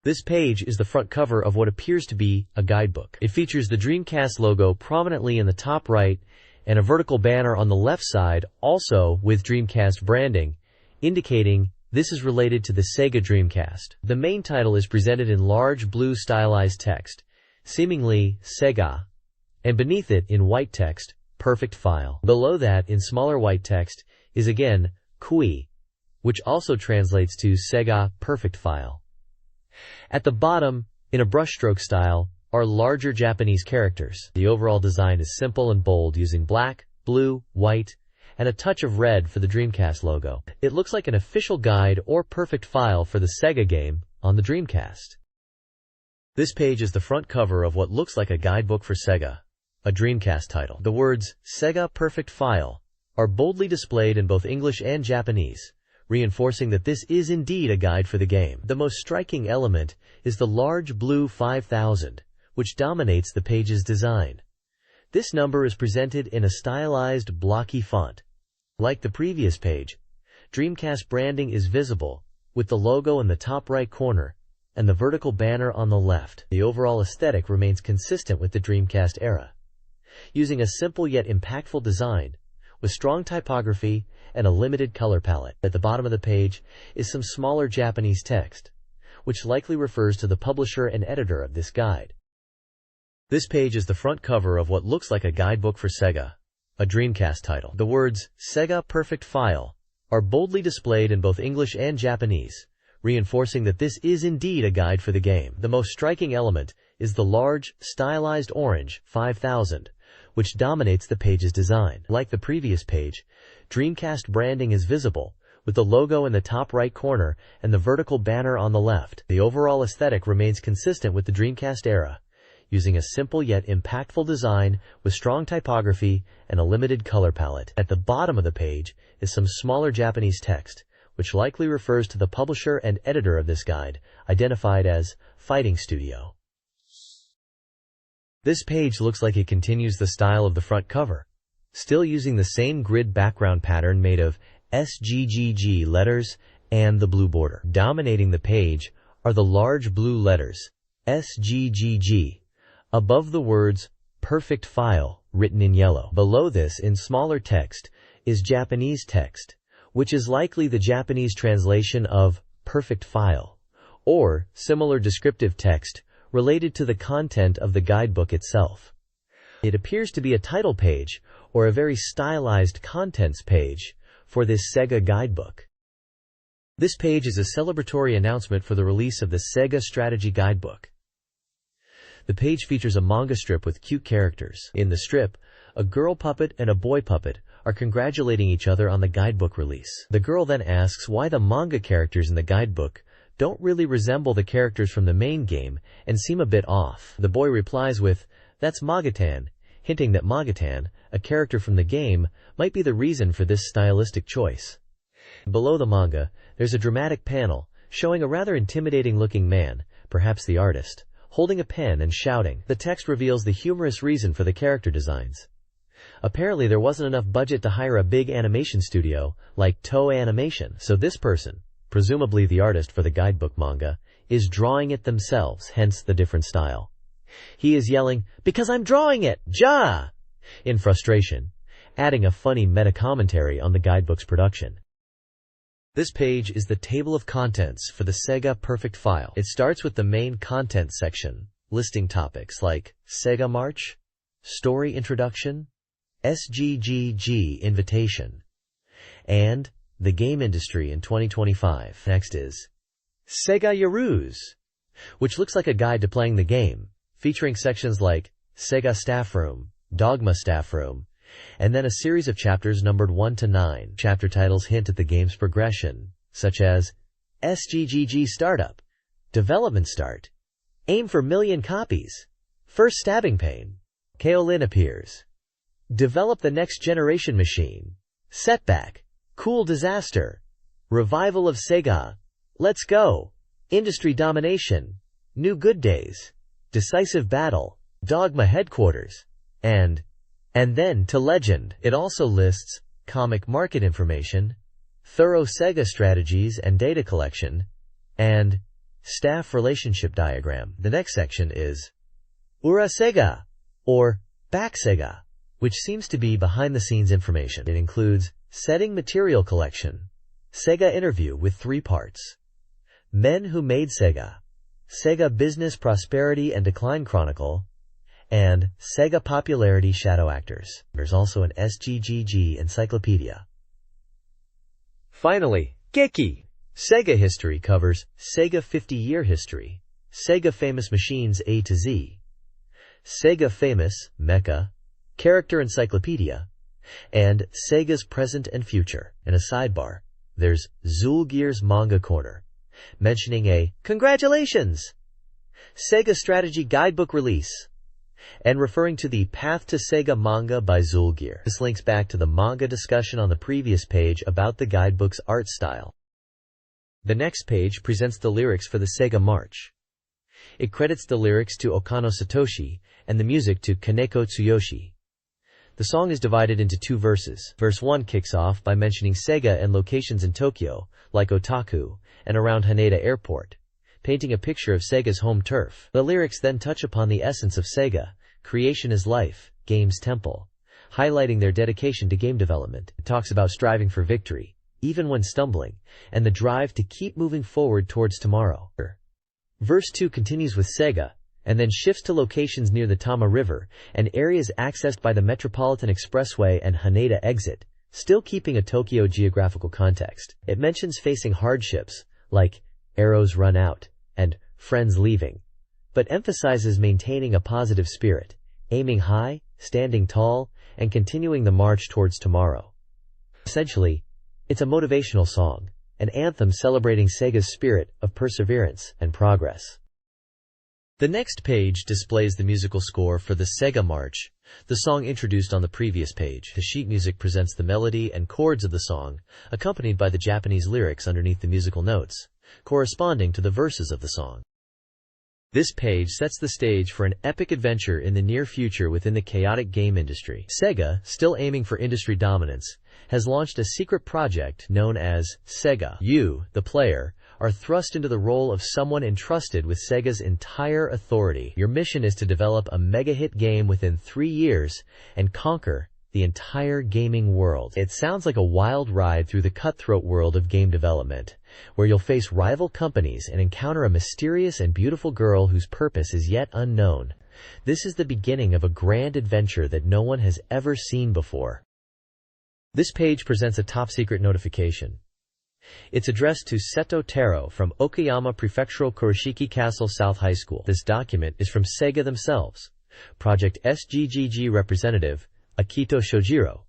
This page is the front cover of what appears to be a guidebook. It features the Dreamcast logo prominently in the top right and a vertical banner on the left side, also with Dreamcast branding, indicating this is related to the Sega Dreamcast. The main title is presented in large blue stylized text, seemingly Sega, and beneath it in white text, Perfect File. Below that in smaller white text is again Kui, which also translates to Sega Perfect File. At the bottom, in a brushstroke style, are larger Japanese characters. The overall design is simple and bold, using black, blue, white, and a touch of red for the Dreamcast logo. It looks like an official guide or perfect file for the Sega game on the Dreamcast. This page is the front cover of what looks like a guidebook for Sega, a Dreamcast title. The words Sega Perfect File are boldly displayed in both English and Japanese, reinforcing that this is indeed a guide for the game. The most striking element is the large blue 5000, which dominates the page's design. This number is presented in a stylized, blocky font. Like the previous page, Dreamcast branding is visible, with the logo in the top right corner and the vertical banner on the left. The overall aesthetic remains consistent with the Dreamcast era, using a simple yet impactful design, with strong typography and a limited color palette. At the bottom of the page is some smaller Japanese text, which likely refers to the publisher and editor of this guide. This page is the front cover of what looks like a guidebook for Sega, a Dreamcast title. The words Sega Perfect File are boldly displayed in both English and Japanese, reinforcing that this is indeed a guide for the game. The most striking element is the large, stylized orange 5000, which dominates the page's design. Like the previous page, Dreamcast branding is visible, with the logo in the top right corner and the vertical banner on the left. The overall aesthetic remains consistent with the Dreamcast era, using a simple yet impactful design with strong typography and a limited color palette. At the bottom of the page is some smaller Japanese text, which likely refers to the publisher and editor of this guide, identified as Fighting Studio. This page looks like it continues the style of the front cover, still using the same grid background pattern made of SGGG letters and the blue border. Dominating the page are the large blue letters SGGG, above the words Perfect File written in yellow. Below this, in smaller text, is Japanese text, which is likely the Japanese translation of Perfect File, or similar descriptive text related to the content of the guidebook itself. It appears to be a title page or a very stylized contents page for this Sega guidebook. This page is a celebratory announcement for the release of the Sega Strategy Guidebook. The page features a manga strip with cute characters. In the strip, a girl puppet and a boy puppet are congratulating each other on the guidebook release. The girl then asks why the manga characters in the guidebook don't really resemble the characters from the main game and seem a bit off. The boy replies with, "That's Magatan," hinting that Magatan, a character from the game, might be the reason for this stylistic choice. Below the manga, there's a dramatic panel showing a rather intimidating-looking man, perhaps the artist, holding a pen and shouting. The text reveals the humorous reason for the character designs. Apparently there wasn't enough budget to hire a big animation studio like Toei Animation, so this person, presumably the artist for the guidebook manga, is drawing it themselves, hence the different style. He is yelling, "Because I'm drawing it! Ja!" in frustration, adding a funny meta-commentary on the guidebook's production. This page is the table of contents for the Sega Perfect File. It starts with the main content section, listing topics like Sega March, Story Introduction, SGGG Invitation, and the Game Industry in 2025. Next is Sega Yaroos, which looks like a guide to playing the game, featuring sections like Sega Staff Room, Dogma Staff Room, and then a series of chapters numbered 1 to 9. Chapter titles hint at the game's progression, such as SGGG Startup, Development Start, Aim for Million Copies, First Stabbing Pain, Kaolin appears, Develop the Next Generation Machine, Setback, Cool Disaster, Revival of Sega, Let's Go, Industry Domination, New Good Days, Decisive Battle, Dogma Headquarters, and then to Legend. It also lists comic market information, thorough Sega strategies and data collection, and staff relationship diagram. The next section is Ura Sega, or Back Sega, which seems to be behind-the-scenes information. It includes Setting Material Collection, Sega Interview with 3 parts, Men Who Made Sega, Sega Business Prosperity and Decline Chronicle, and Sega Popularity Shadow Actors. There's also an SGGG encyclopedia. Finally, Geki. Sega History covers Sega 50-year history, Sega Famous Machines A to Z, Sega Famous, Mecha, Character Encyclopedia, and Sega's Present and Future. In a sidebar, there's Zulgear's Manga Corner, mentioning a "Congratulations! Sega Strategy Guidebook release," and referring to the Path to Sega manga by Zulgear. This links back to the manga discussion on the previous page about the guidebook's art style. The next page presents the lyrics for the Sega March. It credits the lyrics to Okano Satoshi and the music to Kaneko Tsuyoshi. The song is divided into 2 verses. Verse 1 kicks off by mentioning Sega and locations in Tokyo, like Otaku, and around Haneda Airport, painting a picture of Sega's home turf. The lyrics then touch upon the essence of Sega, creation is life, game's temple, highlighting their dedication to game development. It talks about striving for victory, even when stumbling, and the drive to keep moving forward towards tomorrow. Verse 2 continues with Sega, and then shifts to locations near the Tama River and areas accessed by the Metropolitan Expressway and Haneda exit, still keeping a Tokyo geographical context. It mentions facing hardships, like arrows run out and friends leaving, but emphasizes maintaining a positive spirit, aiming high, standing tall, and continuing the march towards tomorrow. Essentially, it's a motivational song, an anthem celebrating Sega's spirit of perseverance and progress. The next page displays the musical score for the Sega March, the song introduced on the previous page. The sheet music presents the melody and chords of the song, accompanied by the Japanese lyrics underneath the musical notes, corresponding to the verses of the song. This page sets the stage for an epic adventure in the near future within the chaotic game industry. Sega, still aiming for industry dominance, has launched a secret project known as Sega. You, the player, are thrust into the role of someone entrusted with Sega's entire authority. Your mission is to develop a mega-hit game within 3 years and conquer the entire gaming world. It sounds like a wild ride through the cutthroat world of game development, where you'll face rival companies and encounter a mysterious and beautiful girl whose purpose is yet unknown. This is the beginning of a grand adventure that no one has ever seen before. This page presents a top-secret notification. It's addressed to Seto Taro from Okayama Prefectural Kurashiki Castle South High School. This document is from Sega themselves, Project SGGG representative, Akito Shojiro,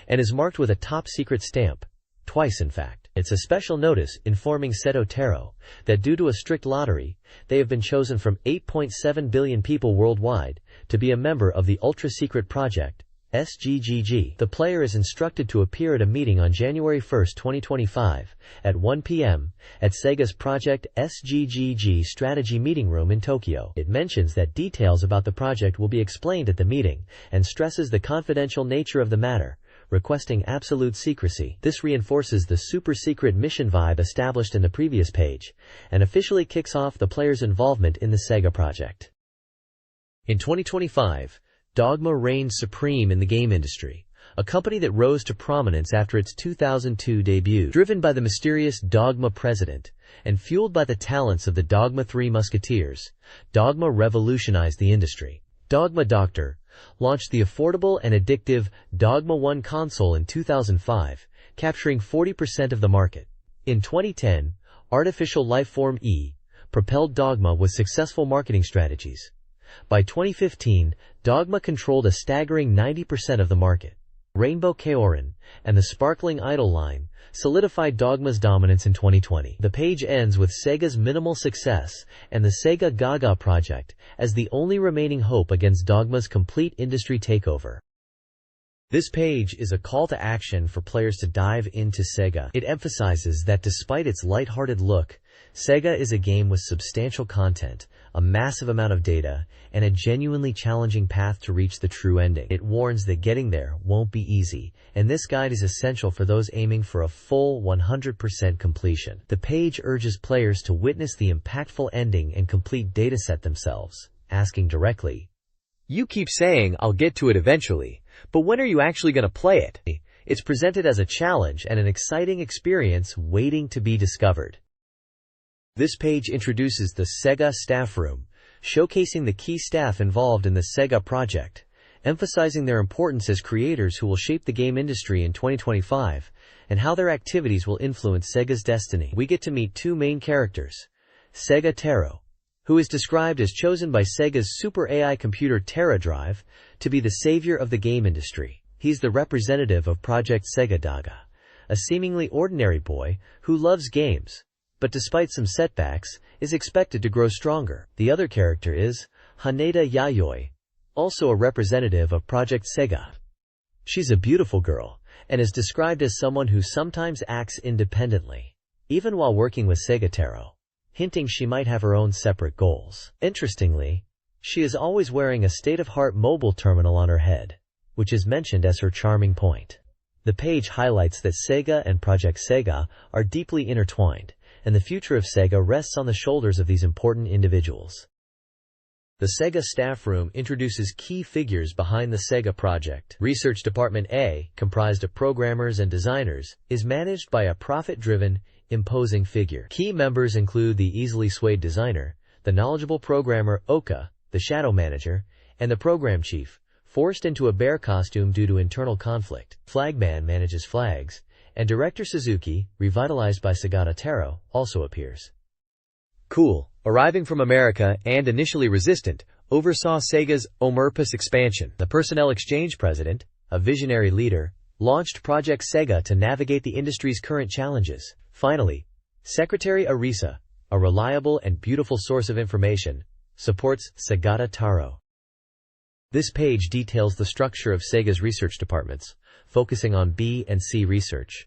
and is marked with a top-secret stamp, twice in fact. It's a special notice informing Seto Taro that due to a strict lottery, they have been chosen from 8.7 billion people worldwide to be a member of the ultra-secret project, SGGG. The player is instructed to appear at a meeting on January 1, 2025, at 1 p.m., at Sega's Project SGGG Strategy Meeting Room in Tokyo. It mentions that details about the project will be explained at the meeting, and stresses the confidential nature of the matter, requesting absolute secrecy. This reinforces the super-secret mission vibe established in the previous page, and officially kicks off the player's involvement in the Sega project. In 2025, Dogma reigned supreme in the game industry, a company that rose to prominence after its 2002 debut. Driven by the mysterious Dogma president and fueled by the talents of the Dogma 3 Musketeers, Dogma revolutionized the industry. Dogma Doctor launched the affordable and addictive Dogma 1 console in 2005, capturing 40% of the market. In 2010, Artificial Lifeform E propelled Dogma with successful marketing strategies. By 2015, Dogma controlled a staggering 90% of the market. Rainbow Kaorin and the Sparkling Idol line solidified Dogma's dominance in 2020. The page ends with Sega's minimal success and the Segagaga project as the only remaining hope against Dogma's complete industry takeover. This page is a call to action for players to dive into Sega. It emphasizes that despite its lighthearted look, Sega is a game with substantial content, a massive amount of data, and a genuinely challenging path to reach the true ending. It warns that getting there won't be easy, and this guide is essential for those aiming for a full 100% completion. The page urges players to witness the impactful ending and complete dataset themselves, asking directly, "You keep saying I'll get to it eventually, but when are you actually going to play it?" It's presented as a challenge and an exciting experience waiting to be discovered. This page introduces the Sega Staff Room, showcasing the key staff involved in the Sega project, emphasizing their importance as creators who will shape the game industry in 2025, and how their activities will influence Sega's destiny. We get to meet two main characters, Sega Taro, who is described as chosen by Sega's Super AI computer Terra Drive to be the savior of the game industry. He's the representative of Project Segagaga, a seemingly ordinary boy who loves games, but despite some setbacks, is expected to grow stronger. The other character is Haneda Yayoi, also a representative of Project Sega. She's a beautiful girl, and is described as someone who sometimes acts independently, even while working with Sega Taro, hinting she might have her own separate goals. Interestingly, she is always wearing a state-of-the-art mobile terminal on her head, which is mentioned as her charming point. The page highlights that Sega and Project Sega are deeply intertwined, and the future of Sega rests on the shoulders of these important individuals. The Sega Staff Room introduces key figures behind the Sega project. Research Department A, comprised of programmers and designers, is managed by a profit-driven, imposing figure. Key members include the easily swayed designer, the knowledgeable programmer Oka, the shadow manager, and the program chief, forced into a bear costume due to internal conflict. Flagman manages flags, and Director Suzuki, revitalized by Segata Taro, also appears. Cool, arriving from America and initially resistant, oversaw Sega's Omerpus expansion. The Personnel Exchange President, a visionary leader, launched Project Sega to navigate the industry's current challenges. Finally, Secretary Arisa, a reliable and beautiful source of information, supports Segata Taro. This page details the structure of Sega's research departments, focusing on B and C research.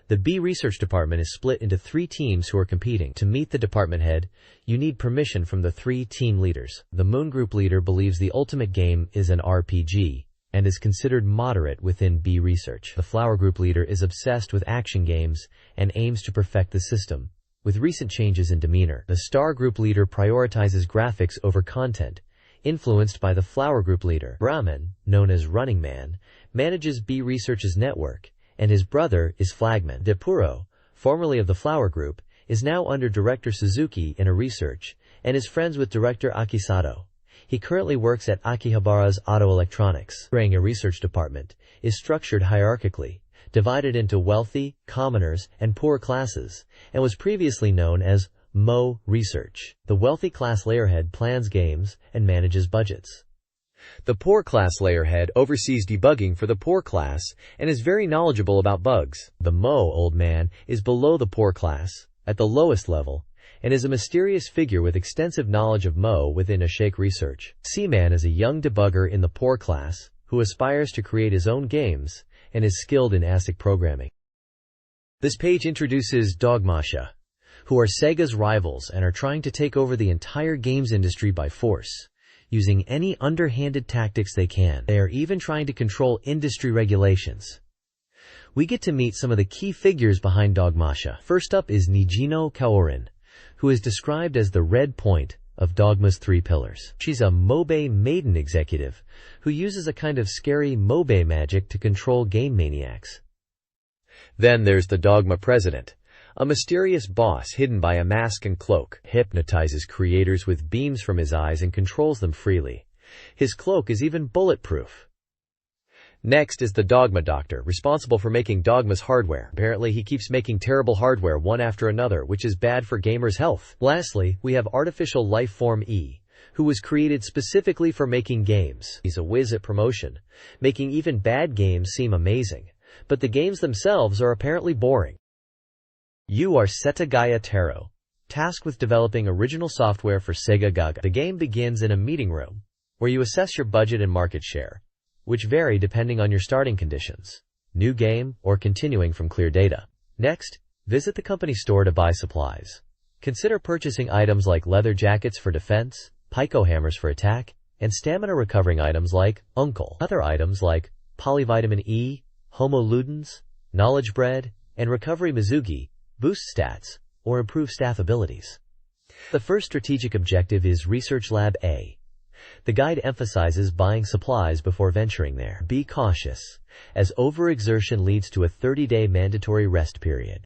The B research department is split into 3 teams who are competing. To meet the department head, you need permission from the 3 team leaders. The Moon Group leader believes the ultimate game is an RPG, and is considered moderate within B research. The Flower Group leader is obsessed with action games and aims to perfect the system, with recent changes in demeanor. The Star Group leader prioritizes graphics over content, influenced by the Flower Group leader. Brahman, known as Running Man, manages B Research's network, and his brother is Flagman. Depuro, formerly of the Flower Group, is now under Director Suzuki in a research, and is friends with Director Akisato. He currently works at Akihabara's Auto Electronics. A research department is structured hierarchically, divided into wealthy, commoners, and poor classes, and was previously known as Mo Research. The wealthy class layerhead plans games and manages budgets. The poor class layerhead oversees debugging for the poor class and is very knowledgeable about bugs. The Mo old man is below the poor class, at the lowest level, and is a mysterious figure with extensive knowledge of Mo within Ashake Research. C-Man is a young debugger in the poor class who aspires to create his own games and is skilled in ASIC programming. This page introduces Dogmasha, who are Sega's rivals and are trying to take over the entire games industry by force, using any underhanded tactics they can. They are even trying to control industry regulations. We get to meet some of the key figures behind Dogmasha. First up is Nijino Kaorin, who is described as the red point of Dogma's 3 pillars. She's a Mobe maiden executive who uses a kind of scary Mobe magic to control game maniacs. Then there's the Dogma president, a mysterious boss hidden by a mask and cloak, hypnotizes creators with beams from his eyes and controls them freely. His cloak is even bulletproof. Next is the Dogma Doctor, responsible for making Dogma's hardware. Apparently he keeps making terrible hardware one after another, which is bad for gamers' health. Lastly, we have Artificial Life Form E, who was created specifically for making games. He's a whiz at promotion, making even bad games seem amazing, but the games themselves are apparently boring. You are Setagaya Taro, tasked with developing original software for Segagaga. The game begins in a meeting room, where you assess your budget and market share, which vary depending on your starting conditions, new game, or continuing from clear data. Next, visit the company store to buy supplies. Consider purchasing items like leather jackets for defense, Pico hammers for attack, and stamina recovering items like Uncle. Other items like polyvitamin E, Homo Ludens, knowledge bread, and recovery Mizugi boost stats or improve staff abilities. The first strategic objective is Research Lab A. The guide emphasizes buying supplies before venturing there. Be cautious, as overexertion leads to a 30-day mandatory rest period.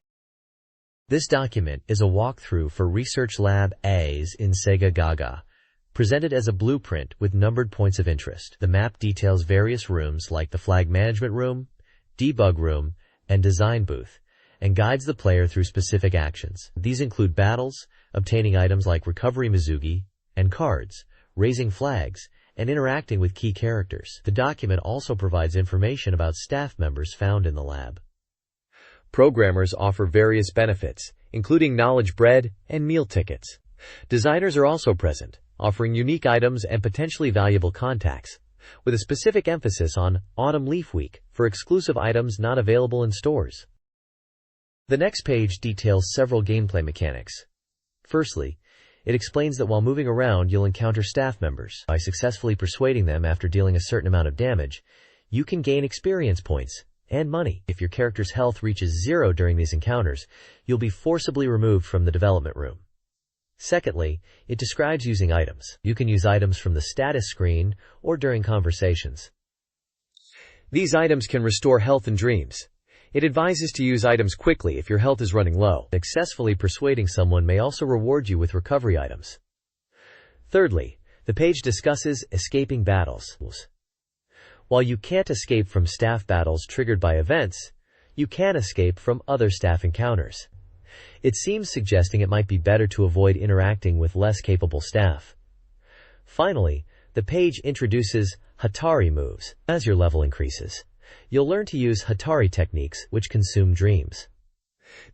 This document is a walkthrough for Research Lab A's in Segagaga, presented as a blueprint with numbered points of interest. The map details various rooms like the Flag Management Room, Debug Room, and Design Booth, and guides the player through specific actions. These include battles, obtaining items like Recovery Mizugi, and cards, raising flags, and interacting with key characters. The document also provides information about staff members found in the lab. Programmers offer various benefits, including knowledge bread and meal tickets. Designers are also present, offering unique items and potentially valuable contacts, with a specific emphasis on Autumn Leaf Week for exclusive items not available in stores. The next page details several gameplay mechanics. Firstly, it explains that while moving around you'll encounter staff members. By successfully persuading them after dealing a certain amount of damage, you can gain experience points and money. If your character's health reaches 0 during these encounters, you'll be forcibly removed from the development room. Secondly, it describes using items. You can use items from the status screen or during conversations. These items can restore health and dreams. It advises to use items quickly if your health is running low. Successfully persuading someone may also reward you with recovery items. Thirdly, the page discusses escaping battles. While you can't escape from staff battles triggered by events, you can escape from other staff encounters. It seems suggesting it might be better to avoid interacting with less capable staff. Finally, the page introduces Hatari moves. As your level increases, you'll learn to use Hatari techniques, which consume dreams.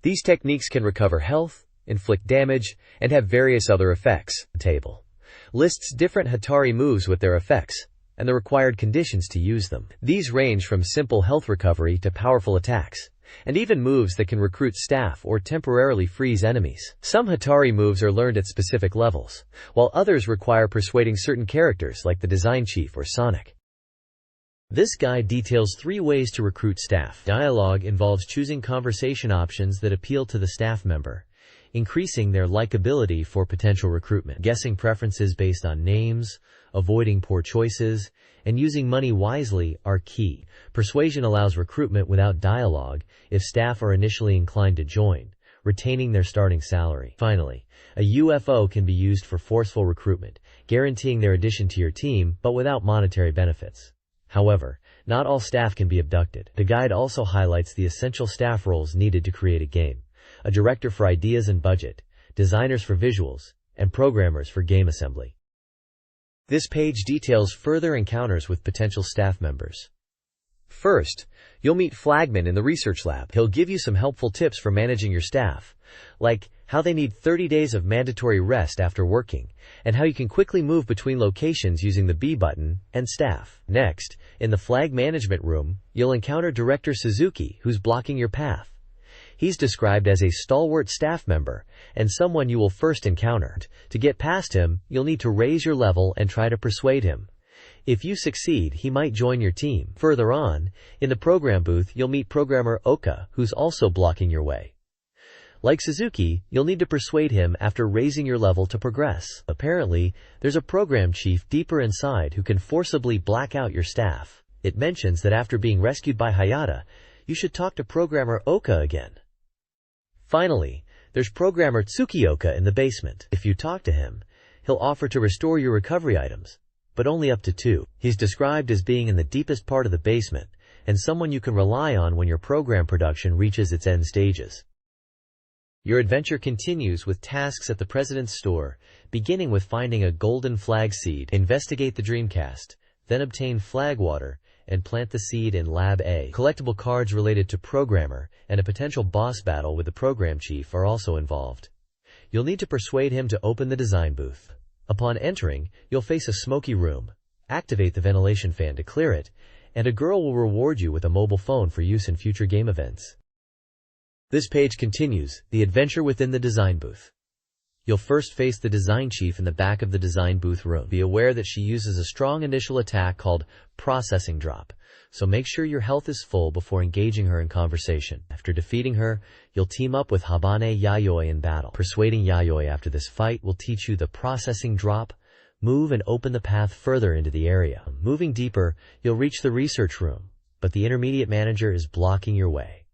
These techniques can recover health, inflict damage, and have various other effects. The table lists different Hatari moves with their effects, and the required conditions to use them. These range from simple health recovery to powerful attacks, and even moves that can recruit staff or temporarily freeze enemies. Some Hatari moves are learned at specific levels, while others require persuading certain characters like the Design Chief or Sonic. This guide details 3 ways to recruit staff. Dialogue involves choosing conversation options that appeal to the staff member, increasing their likability for potential recruitment. Guessing preferences based on names, avoiding poor choices, and using money wisely are key. Persuasion allows recruitment without dialogue if staff are initially inclined to join, retaining their starting salary. Finally, a UFO can be used for forceful recruitment, guaranteeing their addition to your team but without monetary benefits. However, not all staff can be abducted. The guide also highlights the essential staff roles needed to create a game: a director for ideas and budget, designers for visuals, and programmers for game assembly. This page details further encounters with potential staff members. First, you'll meet Flagman in the research lab. He'll give you some helpful tips for managing your staff, like how they need 30 days of mandatory rest after working, and how you can quickly move between locations using the B button and staff. Next, in the Flag Management Room, you'll encounter Director Suzuki, who's blocking your path. He's described as a stalwart staff member and someone you will first encounter. To get past him, you'll need to raise your level and try to persuade him. If you succeed, he might join your team. Further on, in the program booth, you'll meet programmer Oka, who's also blocking your way. Like Suzuki, you'll need to persuade him after raising your level to progress. Apparently, there's a program chief deeper inside who can forcibly black out your staff. It mentions that after being rescued by Hayata, you should talk to programmer Oka again. Finally, there's programmer Tsukioka in the basement. If you talk to him, he'll offer to restore your recovery items, but only up to 2. He's described as being in the deepest part of the basement, and someone you can rely on when your program production reaches its end stages. Your adventure continues with tasks at the President's store, beginning with finding a golden flag seed. Investigate the Dreamcast, then obtain flag water, and plant the seed in Lab A. Collectible cards related to Programmer and a potential boss battle with the Program Chief are also involved. You'll need to persuade him to open the design booth. Upon entering, you'll face a smoky room. Activate the ventilation fan to clear it, and a girl will reward you with a mobile phone for use in future game events. This page continues, the adventure within the design booth. You'll first face the design chief in the back of the design booth room. Be aware that she uses a strong initial attack called processing drop, so make sure your health is full before engaging her in conversation. After defeating her, you'll team up with Habane Yayoi in battle. Persuading Yayoi after this fight will teach you the processing drop, move and open the path further into the area. Moving deeper, you'll reach the research room, but the intermediate manager is blocking your way.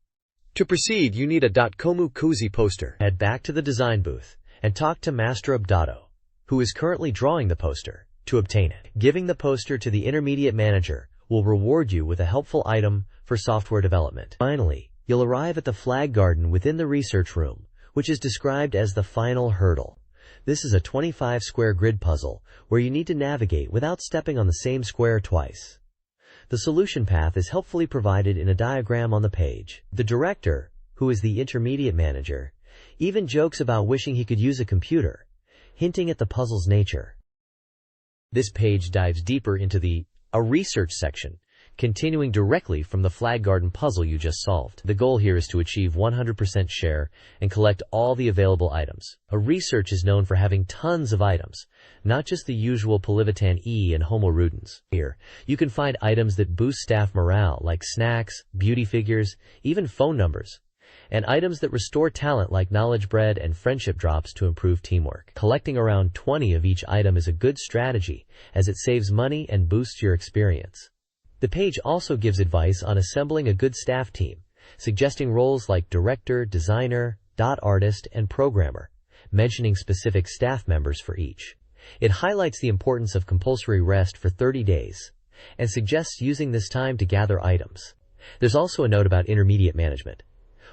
To proceed, you need a .komu Kuzi poster. Head back to the design booth and talk to Master Abdato, who is currently drawing the poster, to obtain it. Giving the poster to the intermediate manager will reward you with a helpful item for software development. Finally, you'll arrive at the flag garden within the research room, which is described as the final hurdle. This is a 25-square grid puzzle where you need to navigate without stepping on the same square twice. The solution path is helpfully provided in a diagram on the page. The director, who is the intermediate manager, even jokes about wishing he could use a computer, hinting at the puzzle's nature. This page dives deeper into the research section, continuing directly from the flag garden puzzle you just solved. The goal here is to achieve 100% share and collect all the available items. Research is known for having tons of items, not just the usual Polivitan E and Homo Rudens. Here, you can find items that boost staff morale like snacks, beauty figures, even phone numbers, and items that restore talent like knowledge bread and friendship drops to improve teamwork. Collecting around 20 of each item is a good strategy as it saves money and boosts your experience. The page also gives advice on assembling a good staff team, suggesting roles like director, designer, artist, and programmer, mentioning specific staff members for each. It highlights the importance of compulsory rest for 30 days and suggests using this time to gather items. There's also a note about intermediate management,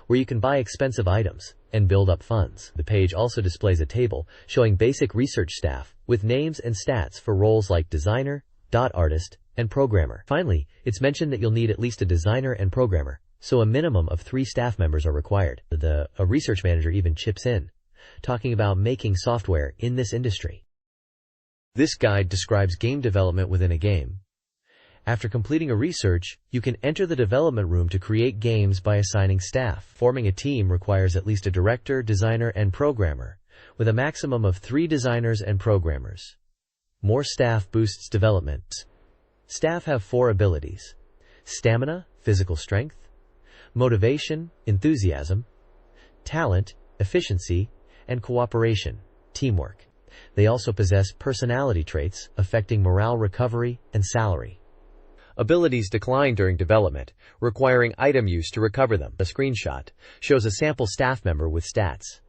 where you can buy expensive items and build up funds. The page also displays a table showing basic research staff with names and stats for roles like designer, artist, and programmer. Finally, it's mentioned that you'll need at least a designer and programmer, so a minimum of 3 staff members are required. A research manager even chips in, talking about making software in this industry. This guide describes game development within a game. After completing a research, you can enter the development room to create games by assigning staff. Forming a team requires at least a director, designer, and programmer, with a maximum of 3 designers and programmers. More staff boosts development. Staff have 4 abilities: stamina, physical strength; motivation, enthusiasm; talent, efficiency; and cooperation, teamwork. They also possess personality traits affecting morale recovery and salary. Abilities decline during development, requiring item use to recover them. A screenshot shows a sample staff member with stats.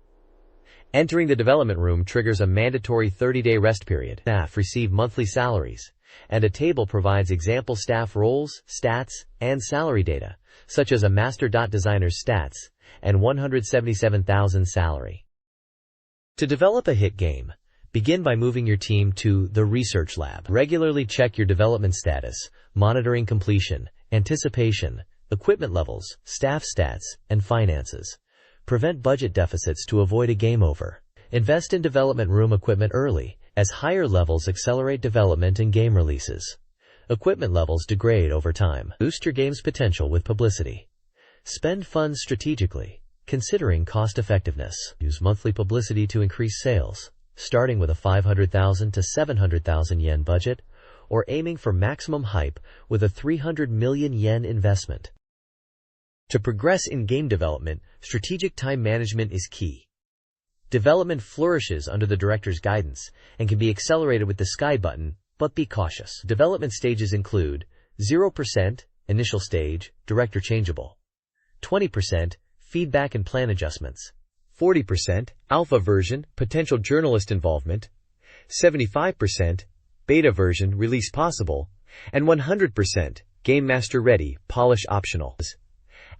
Entering the development room triggers a mandatory 30-day rest period. Staff receive monthly salaries, and a table provides example staff roles, stats, and salary data, such as a master.designer's stats and 177,000 salary. To develop a hit game, begin by moving your team to the research lab. Regularly check your development status, monitoring completion, anticipation, equipment levels, staff stats, and finances. Prevent budget deficits to avoid a game over. Invest in development room equipment early, as higher levels accelerate development and game releases. Equipment levels degrade over time. Boost your game's potential with publicity. Spend funds strategically, considering cost effectiveness. Use monthly publicity to increase sales, starting with a 500,000 to 700,000 yen budget, or aiming for maximum hype with a 300 million yen investment. To progress in game development, strategic time management is key. Development flourishes under the director's guidance and can be accelerated with the sky button, but be cautious. Development stages include 0% initial stage, director changeable; 20% feedback and plan adjustments; 40% alpha version, potential journalist involvement; 75% beta version, release possible; and 100% game master ready, polish optional.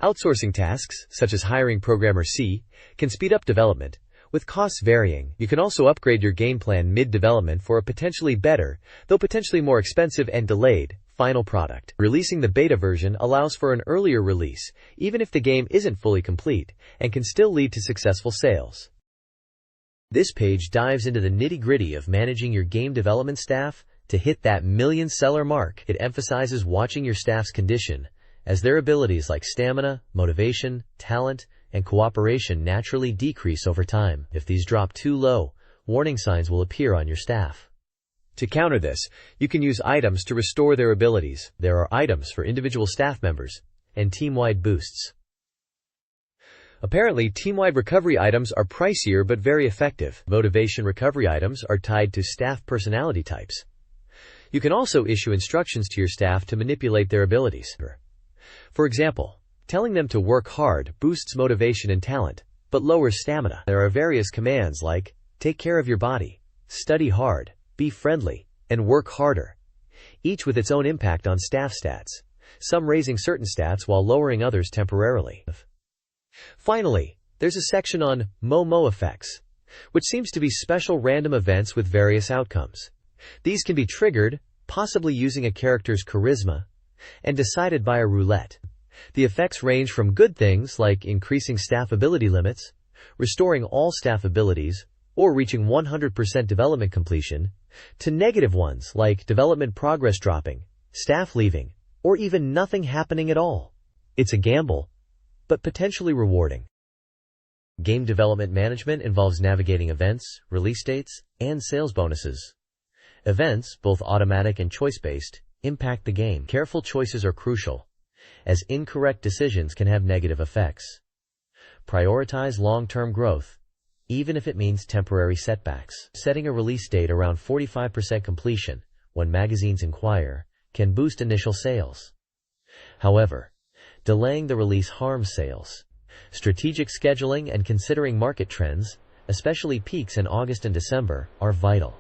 Outsourcing tasks, such as hiring programmer C, can speed up development, with costs varying. You can also upgrade your game plan mid-development for a potentially better, though potentially more expensive and delayed, final product. Releasing the beta version allows for an earlier release, even if the game isn't fully complete, and can still lead to successful sales. This page dives into the nitty-gritty of managing your game development staff to hit that million-seller mark. It emphasizes watching your staff's condition, as their abilities like stamina, motivation, talent, and cooperation naturally decrease over time. If these drop too low, warning signs will appear on your staff. To counter this, you can use items to restore their abilities. There are items for individual staff members and team-wide boosts. Apparently, team-wide recovery items are pricier but very effective. Motivation recovery items are tied to staff personality types. You can also issue instructions to your staff to manipulate their abilities. For example, telling them to work hard boosts motivation and talent, but lowers stamina. There are various commands like, take care of your body, study hard, be friendly, and work harder, each with its own impact on staff stats, some raising certain stats while lowering others temporarily. Finally, there's a section on Momo effects, which seems to be special random events with various outcomes. These can be triggered, possibly using a character's charisma, and decided by a roulette. The effects range from good things like increasing staff ability limits, restoring all staff abilities, or reaching 100% development completion, to negative ones like development progress dropping, staff leaving, or even nothing happening at all. It's a gamble, but potentially rewarding. Game development management involves navigating events, release dates, and sales bonuses. Events, both automatic and choice-based, impact the game. Careful choices are crucial, as incorrect decisions can have negative effects. Prioritize long-term growth, even if it means temporary setbacks. Setting a release date around 45% completion, when magazines inquire, can boost initial sales. However, delaying the release harms sales. Strategic scheduling and considering market trends, especially peaks in August and December, are vital.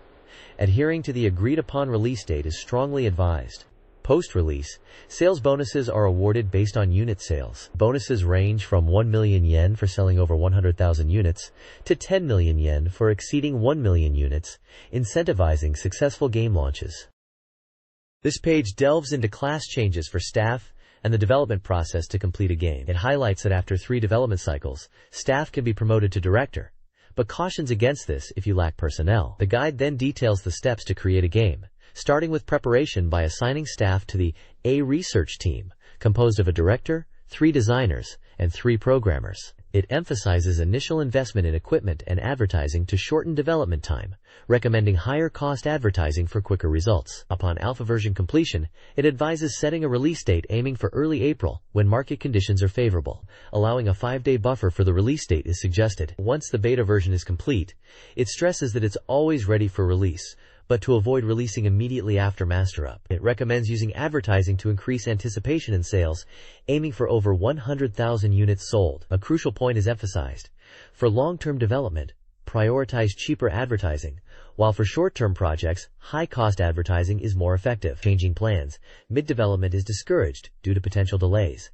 Adhering to the agreed-upon release date is strongly advised. Post-release, sales bonuses are awarded based on unit sales. Bonuses range from 1 million yen for selling over 100,000 units to 10 million yen for exceeding 1 million units, incentivizing successful game launches. This page delves into class changes for staff and the development process to complete a game. It highlights that after 3 development cycles, staff can be promoted to director, but cautions against this if you lack personnel. The guide then details the steps to create a game, starting with preparation by assigning staff to the A research team, composed of a director, 3 designers, and 3 programmers. It emphasizes initial investment in equipment and advertising to shorten development time, recommending higher cost advertising for quicker results. Upon alpha version completion, it advises setting a release date aiming for early April when market conditions are favorable. Allowing a 5-day buffer for the release date is suggested. Once the beta version is complete, it stresses that it's always ready for release, but to avoid releasing immediately after master up. It recommends using advertising to increase anticipation in sales, aiming for over 100,000 units sold. A crucial point is emphasized. For long-term development, prioritize cheaper advertising, while for short-term projects, high-cost advertising is more effective. Changing plans, mid-development is discouraged due to potential delays.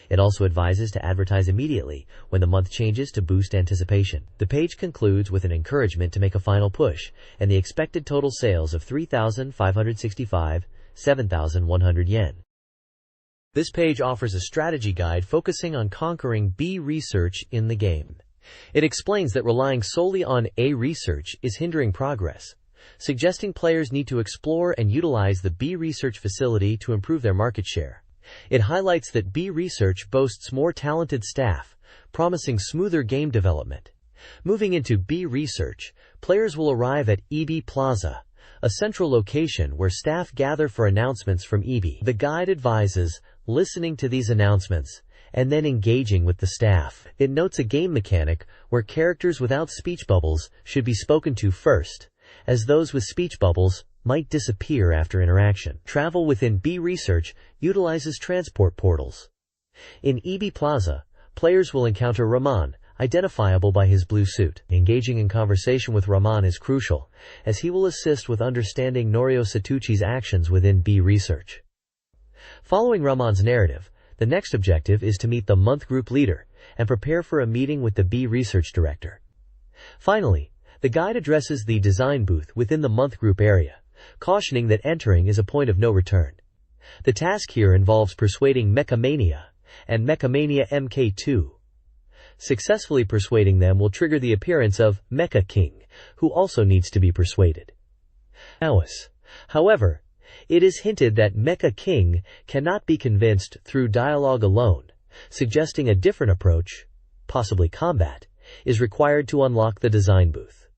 It also advises to advertise immediately when the month changes to boost anticipation. The page concludes with an encouragement to make a final push and the expected total sales of 3,565, 7,100 yen. This page offers a strategy guide focusing on conquering B research in the game. It explains that relying solely on A research is hindering progress, suggesting players need to explore and utilize the B research facility to improve their market share. It highlights that B research boasts more talented staff, promising smoother game development. Moving into B research, players will arrive at EB Plaza, a central location where staff gather for announcements from EB. The guide advises listening to these announcements and then engaging with the staff. It notes a game mechanic where characters without speech bubbles should be spoken to first, as those with speech bubbles might disappear after interaction. Travel within B research utilizes transport portals. In EB Plaza, players will encounter Raman, identifiable by his blue suit. Engaging in conversation with Raman is crucial, as he will assist with understanding Norio Satuchi's actions within B research. Following Raman's narrative, the next objective is to meet the month group leader and prepare for a meeting with the B research director. Finally, the guide addresses the design booth within the month group area, cautioning that entering is a point of no return. The task here involves persuading Mechamania and Mechamania MK2. Successfully persuading them will trigger the appearance of Mecha King, who also needs to be persuaded. However, it is hinted that Mecha King cannot be convinced through dialogue alone, suggesting a different approach, possibly combat, is required to unlock the design booth.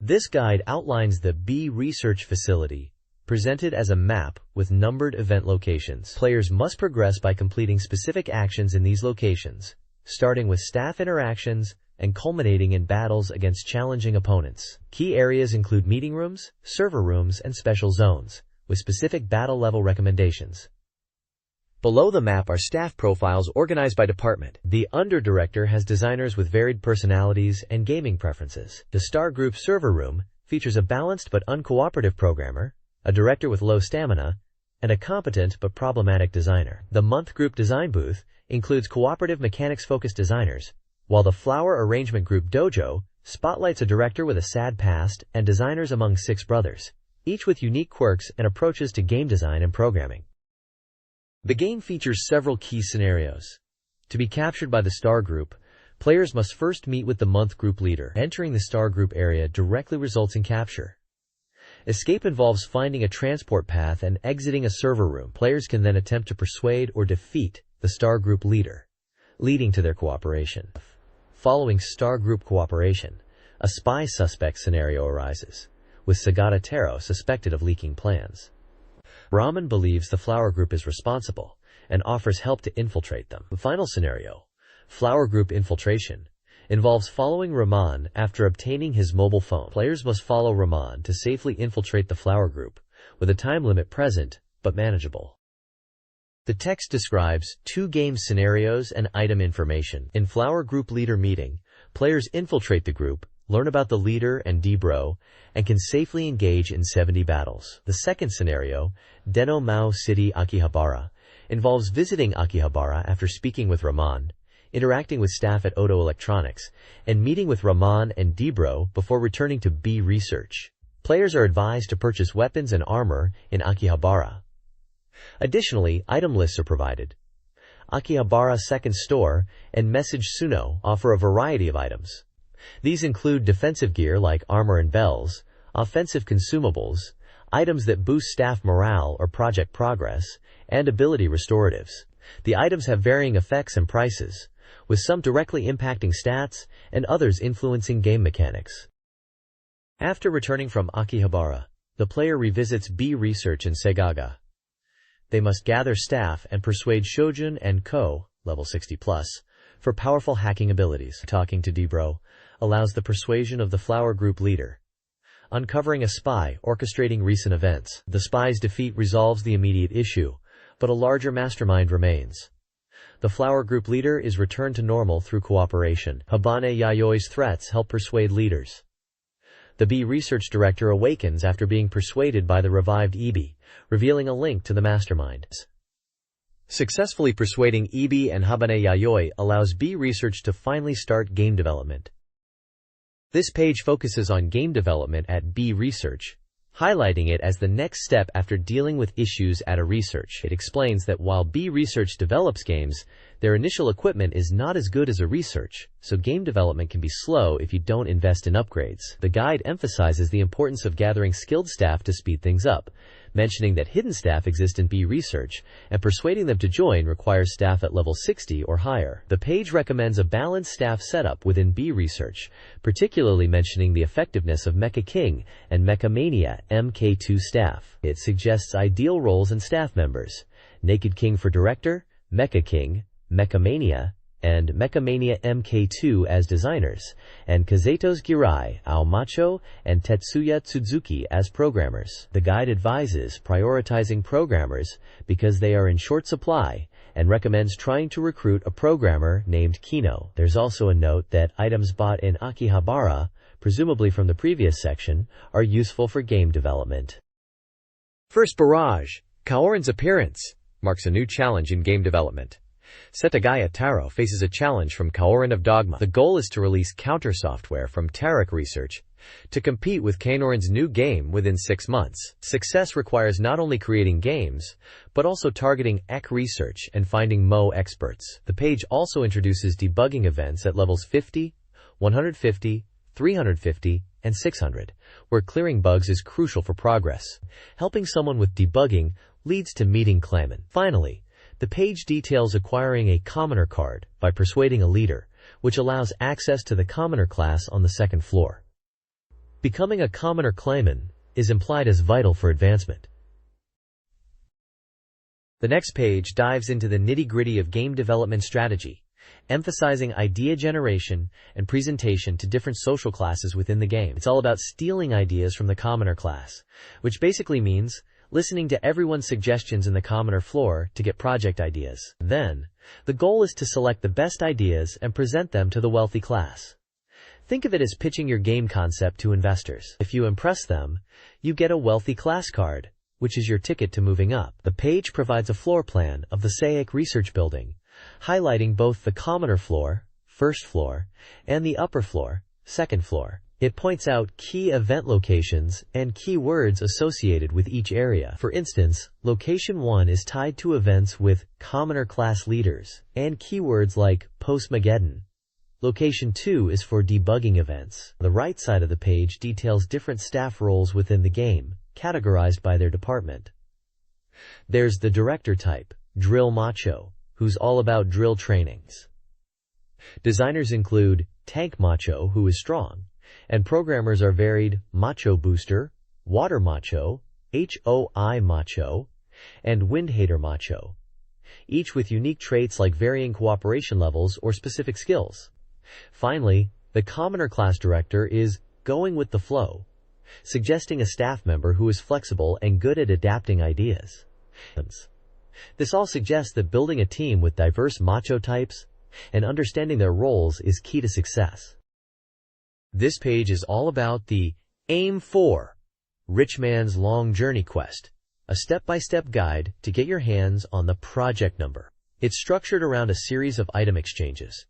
This guide outlines the B Research Facility, presented as a map with numbered event locations. Players must progress by completing specific actions in these locations, starting with staff interactions and culminating in battles against challenging opponents. Key areas include meeting rooms, server rooms, and special zones, with specific battle level recommendations. Below the map are staff profiles organized by department. The Underdirector has designers with varied personalities and gaming preferences. The Star Group Server Room features a balanced but uncooperative programmer, a director with low stamina, and a competent but problematic designer. The Month Group Design Booth includes cooperative mechanics-focused designers, while the Flower Arrangement Group Dojo spotlights a director with a sad past and designers among 6 brothers, each with unique quirks and approaches to game design and programming. The game features several key scenarios. To be captured by the Star Group, players must first meet with the Month Group leader. Entering the Star Group area directly results in capture. Escape involves finding a transport path and exiting a server room. Players can then attempt to persuade or defeat the Star Group leader, leading to their cooperation. Following Star Group cooperation, a spy suspect scenario arises, with Sagata Taro suspected of leaking plans. Raman believes the Flower Group is responsible and offers help to infiltrate them. The final scenario, Flower Group infiltration, involves following Raman after obtaining his mobile phone. Players must follow Raman to safely infiltrate the Flower Group, with a time limit present, but manageable. The text describes 2 game scenarios and item information. In Flower Group Leader Meeting, players infiltrate the group, learn about the leader and D-Bro, and can safely engage in 70 battles. The second scenario, Deno Mao City Akihabara, involves visiting Akihabara after speaking with Raman, interacting with staff at Oto Electronics, and meeting with Raman and D-Bro before returning to B Research. Players are advised to purchase weapons and armor in Akihabara. Additionally, item lists are provided. Akihabara Second Store and Message Suno offer a variety of items. These include defensive gear like armor and bells, offensive consumables, items that boost staff morale or project progress, and ability restoratives. The items have varying effects and prices, with some directly impacting stats and others influencing game mechanics. After returning from Akihabara, the player revisits B Research in Segagaga. They must gather staff and persuade Shojun and Ko, level 60+, for powerful hacking abilities. Talking to D-Bro allows the persuasion of the Flower Group leader. Uncovering a spy orchestrating recent events. The spy's defeat resolves the immediate issue, but a larger mastermind remains. The Flower Group leader is returned to normal through cooperation. Habane Yayoi's threats help persuade leaders. The B Research Director awakens after being persuaded by the revived Ibi, revealing a link to the mastermind. Successfully persuading Ibi and Habane Yayoi allows B Research to finally start game development. This page focuses on game development at B Research, highlighting it as the next step after dealing with issues at a research. It explains that while B Research develops games, their initial equipment is not as good as a research, so game development can be slow if you don't invest in upgrades. The guide emphasizes the importance of gathering skilled staff to speed things up, mentioning that hidden staff exist in B Research, and persuading them to join requires staff at level 60 or higher. The page recommends a balanced staff setup within B Research, particularly mentioning the effectiveness of Mecha King and Mecha Mania MK2 staff. It suggests ideal roles and staff members: Naked King for Director, Mecha King, Mecha Mania, and Mecha Mania MK2 as designers, and Kazetos Girai, Aomacho, and Tetsuya Tsuzuki as programmers. The guide advises prioritizing programmers because they are in short supply, and recommends trying to recruit a programmer named Kino. There's also a note that items bought in Akihabara, presumably from the previous section, are useful for game development. First barrage, Kaorin's appearance, marks a new challenge in game development. Setagaya Taro faces a challenge from Kaorin of Dogma. The goal is to release counter software from Tarek Research to compete with Kaorin's new game within 6 months. Success requires not only creating games, but also targeting EC research and finding Mo experts. The page also introduces debugging events at levels 50, 150, 350, and 600, where clearing bugs is crucial for progress. Helping someone with debugging leads to meeting Claman. Finally, the page details acquiring a Commoner card by persuading a leader, which allows access to the Commoner class on the 2nd floor. Becoming a commoner clayman is implied as vital for advancement. The next page dives into the nitty-gritty of game development strategy, emphasizing idea generation and presentation to different social classes within the game. It's all about stealing ideas from the commoner class, which basically means listening to everyone's suggestions in the commoner floor to get project ideas. Then, the goal is to select the best ideas and present them to the wealthy class. Think of it as pitching your game concept to investors. If you impress them, you get a wealthy class card, which is your ticket to moving up. The page provides a floor plan of the Sega Research Building, highlighting both the commoner floor, first floor, and the upper floor, second floor. It points out key event locations and keywords associated with each area. For instance, location 1 is tied to events with commoner class leaders and keywords like Postmageddon. Location 2 is for debugging events. The right side of the page details different staff roles within the game, categorized by their department. There's the director type, Drill Macho, who's all about drill trainings. Designers include Tank Macho, who is strong, and programmers are varied Macho Booster, Water Macho, HOI Macho, and Wind Hater Macho, each with unique traits like varying cooperation levels or specific skills. Finally, the commoner class director is going with the flow, suggesting a staff member who is flexible and good at adapting ideas. This all suggests that building a team with diverse macho types and understanding their roles is key to success. This page is all about the Aim 4, Rich Man's Long Journey Quest, a step-by-step guide to get your hands on the project number. It's structured around a series of item exchanges.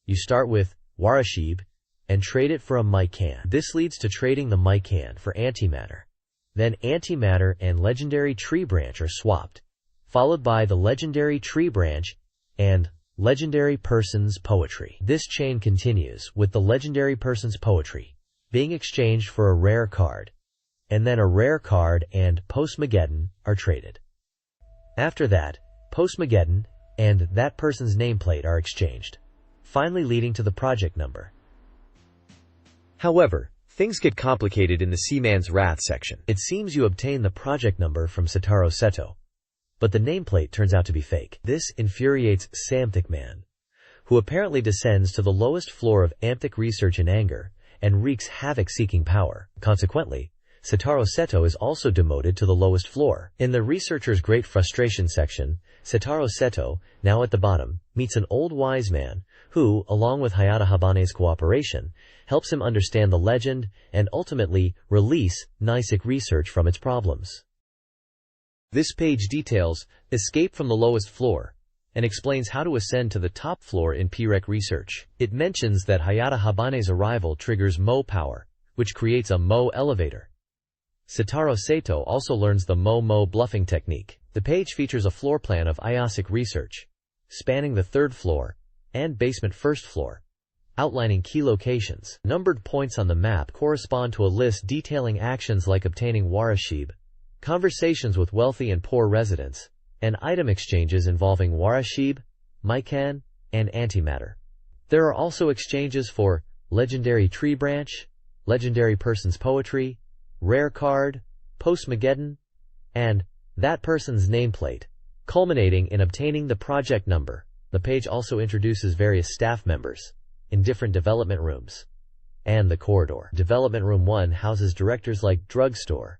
You start with Warashib and trade it for a Mycan. This leads to trading the Mycan for antimatter. Then antimatter and legendary tree branch are swapped, followed by the legendary tree branch and legendary person's poetry. This chain continues with the legendary person's poetry being exchanged for a rare card, and then a rare card and Postmageddon are traded. After that, Postmageddon and that person's nameplate are exchanged, finally leading to the project number. However, things get complicated in the Seaman's Wrath section. It seems you obtain the project number from Satoru Seto, but the nameplate turns out to be fake. This infuriates Samthic Man, who apparently descends to the lowest floor of Amthic research in anger and wreaks havoc seeking power. Consequently, Satoru Seto is also demoted to the lowest floor. In the researcher's great frustration section, Satoru Seto, now at the bottom, meets an old wise man who, along with Hayata Habane's cooperation, helps him understand the legend and ultimately release Nisek research from its problems. This page details escape from the lowest floor and explains how to ascend to the top floor in PREC research. It mentions that Hayata Habane's arrival triggers Mo power, which creates a Mo elevator. Satoru Seto also learns the Mo bluffing technique. The page features a floor plan of IOSIC research, spanning the third floor and basement first floor, outlining key locations. Numbered points on the map correspond to a list detailing actions like obtaining Warashib, conversations with wealthy and poor residents, and item exchanges involving Warashib, Mycan, and antimatter. There are also exchanges for legendary tree branch, legendary person's poetry, rare card, Postmageddon, and that person's nameplate, culminating in obtaining the project number. The page also introduces various staff members in different development rooms and the corridor. Development Room 1 houses directors like Drugstore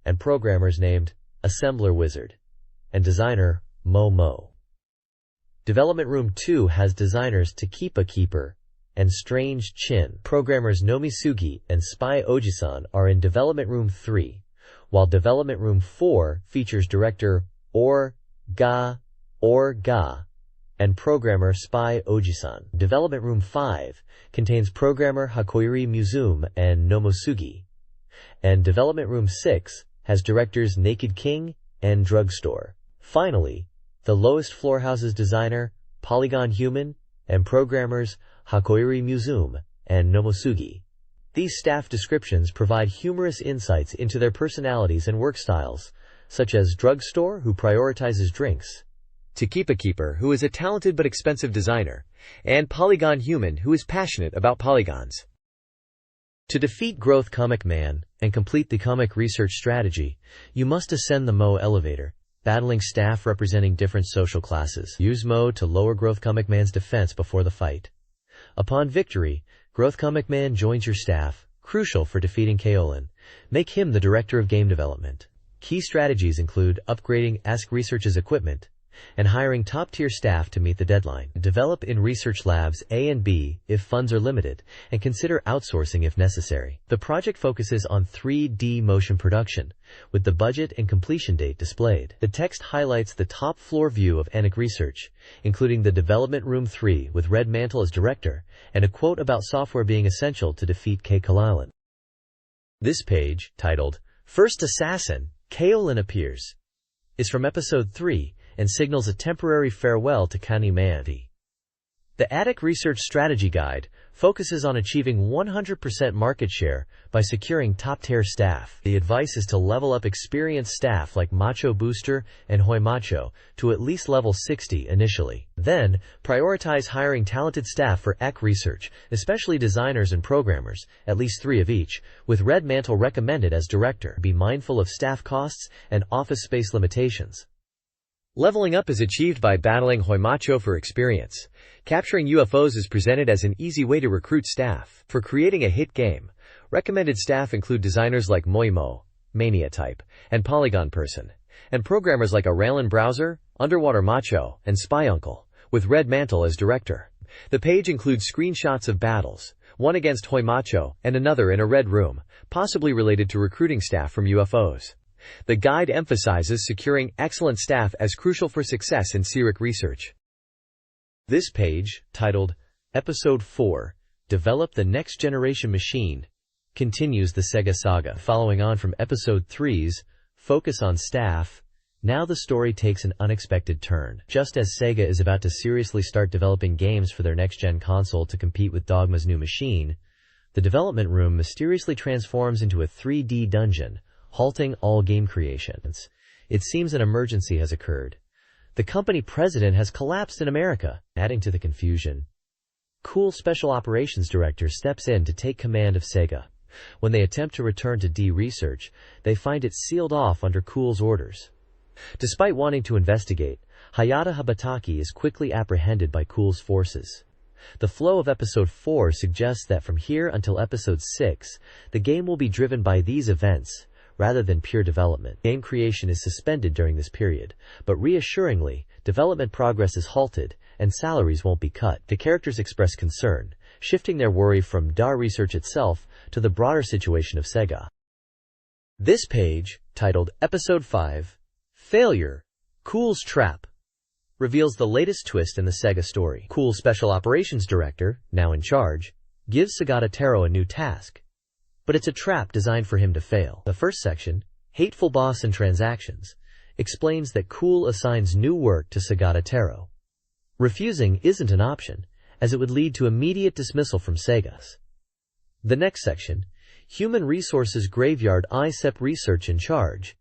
and programmers named Assembler Wizard and designer Mo. Development Room 2 has designers Takipa Keeper and Strange Chin. Programmers Nomisugi and Spy Ojisan are in Development Room 3, while Development Room 4 features director Ga, and programmer Spy Ojisan. Development Room 5 contains programmer Hakoiri Muzume and Nomosugi, and Development Room 6 has directors Naked King and Drugstore. Finally, the lowest floor houses designer Polygon Human and programmers Hakoiri Muzume and Nomosugi. These staff descriptions provide humorous insights into their personalities and work styles, such as Drugstore, who prioritizes drinks, Takipa Keeper, who is a talented but expensive designer, and Polygon Human, who is passionate about polygons. To defeat Growth Comic Man and complete the comic research strategy, you must ascend the Mo elevator, battling staff representing different social classes. Use Mo to lower Growth Comic Man's defense before the fight. Upon victory, Growth Comic Man joins your staff, crucial for defeating Kaolin. Make him the director of game development. Key strategies include upgrading Ask Research's equipment and hiring top-tier staff to meet the deadline. Develop in research labs A and B if funds are limited, and consider outsourcing if necessary. The project focuses on 3D motion production, with the budget and completion date displayed. The text highlights the top-floor view of Enrich Research, including the Development Room 3 with Red Mantle as director, and a quote about software being essential to defeat Kaolin. This page, titled, First Assassin, Kaolin Appears, is from Episode 3, and signals a temporary farewell to Kani Man. The Attic Research Strategy Guide focuses on achieving 100% market share by securing top-tier staff. The advice is to level up experienced staff like Macho Booster and Hoi Macho to at least level 60 initially. Then, prioritize hiring talented staff for EC Research, especially designers and programmers, at least 3 of each, with Red Mantle recommended as director. Be mindful of staff costs and office space limitations. Leveling up is achieved by battling Hoi Macho for experience. Capturing UFOs is presented as an easy way to recruit staff. For creating a hit game, recommended staff include designers like Moimo, Mania Type, and Polygon Person, and programmers like Aralen Browser, Underwater Macho, and Spy Uncle, with Red Mantle as director. The page includes screenshots of battles, one against Hoi Macho and another in a red room, possibly related to recruiting staff from UFOs. The guide emphasizes securing excellent staff as crucial for success in CRIC research. This page, titled Episode 4, Develop the Next Generation Machine, continues the Sega saga. Following on from Episode 3's Focus on Staff, now the story takes an unexpected turn. Just as Sega is about to seriously start developing games for their next-gen console to compete with Dogma's new machine, the development room mysteriously transforms into a 3D dungeon, halting all game creations. It seems an emergency has occurred. The company president has collapsed in America. Adding to the confusion, Cool Special Operations Director steps in to take command of Sega. When they attempt to return to D Research, they find it sealed off under Cool's orders. Despite wanting to investigate, Hayata Habataki is quickly apprehended by Cool's forces. The flow of Episode 4 suggests that from here until Episode 6, the game will be driven by these events, rather than pure development. Game creation is suspended during this period, but reassuringly, development progress is halted, and salaries won't be cut. The characters express concern, shifting their worry from DAR research itself to the broader situation of Sega. This page, titled Episode 5, Failure, Cool's Trap, reveals the latest twist in the Sega story. Cool Special Operations Director, now in charge, gives Sagata Taro a new task, but it's a trap designed for him to fail. The first section, Hateful Boss and Transactions, explains that Cool assigns new work to Sagata Taro. Refusing isn't an option, as it would lead to immediate dismissal from Sega's. The next section, Human Resources Graveyard ICEP Research in Charge,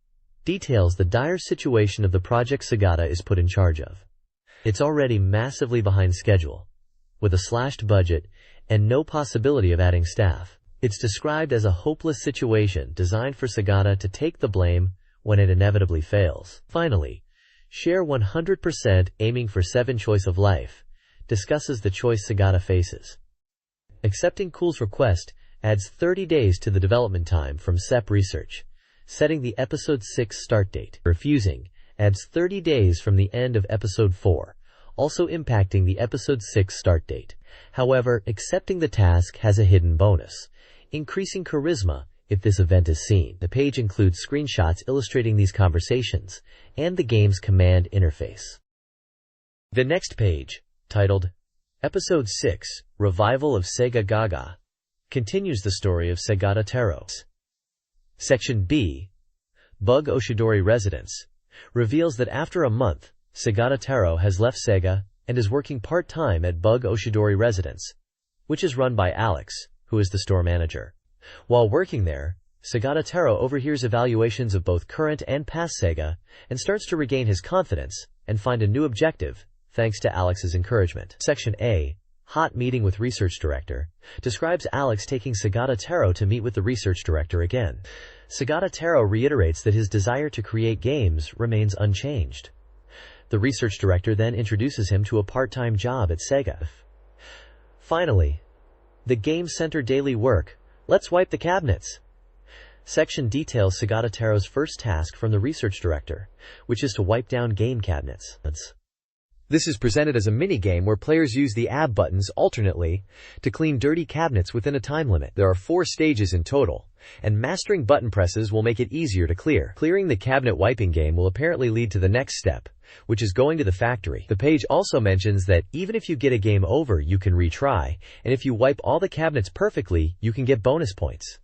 details the dire situation of the project Sagata is put in charge of. It's already massively behind schedule, with a slashed budget and no possibility of adding staff. It's described as a hopeless situation designed for Sagata to take the blame when it inevitably fails. Finally, Share 100% Aiming for 7 Choice of Life discusses the choice Sagata faces. Accepting Cool's request adds 30 days to the development time from CEP Research, setting the Episode 6 start date. Refusing adds 30 days from the end of Episode 4, also impacting the Episode 6 start date. However, accepting the task has a hidden bonus, increasing charisma if this event is seen. The page includes screenshots illustrating these conversations and the game's command interface. The next page, titled Episode 6, Revival of Segagaga, continues the story of Sagata Taro. Section B, Bug Oshidori Residence, reveals that after a month, Sagata Taro has left Sega and is working part-time at Bug Oshidori Residence, which is run by Alex, who is the store manager. While working there, Sagata Taro overhears evaluations of both current and past Sega and starts to regain his confidence and find a new objective, thanks to Alex's encouragement. Section A hot meeting with research director, describes Alex taking Segagaga Taro to meet with the research director again. Segagaga Taro reiterates that his desire to create games remains unchanged. The research director then introduces him to a part-time job at Sega. Finally, the Game Center daily work. Let's wipe the cabinets. Section details Segagaga Taro's first task from the research director, which is to wipe down game cabinets. This is presented as a mini-game where players use the AB buttons alternately to clean dirty cabinets within a time limit. There are 4 stages in total, and mastering button presses will make it easier to clear. Clearing the cabinet wiping game will apparently lead to the next step, which is going to the factory. The page also mentions that even if you get a game over, you can retry, and if you wipe all the cabinets perfectly, you can get bonus points.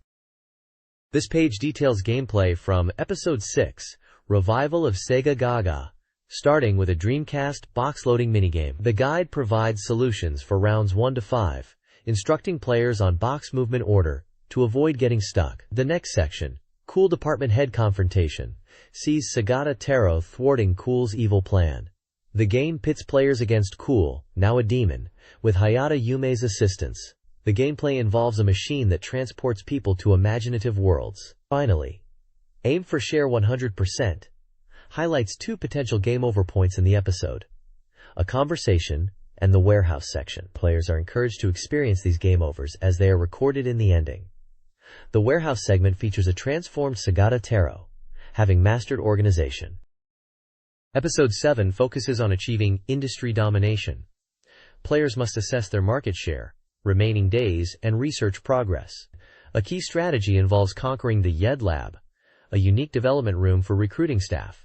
This page details gameplay from Episode 6, Revival of Segagaga, starting with a Dreamcast box-loading minigame. The guide provides solutions for rounds 1 to 5, instructing players on box movement order to avoid getting stuck. The next section, Cool Department Head Confrontation, sees Segagaga Taro thwarting Cool's evil plan. The game pits players against Cool, now a demon, with Hayata Yume's assistance. The gameplay involves a machine that transports people to imaginative worlds. Finally, Aim for Share 100% highlights 2 potential game over points in the episode: a conversation and the warehouse section. Players are encouraged to experience these game overs as they are recorded in the ending. The warehouse segment features a transformed Segagaga Taro, having mastered organization. Episode 7 focuses on achieving industry domination. Players must assess their market share, remaining days, and research progress. A key strategy involves conquering the YED Lab, a unique development room for recruiting staff.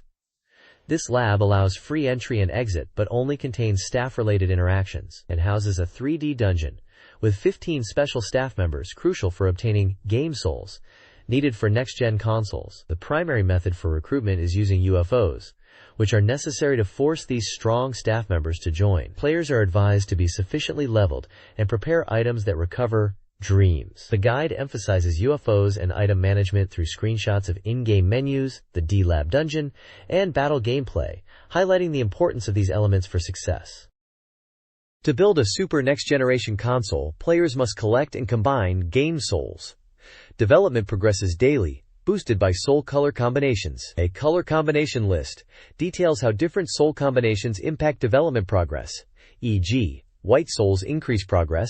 This lab allows free entry and exit but only contains staff-related interactions, and houses a 3D dungeon with 15 special staff members crucial for obtaining game souls needed for next-gen consoles. The primary method for recruitment is using UFOs, which are necessary to force these strong staff members to join. Players are advised to be sufficiently leveled and prepare items that recover dreams. The guide emphasizes UFOs and item management through screenshots of in-game menus, the D-Lab dungeon, and battle gameplay, highlighting the importance of these elements for success. To build a super next-generation console, players must collect and combine game souls. Development progresses daily, boosted by soul color combinations. A color combination list details how different soul combinations impact development progress, e.g., white souls increase progress,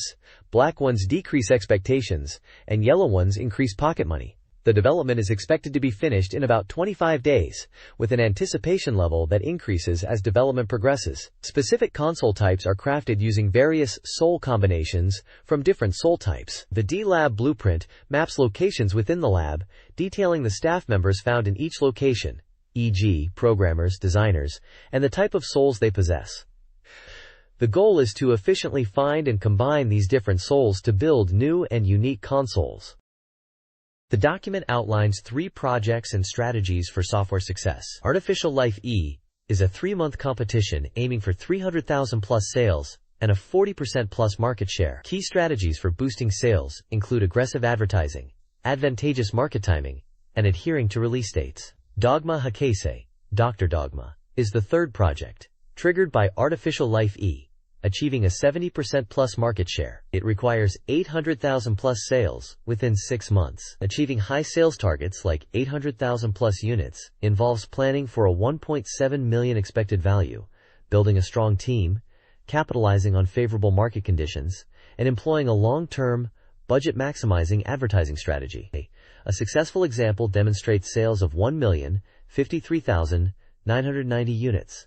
black ones decrease expectations, and yellow ones increase pocket money. The development is expected to be finished in about 25 days, with an anticipation level that increases as development progresses. Specific console types are crafted using various soul combinations from different soul types. The D-Lab blueprint maps locations within the lab, detailing the staff members found in each location, e.g., programmers, designers, and the type of souls they possess. The goal is to efficiently find and combine these different souls to build new and unique consoles. The document outlines 3 projects and strategies for software success. Artificial Life E is a 3-month competition aiming for 300,000 plus sales and a 40% plus market share. Key strategies for boosting sales include aggressive advertising, advantageous market timing, and adhering to release dates. Dogma Hakase, Dr. Dogma, is the 3rd project, triggered by Artificial Life E, achieving a 70% plus market share. It requires 800,000 plus sales within 6 months. Achieving high sales targets like 800,000 plus units involves planning for a 1.7 million expected value, building a strong team, capitalizing on favorable market conditions, and employing a long-term, budget-maximizing advertising strategy. A successful example demonstrates sales of 1,053,990 units.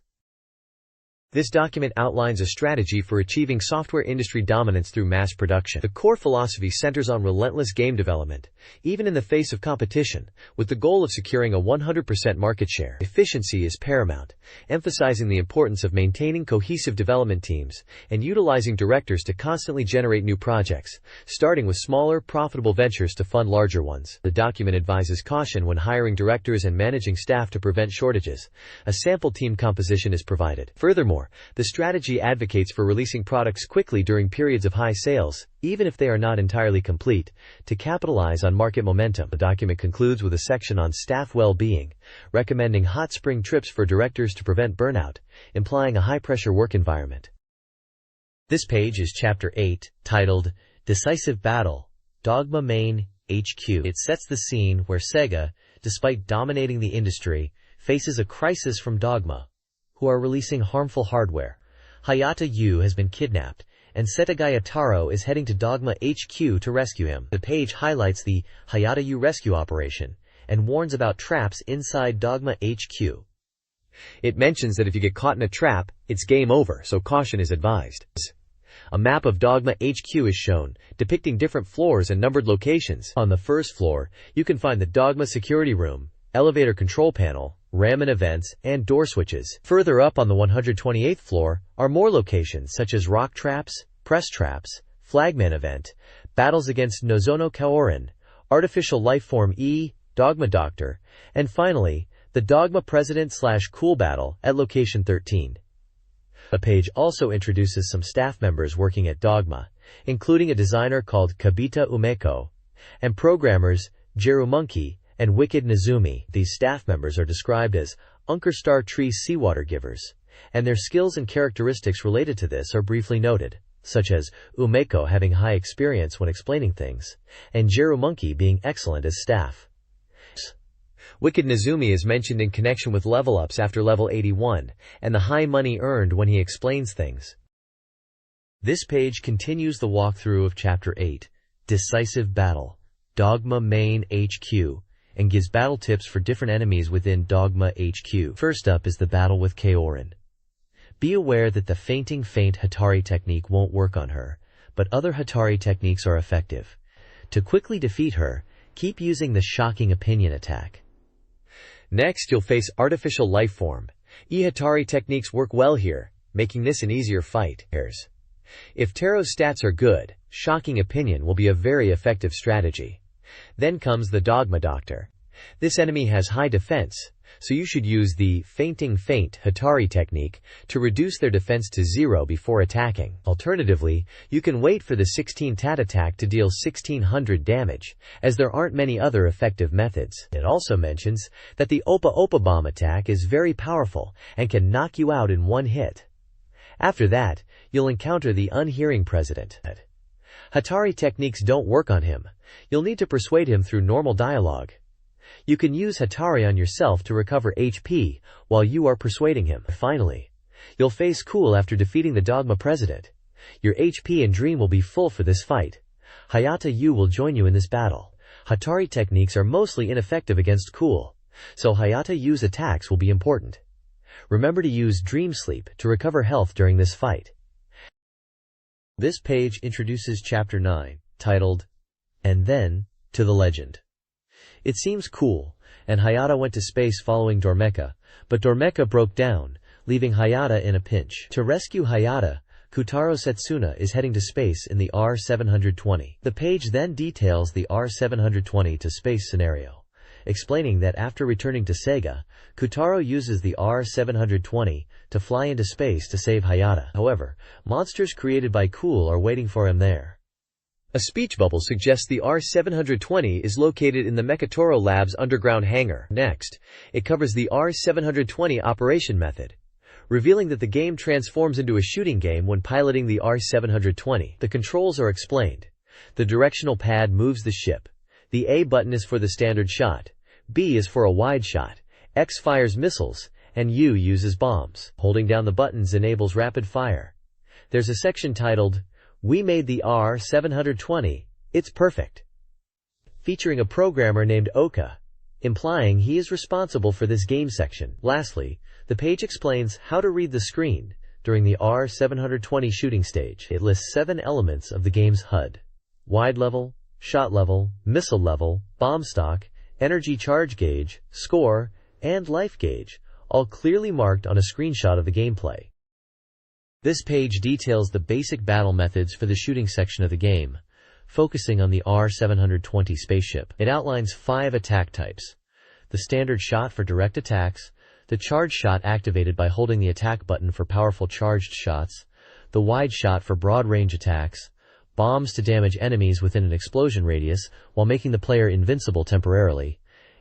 This document outlines a strategy for achieving software industry dominance through mass production. The core philosophy centers on relentless game development, even in the face of competition, with the goal of securing a 100% market share. Efficiency is paramount, emphasizing the importance of maintaining cohesive development teams and utilizing directors to constantly generate new projects, starting with smaller, profitable ventures to fund larger ones. The document advises caution when hiring directors and managing staff to prevent shortages. A sample team composition is provided. Furthermore, the strategy advocates for releasing products quickly during periods of high sales, even if they are not entirely complete, to capitalize on market momentum. The document concludes with a section on staff well-being, recommending hot spring trips for directors to prevent burnout, implying a high-pressure work environment. This page is Chapter 8, titled Decisive Battle, Dogma Main HQ. It sets the scene where Sega, despite dominating the industry, faces a crisis from Dogma, who are releasing harmful hardware. Hayata Yu has been kidnapped, and Setagaya Taro is heading to Dogma HQ to rescue him. The page highlights the Hayata Yu rescue operation and warns about traps inside Dogma HQ. It mentions that if you get caught in a trap, it's game over, so caution is advised. A map of Dogma HQ is shown, depicting different floors and numbered locations. On the first floor, you can find the Dogma security room, elevator control panel, RAM and events, and door switches. Further up on the 128th floor are more locations such as rock traps, press traps, flagman event, battles against Nozono Kaorin, artificial lifeform E, Dogma Doctor, and finally, the Dogma President/Cool battle at location 13. The page also introduces some staff members working at Dogma, including a designer called Kabita Umeko, and programmers Jeru Monkey and Wicked Nizumi. These staff members are described as Unker Star Tree seawater givers, and their skills and characteristics related to this are briefly noted, such as Umeko having high experience when explaining things, and Jeru Monkey being excellent as staff. Wicked Nizumi is mentioned in connection with level ups after level 81, and the high money earned when he explains things. This page continues the walkthrough of Chapter 8, Decisive Battle, Dogma Main HQ, and gives battle tips for different enemies within Dogma HQ. First up is the battle with Kaorin. Be aware that the fainting feint Hatari technique won't work on her, but other Hatari techniques are effective. To quickly defeat her, keep using the Shocking Opinion attack. Next, you'll face Artificial Lifeform. E-Hatari techniques work well here, making this an easier fight. If Taro's stats are good, Shocking Opinion will be a very effective strategy. Then comes the Dogma Doctor. This enemy has high defense, so you should use the Fainting Feint Hatari technique to reduce their defense to 0 before attacking. Alternatively, you can wait for the 16 Tat attack to deal 1600 damage, as there aren't many other effective methods. It also mentions that the Opa Opa Bomb attack is very powerful and can knock you out in one hit. After that, you'll encounter the Unhearing President. Hatari techniques don't work on him. You'll need to persuade him through normal dialogue. You can use Hatari on yourself to recover HP while you are persuading him. Finally, you'll face Cool after defeating the Dogma President. Your HP and Dream will be full for this fight. Hayata Yu will join you in this battle. Hatari techniques are mostly ineffective against Cool, so Hayata Yu's attacks will be important. Remember to use Dream Sleep to recover health during this fight. This page introduces Chapter 9, titled, And Then, to the Legend. It seems cool, and Hayata went to space following Dormeka, but Dormeka broke down, leaving Hayata in a pinch. To rescue Hayata, Kutaro Setsuna is heading to space in the R-720. The page then details the R-720 to space scenario, explaining that after returning to Sega, Kutaro uses the R-720 to fly into space to save Hayata. However, monsters created by Cool are waiting for him there. A speech bubble suggests the R-720 is located in the Mechatoro Lab's underground hangar. Next, it covers the R-720 operation method, revealing that the game transforms into a shooting game when piloting the R-720. The controls are explained. The directional pad moves the ship. The A button is for the standard shot, B is for a wide shot, X fires missiles, and U uses bombs. Holding down the buttons enables rapid fire. There's a section titled, We Made the R-720, It's Perfect, featuring a programmer named Oka, implying he is responsible for this game section. Lastly, the page explains how to read the screen during the R-720 shooting stage. It lists 7 elements of the game's HUD: wide level, shot level, missile level, bomb stock, energy charge gauge, score, and life gauge, all clearly marked on a screenshot of the gameplay. This page details the basic battle methods for the shooting section of the game, focusing on the R-720 spaceship. It outlines 5 attack types: the standard shot for direct attacks, the charge shot activated by holding the attack button for powerful charged shots, the wide shot for broad-range attacks, bombs to damage enemies within an explosion radius while making the player invincible temporarily,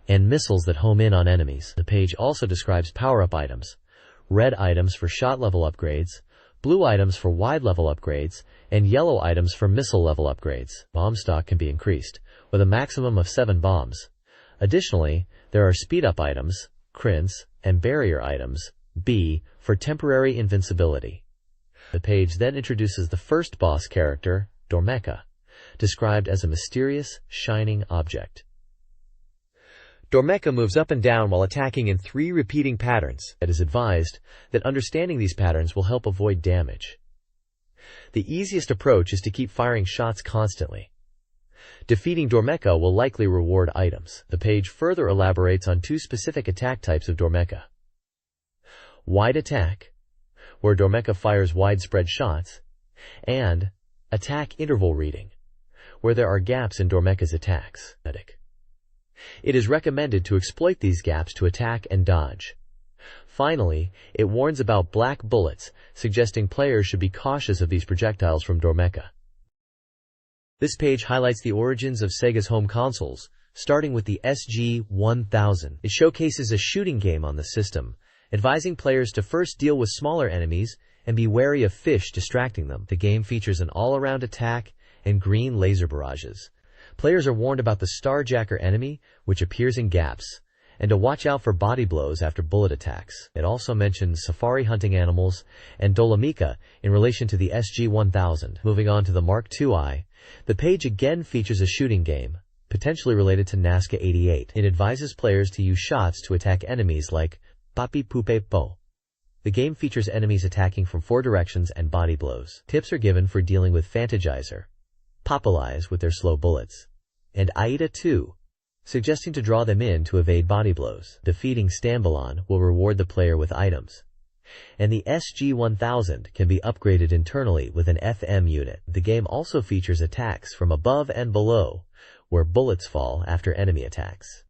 and missiles that home in on enemies. The page also describes power-up items: red items for shot level upgrades, blue items for wide level upgrades, and yellow items for missile level upgrades. Bomb stock can be increased, with a maximum of 7 bombs. Additionally, there are speed-up items, crins, and barrier items, B, for temporary invincibility. The page then introduces the first boss character, Dormecha, described as a mysterious, shining object. Dormecha moves up and down while attacking in 3 repeating patterns. It is advised that understanding these patterns will help avoid damage. The easiest approach is to keep firing shots constantly. Defeating Dormecha will likely reward items. The page further elaborates on 2 specific attack types of Dormecha. Wide attack, where Dormecha fires widespread shots, and attack interval reading, where there are gaps in Dormecha's attacks. It is recommended to exploit these gaps to attack and dodge. Finally, it warns about black bullets, suggesting players should be cautious of these projectiles from Dormecha. This page highlights the origins of Sega's home consoles, starting with the SG-1000. It showcases a shooting game on the system, advising players to first deal with smaller enemies and be wary of fish distracting them. The game features an all-around attack and green laser barrages. Players are warned about the Starjacker enemy, which appears in gaps, and to watch out for body blows after bullet attacks. It also mentions safari hunting animals and Dolomika in relation to the SG-1000. Moving on to the Mark II-I, the page again features a shooting game, potentially related to Nazca 88. It advises players to use shots to attack enemies like Papi Pupe Po. The game features enemies attacking from 4 directions and body blows. Tips are given for dealing with Fantagizer, Popeyes with their slow bullets, and Aida 2, suggesting to draw them in to evade body blows. Defeating Stambalon will reward the player with items. And the SG-1000 can be upgraded internally with an FM unit. The game also features attacks from above and below, where bullets fall after enemy attacks.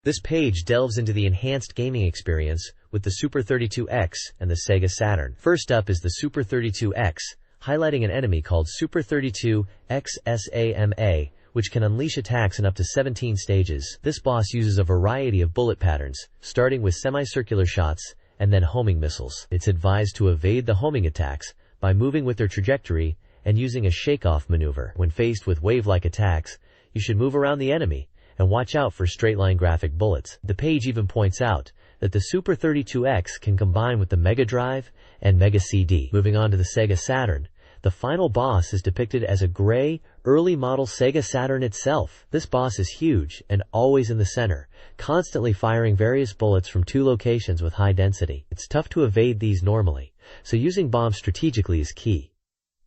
This page delves into the enhanced gaming experience with the Super 32X and the Sega Saturn. First up is the Super 32X, highlighting an enemy called Super 32X-SAMA, which can unleash attacks in up to 17 stages. This boss uses a variety of bullet patterns, starting with semicircular shots and then homing missiles. It's advised to evade the homing attacks by moving with their trajectory and using a shake-off maneuver. When faced with wave-like attacks, you should move around the enemy and watch out for straight-line graphic bullets. The page even points out that the Super 32X can combine with the Mega Drive and Mega CD. Moving on to the Sega Saturn, the final boss is depicted as a gray, early-model Sega Saturn itself. This boss is huge and always in the center, constantly firing various bullets from 2 locations with high density. It's tough to evade these normally, so using bombs strategically is key.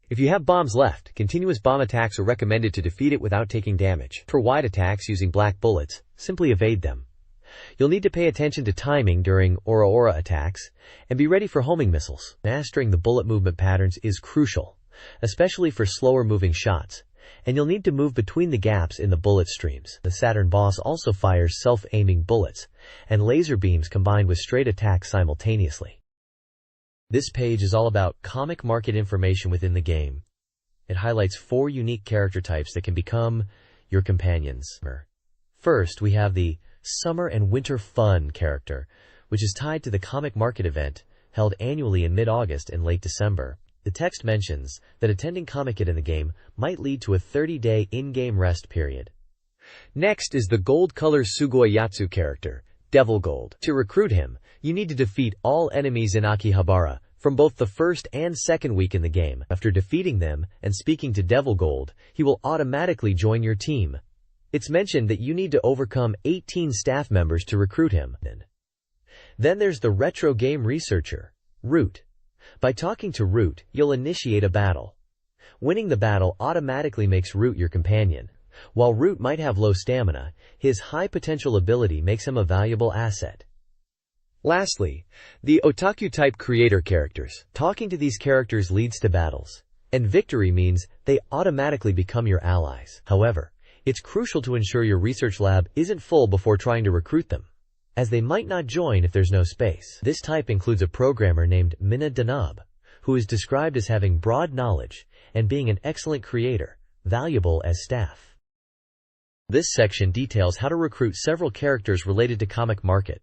If you have bombs left, continuous bomb attacks are recommended to defeat it without taking damage. For wide attacks using black bullets, simply evade them. You'll need to pay attention to timing during Aura attacks and be ready for homing missiles. Mastering the bullet movement patterns is crucial, especially for slower moving shots, and you'll need to move between the gaps in the bullet streams. The Saturn boss also fires self-aiming bullets and laser beams combined with straight attacks simultaneously. This page is all about comic market information within the game. It highlights 4 unique character types that can become your companions. First, we have the Summer and Winter Fun character, which is tied to the comic market event held annually in mid-August and late December. The text mentions that attending Comic-Con in the game might lead to a 30-day in-game rest period. Next is the Gold Color Sugoi Yatsu character, Devil Gold. To recruit him, you need to defeat all enemies in Akihabara from both the first and second week in the game. After defeating them and speaking to Devil Gold, he will automatically join your team. It's mentioned that you need to overcome 18 staff members to recruit him. Then there's the retro game researcher, Root. By talking to Root, you'll initiate a battle. Winning the battle automatically makes Root your companion. While Root might have low stamina, his high potential ability makes him a valuable asset. Lastly, the Otaku-type creator characters. Talking to these characters leads to battles, and victory means they automatically become your allies. However, it's crucial to ensure your research lab isn't full before trying to recruit them, as they might not join if there's no space. This type includes a programmer named Mina Danab, who is described as having broad knowledge and being an excellent creator, valuable as staff. This section details how to recruit several characters related to comic market.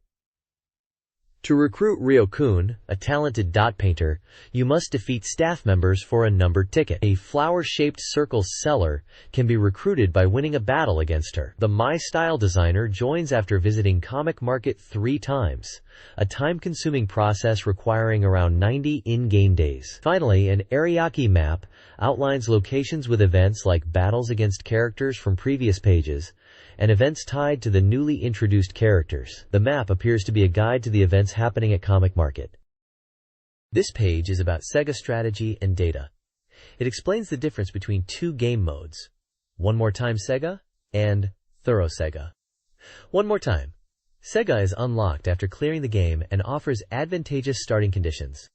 To recruit Ryo-kun, a talented dot painter, you must defeat staff members for a numbered ticket. A flower-shaped circle seller can be recruited by winning a battle against her. The My Style designer joins after visiting Comic Market 3 times, a time-consuming process requiring around 90 in-game days. Finally, an Ariake map outlines locations with events like battles against characters from previous pages, and events tied to the newly introduced characters. The map appears to be a guide to the events happening at Comic Market. This page is about Sega strategy and data. It explains the difference between two game modes, One More Time Sega and Thorough Sega. One More Time. Sega is unlocked after clearing the game and offers advantageous starting conditions.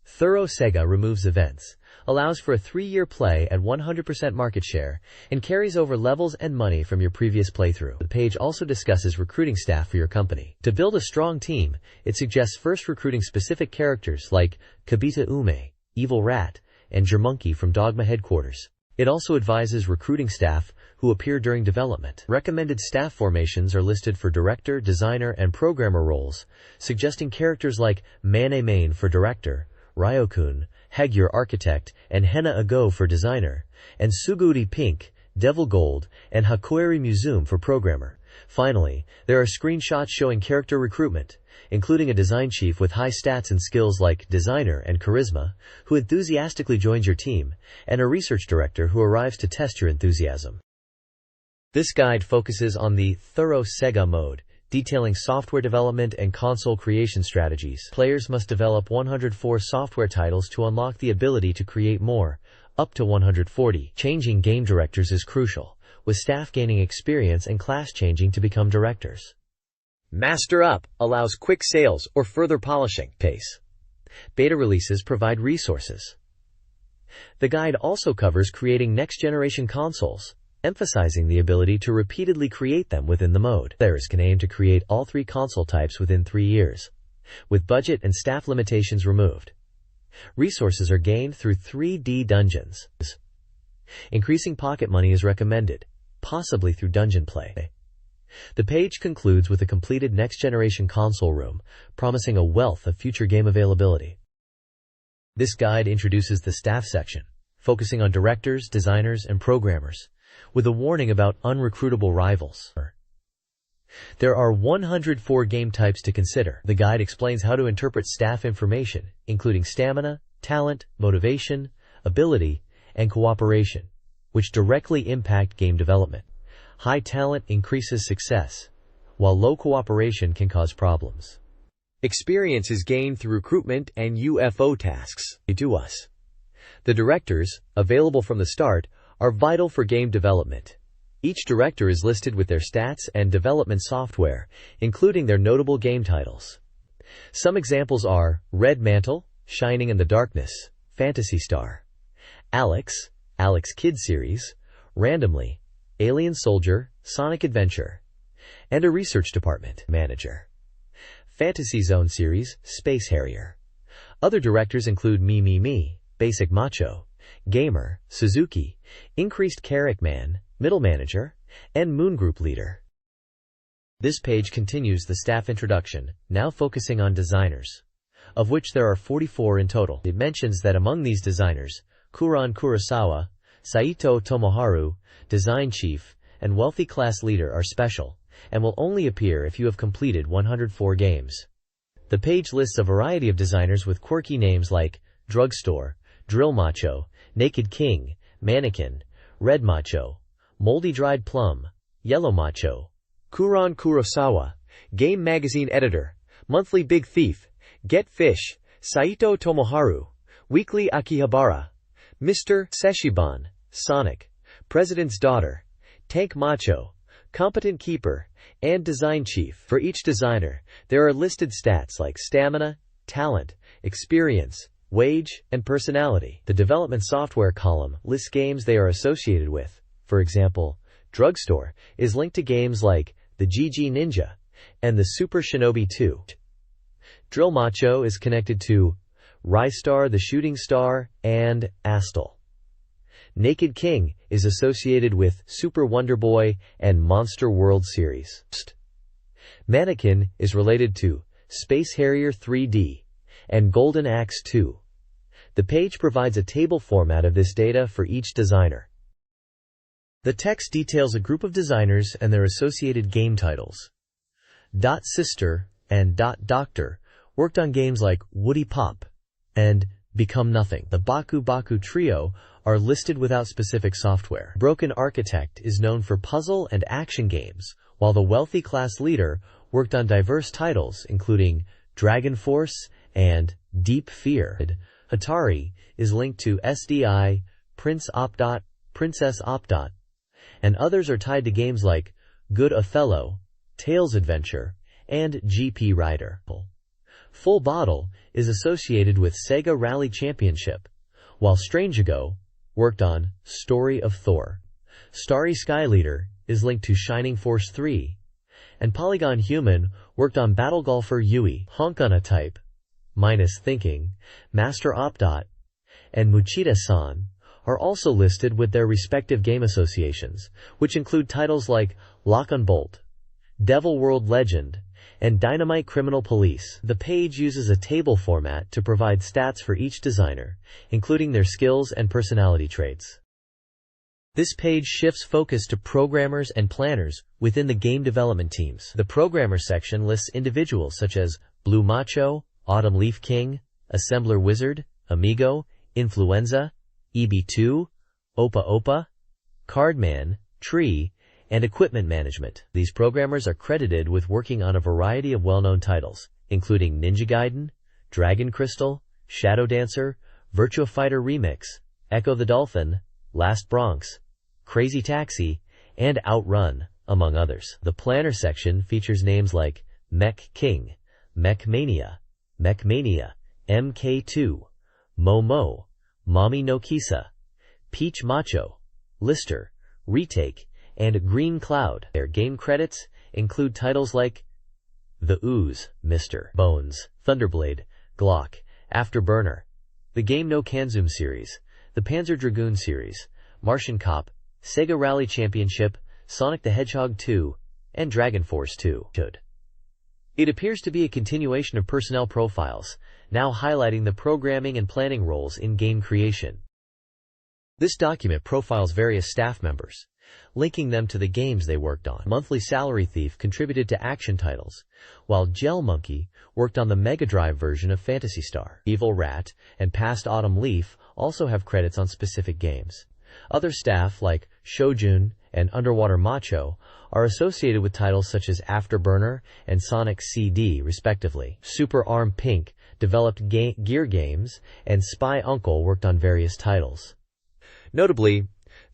Thorough Sega removes events, allows for a 3-year play at 100% market share, and carries over levels and money from your previous playthrough. The page also discusses recruiting staff for your company. To build a strong team, it suggests first recruiting specific characters like Kabita Ume, Evil Rat, and Jermonkey from Dogma Headquarters. It also advises recruiting staff who appear during development. Recommended staff formations are listed for director, designer, and programmer roles, suggesting characters like Mane Main for director, Ryo-kun, Hagyur Architect, and Hena Ago for designer, and Suguri Pink, Devil Gold, and Hakoeri Museum for programmer. Finally, there are screenshots showing character recruitment, including a design chief with high stats and skills like designer and charisma, who enthusiastically joins your team, and a research director who arrives to test your enthusiasm. This guide focuses on the Thorough Sega mode, detailing software development and console creation strategies. Players must develop 104 software titles to unlock the ability to create more, up to 140. Changing game directors is crucial, with staff gaining experience and class changing to become directors. Master Up allows quick sales or further polishing pace. Beta releases provide resources. The guide also covers creating next-generation consoles, emphasizing the ability to repeatedly create them within the mode. Players can aim to create all 3 console types within 3 years, with budget and staff limitations removed. Resources are gained through 3D dungeons. Increasing pocket money is recommended, possibly through dungeon play. The page concludes with a completed next-generation console room, promising a wealth of future game availability. This guide introduces the staff section, focusing on directors, designers, and programmers, with a warning about unrecruitable rivals. There are 104 game types to consider. The guide explains how to interpret staff information, including stamina, talent, motivation, ability, and cooperation, which directly impact game development. High talent increases success, while low cooperation can cause problems. Experience is gained through recruitment and UFO tasks. The directors, available from the start, are vital for game development. Each director is listed with their stats and development software, including their notable game titles. Some examples are Red Mantle, Shining in the Darkness, Phantasy Star, Alex, Alex Kid Series, Randomly, Alien Soldier, Sonic Adventure, and a Research Department Manager. Fantasy Zone Series, Space Harrier. Other directors include Me, Basic Macho, Gamer, Suzuki, Increased Carrick Man, Middle Manager, and Moon Group Leader. This page continues the staff introduction, now focusing on designers, of which there are 44 in total. It mentions that among these designers, Kuran Kurosawa, Saito Tomoharu, Design Chief, and Wealthy Class Leader are special, and will only appear if you have completed 104 games. The page lists a variety of designers with quirky names like Drugstore, Drill Macho, Naked King, Mannequin, Red Macho, Moldy Dried Plum, Yellow Macho, Kuran Kurosawa, Game Magazine Editor, Monthly Big Thief, Get Fish, Saito Tomoharu, Weekly Akihabara, Mr. Seshiban, Sonic, President's Daughter, Tank Macho, Competent Keeper, and Design Chief. For each designer, there are listed stats like stamina, talent, experience, wage, and personality. The development software column lists games they are associated with. For example, Drugstore is linked to games like the GG Ninja and the Super Shinobi 2. Drill Macho is connected to Rystar the Shooting Star and Astal. Naked King is associated with Super Wonder Boy and Monster World Series. Mannequin is related to Space Harrier 3D, and Golden Axe 2. The page provides a table format of this data for each designer. The text details a group of designers and their associated game titles. Sister and Doctor worked on games like Woody Pop and Become Nothing. The Baku Baku Trio are listed without specific software. Broken Architect is known for puzzle and action games, while the Wealthy Class Leader worked on diverse titles including Dragon Force and Deep Fear. Atari is linked to SDI, Prince Opdot, Princess Opdot, and others are tied to games like Good Othello, Tails Adventure, and GP Rider. Full Bottle is associated with Sega Rally Championship, while Strangeago worked on Story of Thor. Starry Sky Leader is linked to Shining Force 3, and Polygon Human worked on Battle Golfer Yui. Honkana Type, Minus Thinking, Master Opdot, and Muchida-san are also listed with their respective game associations, which include titles like Lock and Bolt, Devil World Legend, and Dynamite Criminal Police. The page uses a table format to provide stats for each designer, including their skills and personality traits. This page shifts focus to programmers and planners within the game development teams. The programmer section lists individuals such as Blue Macho, Autumn Leaf King, Assembler Wizard, Amigo, Influenza, EB2, Opa Opa, Cardman, Tree, and Equipment Management. These programmers are credited with working on a variety of well-known titles, including Ninja Gaiden, Dragon Crystal, Shadow Dancer, Virtua Fighter Remix, Echo the Dolphin, Last Bronx, Crazy Taxi, and Outrun, among others. The planner section features names like Mech King, Mech Mania, MK2, Momo, Mami no Kisa, Peach Macho, Lister, Retake, and Green Cloud. Their game credits include titles like The Ooze, Mr. Bones, Thunderblade, Glock, Afterburner, the Game No Kanzum series, the Panzer Dragoon series, Martian Cop, Sega Rally Championship, Sonic the Hedgehog 2, and Dragon Force 2. It appears to be a continuation of personnel profiles, now highlighting the programming and planning roles in game creation. This document profiles various staff members, linking them to the games they worked on. Monthly Salary Thief contributed to action titles, while Gel Monkey worked on the Mega Drive version of Phantasy Star. Evil Rat and Past Autumn Leaf also have credits on specific games. Other staff like Shojun and Underwater Macho are associated with titles such as Afterburner and Sonic CD, respectively. Super Arm Pink developed Gear Games, and Spy Uncle worked on various titles. Notably,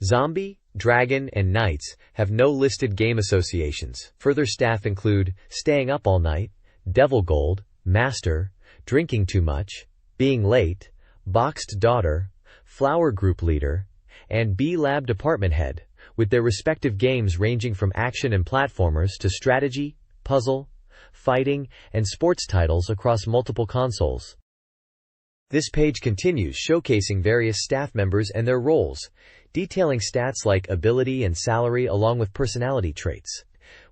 Zombie, Dragon, and Knights have no listed game associations. Further staff include Staying Up All Night, Devil Gold, Master, Drinking Too Much, Being Late, Boxed Daughter, Flower Group Leader, and B-Lab Department Head, with their respective games ranging from action and platformers to strategy, puzzle, fighting, and sports titles across multiple consoles. This page continues showcasing various staff members and their roles, detailing stats like ability and salary along with personality traits.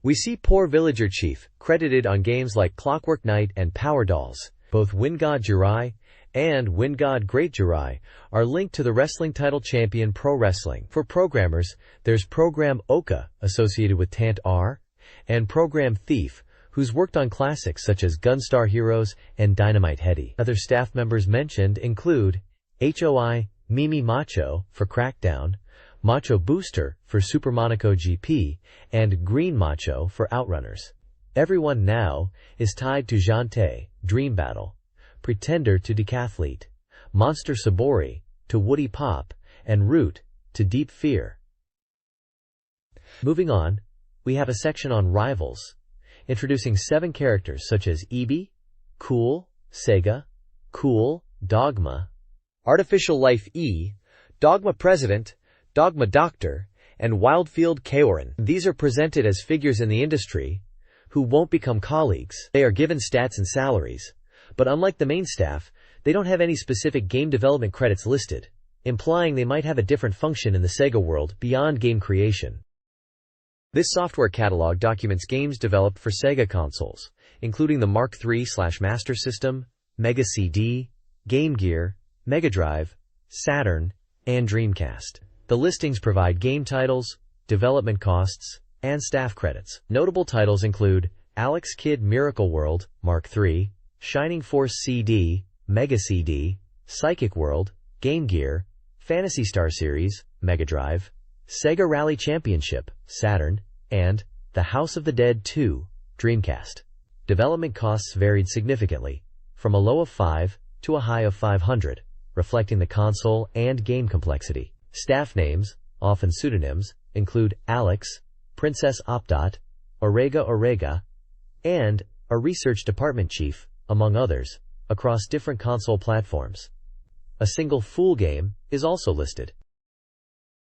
We see Poor Villager Chief credited on games like Clockwork Knight and Power Dolls. Both Wind God Jirai and Wind God Great Jirai are linked to the wrestling title champion Pro Wrestling. For programmers, there's Program Oka associated with Tant R, and Program Thief, who's worked on classics such as Gunstar Heroes and Dynamite Headdy. Other staff members mentioned include HOI Mimi Macho for Crackdown, Macho Booster for Super Monaco GP, and Green Macho for Outrunners. Everyone now is tied to Jante, Dream Battle, Pretender to Decathlete, Monster Sabori to Woody Pop, and Root to Deep Fear. Moving on, we have a section on rivals, introducing 7 characters such as Ebi, Cool, Sega, Cool, Dogma, Artificial Life E, Dogma President, Dogma Doctor, and Wildfield Kaorin. These are presented as figures in the industry who won't become colleagues. They are given stats and salaries, but unlike the main staff, they don't have any specific game development credits listed, implying they might have a different function in the Sega world beyond game creation. This software catalog documents games developed for Sega consoles, including the Mark III/Master System, Mega CD, Game Gear, Mega Drive, Saturn, and Dreamcast. The listings provide game titles, development costs, and staff credits. Notable titles include Alex Kidd Miracle World, Mark III, Shining Force CD, Mega CD, Psychic World, Game Gear, Phantasy Star Series, Mega Drive, Sega Rally Championship, Saturn, and The House of the Dead 2, Dreamcast. Development costs varied significantly, from a low of $5 to a high of $500, reflecting the console and game complexity. Staff names, often pseudonyms, include Alex, Princess Opdot, Orega, and a research department chief, among others, across different console platforms. A single full game is also listed.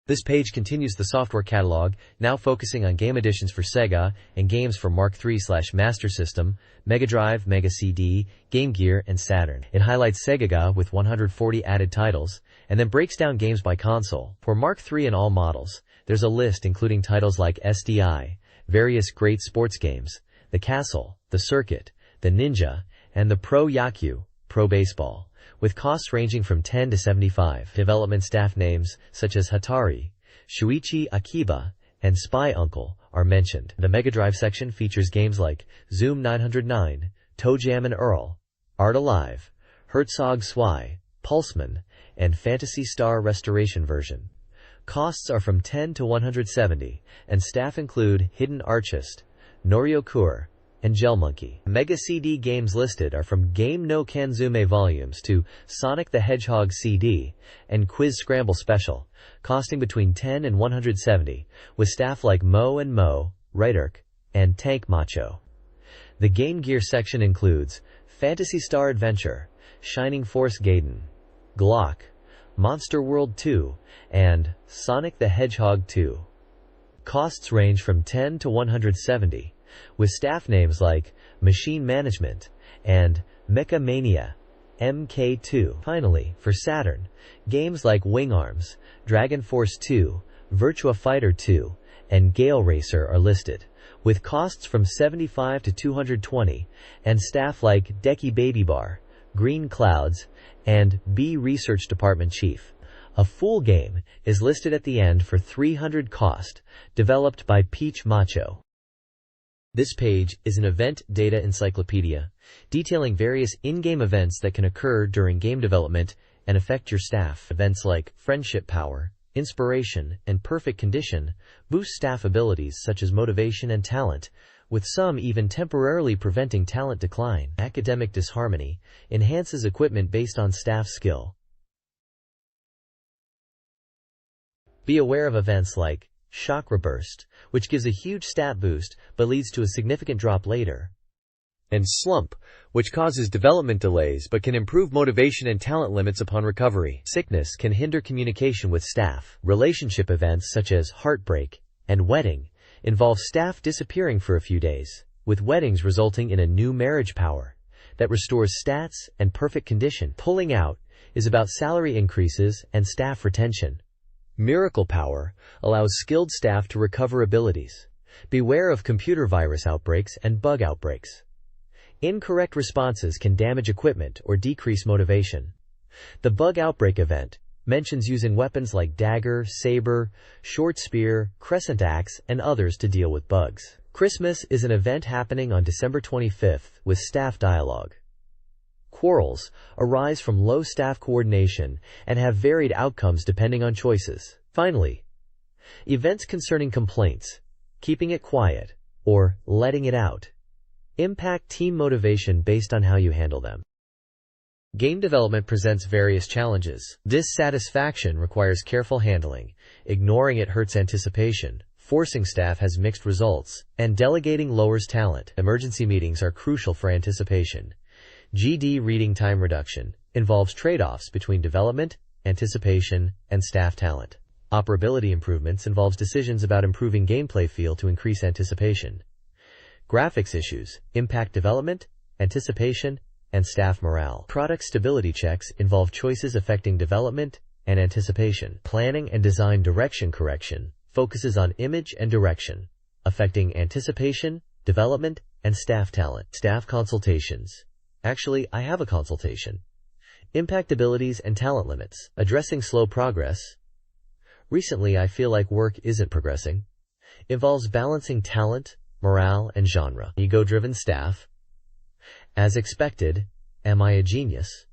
This page continues the software catalog, now focusing on game editions for Sega and games for Mark III/Master System, Mega Drive, Mega CD, Game Gear, and Saturn. It highlights Segagaga with 140 added titles, and then breaks down games by console. For Mark III and all models, there's a list including titles like SDI, various great sports games, The Castle, The Circuit, The Ninja, and the Pro Yaku, Pro Baseball, with costs ranging from $10 to $75. Development staff names such as Hatari, Shuichi Akiba, and Spy Uncle are mentioned. The Mega Drive section features games like Zoom 909, Toe Jam and Earl, Art Alive, Herzog Zwei, Pulseman, and Phantasy Star Restoration version. Costs are from $10 to $170, and staff include Hidden Archist, Noriokur, and Gel Monkey. Mega CD games listed are from Game no Kanzume volumes to Sonic the Hedgehog CD and Quiz Scramble Special, costing between $10 and $170, with staff like Mo and Mo, Reiterk, and Tank Macho. The Game Gear section includes Phantasy Star Adventure, Shining Force Gaiden, Glock, Monster World 2, and Sonic the Hedgehog 2. Costs range from $10 to $170, with staff names like Machine Management and Mecha Mania MK2. Finally, for Saturn, games like Wing Arms, Dragon Force 2, Virtua Fighter 2, and Gale Racer are listed, with costs from $75 to $220, and staff like Deki Baby Bar, Green Clouds, and B Research Department Chief. A full game is listed at the end for $300 cost, developed by Peach Macho. This page is an event data encyclopedia, detailing various in-game events that can occur during game development and affect your staff. Events like Friendship Power, Inspiration, and Perfect Condition boost staff abilities such as motivation and talent, with some even temporarily preventing talent decline. Academic Disharmony enhances equipment based on staff skill. Be aware of events like Chakra Burst, which gives a huge stat boost but leads to a significant drop later, and Slump, which causes development delays but can improve motivation and talent limits upon recovery. Sickness can hinder communication with staff. Relationship events such as Heartbreak and Wedding involve staff disappearing for a few days, with weddings resulting in a new marriage power that restores stats and perfect condition. Pulling out is about salary increases and staff retention. Miracle Power allows skilled staff to recover abilities. Beware of computer virus outbreaks and bug outbreaks. Incorrect responses can damage equipment or decrease motivation. The Bug Outbreak event mentions using weapons like dagger, saber, short spear, crescent axe, and others to deal with bugs. Christmas is an event happening on December 25th with staff dialogue. Quarrels arise from low staff coordination and have varied outcomes depending on choices. Finally, events concerning complaints, keeping it quiet, or letting it out, impact team motivation based on how you handle them. Game development presents various challenges. Dissatisfaction requires careful handling. Ignoring it hurts anticipation. Forcing staff has mixed results, and delegating lowers talent. Emergency meetings are crucial for anticipation. GD reading time reduction involves trade-offs between development, anticipation, and staff talent. Operability improvements involves decisions about improving gameplay feel to increase anticipation. Graphics issues impact development, anticipation, and staff morale. Product stability checks involve choices affecting development and anticipation. Planning and design direction correction focuses on image and direction, affecting anticipation, Development and staff talent. Staff consultations. Actually, I have a consultation. Impact abilities and talent limits. Addressing slow progress. Recently, I feel like work isn't progressing. Involves balancing talent, morale, and genre. Ego-driven staff. As expected, am I a genius?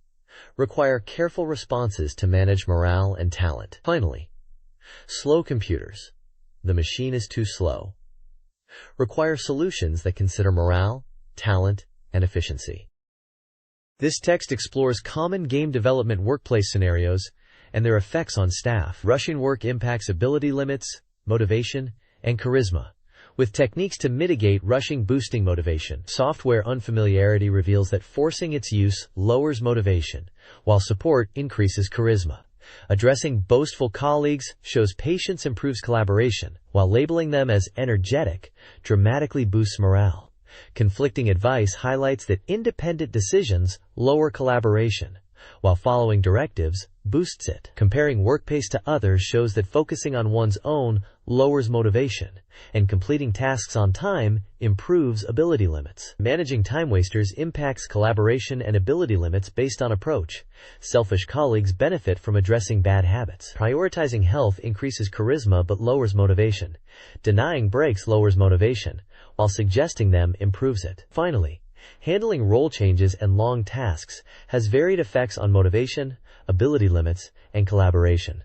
Require careful responses to manage morale and talent. Finally, slow computers. The machine is too slow. Require solutions that consider morale, talent, and efficiency. This text explores common game development workplace scenarios and their effects on staff. Rushing work impacts ability limits, motivation, and charisma, with techniques to mitigate rushing boosting motivation. Software unfamiliarity reveals that forcing its use lowers motivation, while support increases charisma. Addressing boastful colleagues shows patience improves collaboration, while labeling them as energetic dramatically boosts morale. Conflicting advice highlights that independent decisions lower collaboration, while following directives boosts it. Comparing work pace to others shows that focusing on one's own lowers motivation, and completing tasks on time improves ability limits. Managing time wasters impacts collaboration and ability limits based on approach. Selfish colleagues benefit from addressing bad habits. Prioritizing health increases charisma but lowers motivation. Denying breaks lowers motivation, while suggesting them improves it. Finally, handling role changes and long tasks has varied effects on motivation, ability limits, and collaboration.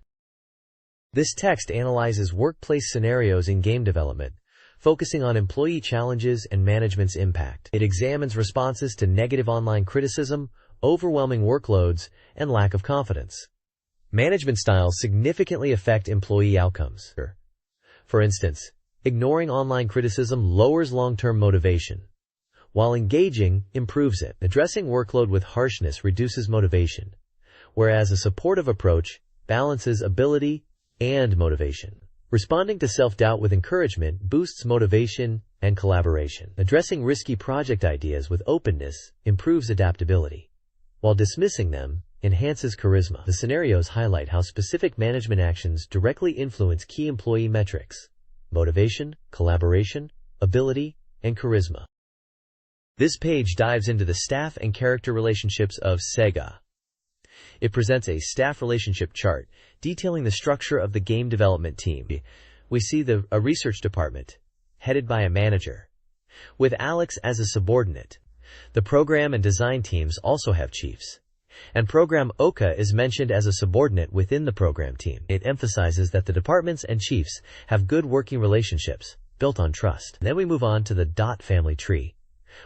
This text analyzes workplace scenarios in game development, focusing on employee challenges and management's impact. It examines responses to negative online criticism, overwhelming workloads, and lack of confidence. Management styles significantly affect employee outcomes. For instance, ignoring online criticism lowers long-term motivation, while engaging improves it. Addressing workload with harshness reduces motivation, whereas a supportive approach balances ability and motivation. Responding to self-doubt with encouragement boosts motivation and collaboration. Addressing risky project ideas with openness improves adaptability, while dismissing them enhances charisma. The scenarios highlight how specific management actions directly influence key employee metrics: motivation, collaboration, ability, and charisma. This page dives into the staff and character relationships of Sega. It presents a staff relationship chart detailing the structure of the game development team. We see a research department, headed by a manager, with Alex as a subordinate. The program and design teams also have chiefs, and Program Oka is mentioned as a subordinate within the program team. It emphasizes that the departments and chiefs have good working relationships, built on trust. Then we move on to the Dot family tree,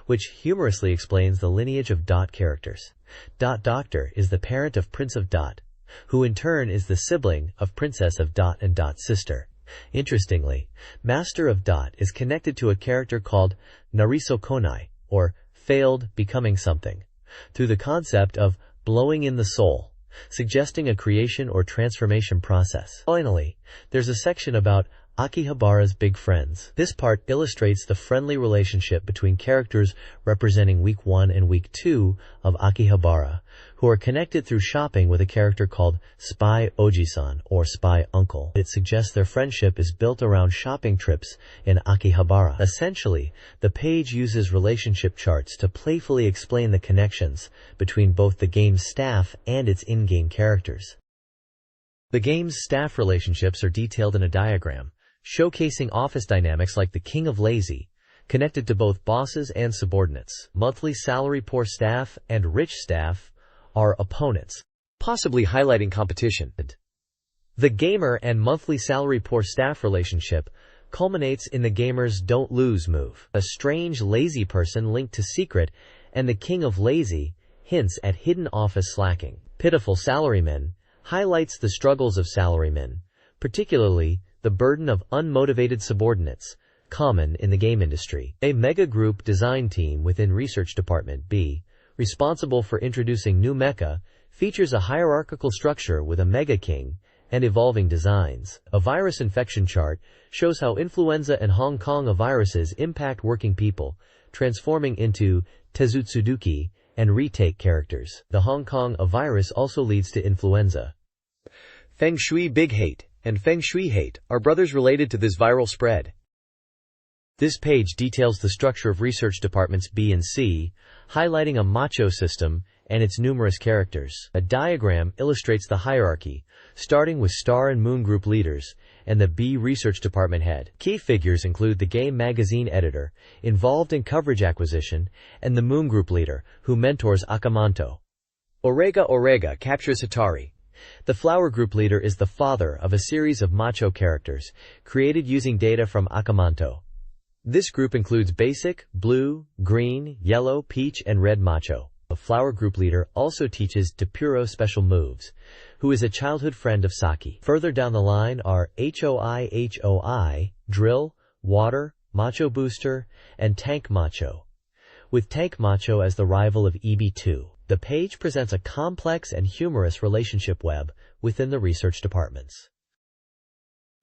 which humorously explains the lineage of Dot characters. Dot Doctor is the parent of Prince of Dot, who in turn is the sibling of Princess of Dot and Dot's sister. Interestingly, Master of Dot is connected to a character called Nariso Konai, or failed becoming something, through the concept of blowing in the soul, suggesting a creation or transformation process. Finally, there's a section about Akihabara's big friends. This part illustrates the friendly relationship between characters representing Week 1 and Week 2 of Akihabara, who are connected through shopping with a character called Spy Oji-san, or Spy Uncle. It suggests their friendship is built around shopping trips in Akihabara. Essentially, the page uses relationship charts to playfully explain the connections between both the game's staff and its in-game characters. The game's staff relationships are detailed in a diagram, showcasing office dynamics like the King of Lazy, connected to both bosses and subordinates. Monthly salary poor staff and rich staff are opponents, possibly highlighting competition. The gamer and monthly salary poor staff relationship culminates in the gamer's don't lose move, a strange lazy person linked to secret, and the King of Lazy hints at hidden office slacking. Pitiful Salarymen highlights the struggles of salarymen, particularly the burden of unmotivated subordinates, common in the game industry. A mega group design team within Research Department B, responsible for introducing new mecha, features a hierarchical structure with a mega king and evolving designs. A virus infection chart shows how influenza and Hong Kong viruses impact working people, transforming into Tezutsuduki and retake characters. The Hong Kong virus also leads to influenza. Feng Shui Big Hate and Feng Shui Hate are brothers related to this viral spread. This page details the structure of research departments B and C, highlighting a macho system and its numerous characters. A diagram illustrates the hierarchy, starting with Star and Moon Group leaders and the B Research Department head. Key figures include the game magazine editor, involved in coverage acquisition, and the Moon Group leader, who mentors Akamanto. Orega captures Hatari. The Flower Group leader is the father of a series of macho characters, created using data from Akamanto. This group includes basic, blue, green, yellow, peach, and red macho. The Flower Group leader also teaches Depuro special moves, who is a childhood friend of Saki. Further down the line are HOI, Drill, Water, Macho Booster, and Tank Macho, with Tank Macho as the rival of EB2. The page presents a complex and humorous relationship web within the research departments.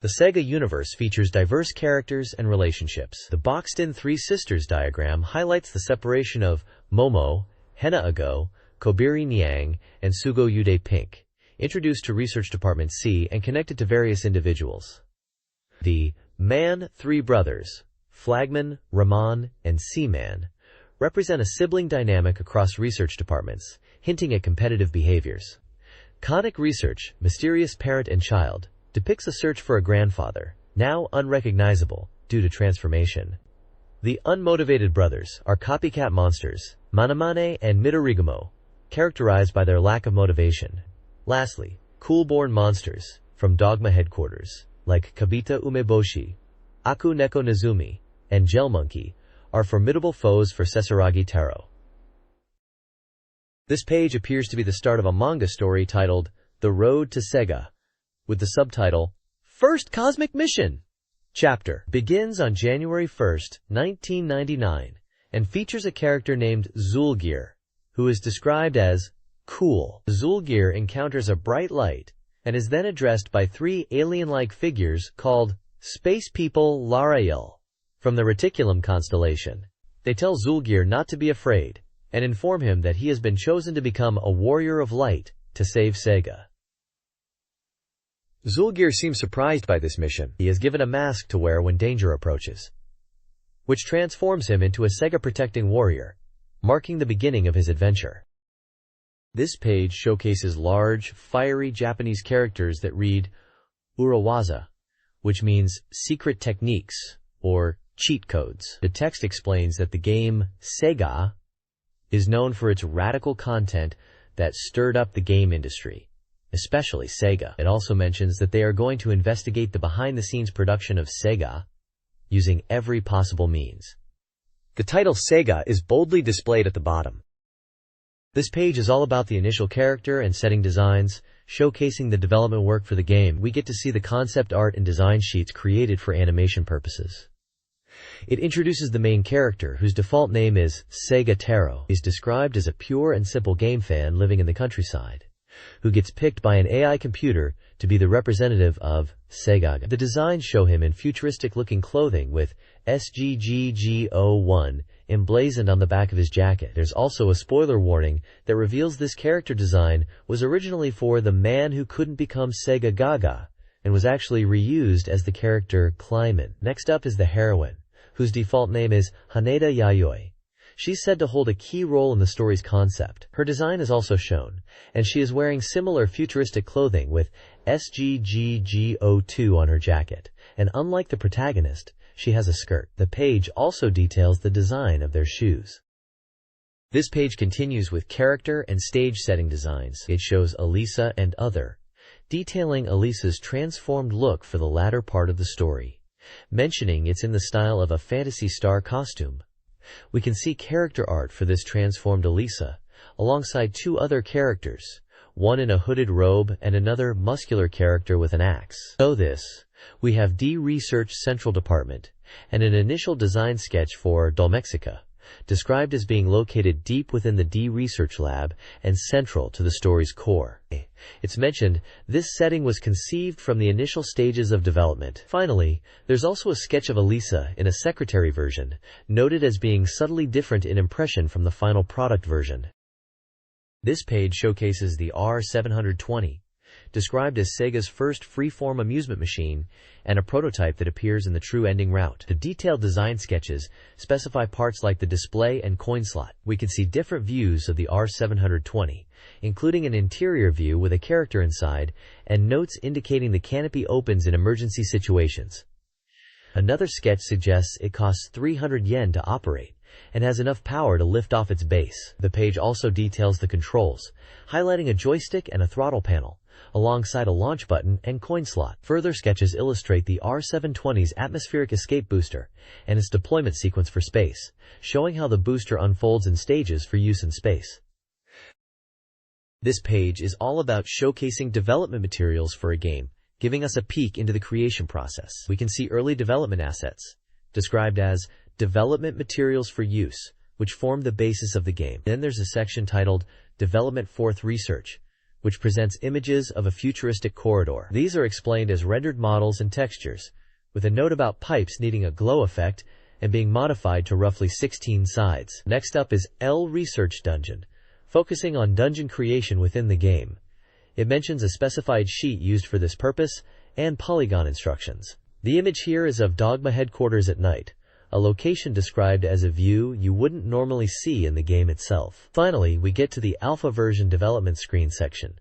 The Sega universe features diverse characters and relationships. The boxed-in Three Sisters diagram highlights the separation of Momo, Hena Ago, Kobiri Niang, and Sugo Yude Pink, introduced to Research Department C and connected to various individuals. The Man Three Brothers, Flagman, Raman, and Seaman, represent a sibling dynamic across research departments, hinting at competitive behaviors. Conic Research, Mysterious Parent and Child, depicts a search for a grandfather, now unrecognizable due to transformation. The Unmotivated Brothers are copycat monsters, Manamane and Midorigumo, characterized by their lack of motivation. Lastly, Coolborn Monsters, from Dogma headquarters, like Kabita Umeboshi, Aku Neko Nezumi, and Gel Monkey, are formidable foes for Sesaragi Taro. This page appears to be the start of a manga story titled The Road to Sega, with the subtitle, First Cosmic Mission. Chapter begins on January 1st, 1999, and features a character named Zulgir, who is described as cool. Zulgir encounters a bright light and is then addressed by three alien-like figures called Space People Larail from the Reticulum constellation. They tell Zulgir not to be afraid and inform him that he has been chosen to become a warrior of light to save Sega. Zulgir seems surprised by this mission. He is given a mask to wear when danger approaches, which transforms him into a Sega-protecting warrior, marking the beginning of his adventure. This page showcases large, fiery Japanese characters that read Urawaza, which means secret techniques or cheat codes. The text explains that the game Sega is known for its radical content that stirred up the game industry, especially Sega. It also mentions that they are going to investigate the behind-the-scenes production of Sega using every possible means. The title Sega is boldly displayed at the bottom. This page is all about the initial character and setting designs, showcasing the development work for the game. We get to see the concept art and design sheets created for animation purposes. It introduces the main character, whose default name is Sega Taro. He is described as a pure and simple game fan living in the countryside, who gets picked by an AI computer to be the representative of Segagaga. The designs show him in futuristic-looking clothing with SGGG01 emblazoned on the back of his jacket. There's also a spoiler warning that reveals this character design was originally for the man who couldn't become Segagaga and was actually reused as the character Kleiman. Next up is the heroine, whose default name is Haneda Yayoi. She's said to hold a key role in the story's concept. Her design is also shown, and she is wearing similar futuristic clothing with SGGG02 on her jacket, and unlike the protagonist, she has a skirt. The page also details the design of their shoes. This page continues with character and stage setting designs. It shows Elisa and Other, detailing Elisa's transformed look for the latter part of the story, mentioning it's in the style of a Phantasy Star costume. We can see character art for this transformed Elisa, alongside two other characters, one in a hooded robe and another muscular character with an axe. So we have D Research Central Department, and an initial design sketch for Dolmexica, described as being located deep within the D Research Lab and central to the story's core. It's mentioned this setting was conceived from the initial stages of development. Finally, there's also a sketch of Elisa in a secretary version, noted as being subtly different in impression from the final product version. This page showcases the R720, described as Sega's first free-form amusement machine and a prototype that appears in the true ending route. The detailed design sketches specify parts like the display and coin slot. We can see different views of the R720, including an interior view with a character inside and notes indicating the canopy opens in emergency situations. Another sketch suggests it costs 300 yen to operate and has enough power to lift off its base. The page also details the controls, highlighting a joystick and a throttle panel, alongside a launch button and coin slot. Further sketches illustrate the R720's atmospheric escape booster and its deployment sequence for space, showing how the booster unfolds in stages for use in space. This page is all about showcasing development materials for a game, giving us a peek into the creation process. We can see early development assets, described as development materials for use, which form the basis of the game. Then there's a section titled Development Fourth Research, which presents images of a futuristic corridor. These are explained as rendered models and textures, with a note about pipes needing a glow effect and being modified to roughly 16 sides. Next up is L Research Dungeon, focusing on dungeon creation within the game. It mentions a specified sheet used for this purpose and polygon instructions. The image here is of Dogma headquarters at night, a location described as a view you wouldn't normally see in the game itself. Finally, we get to the alpha version development screen section.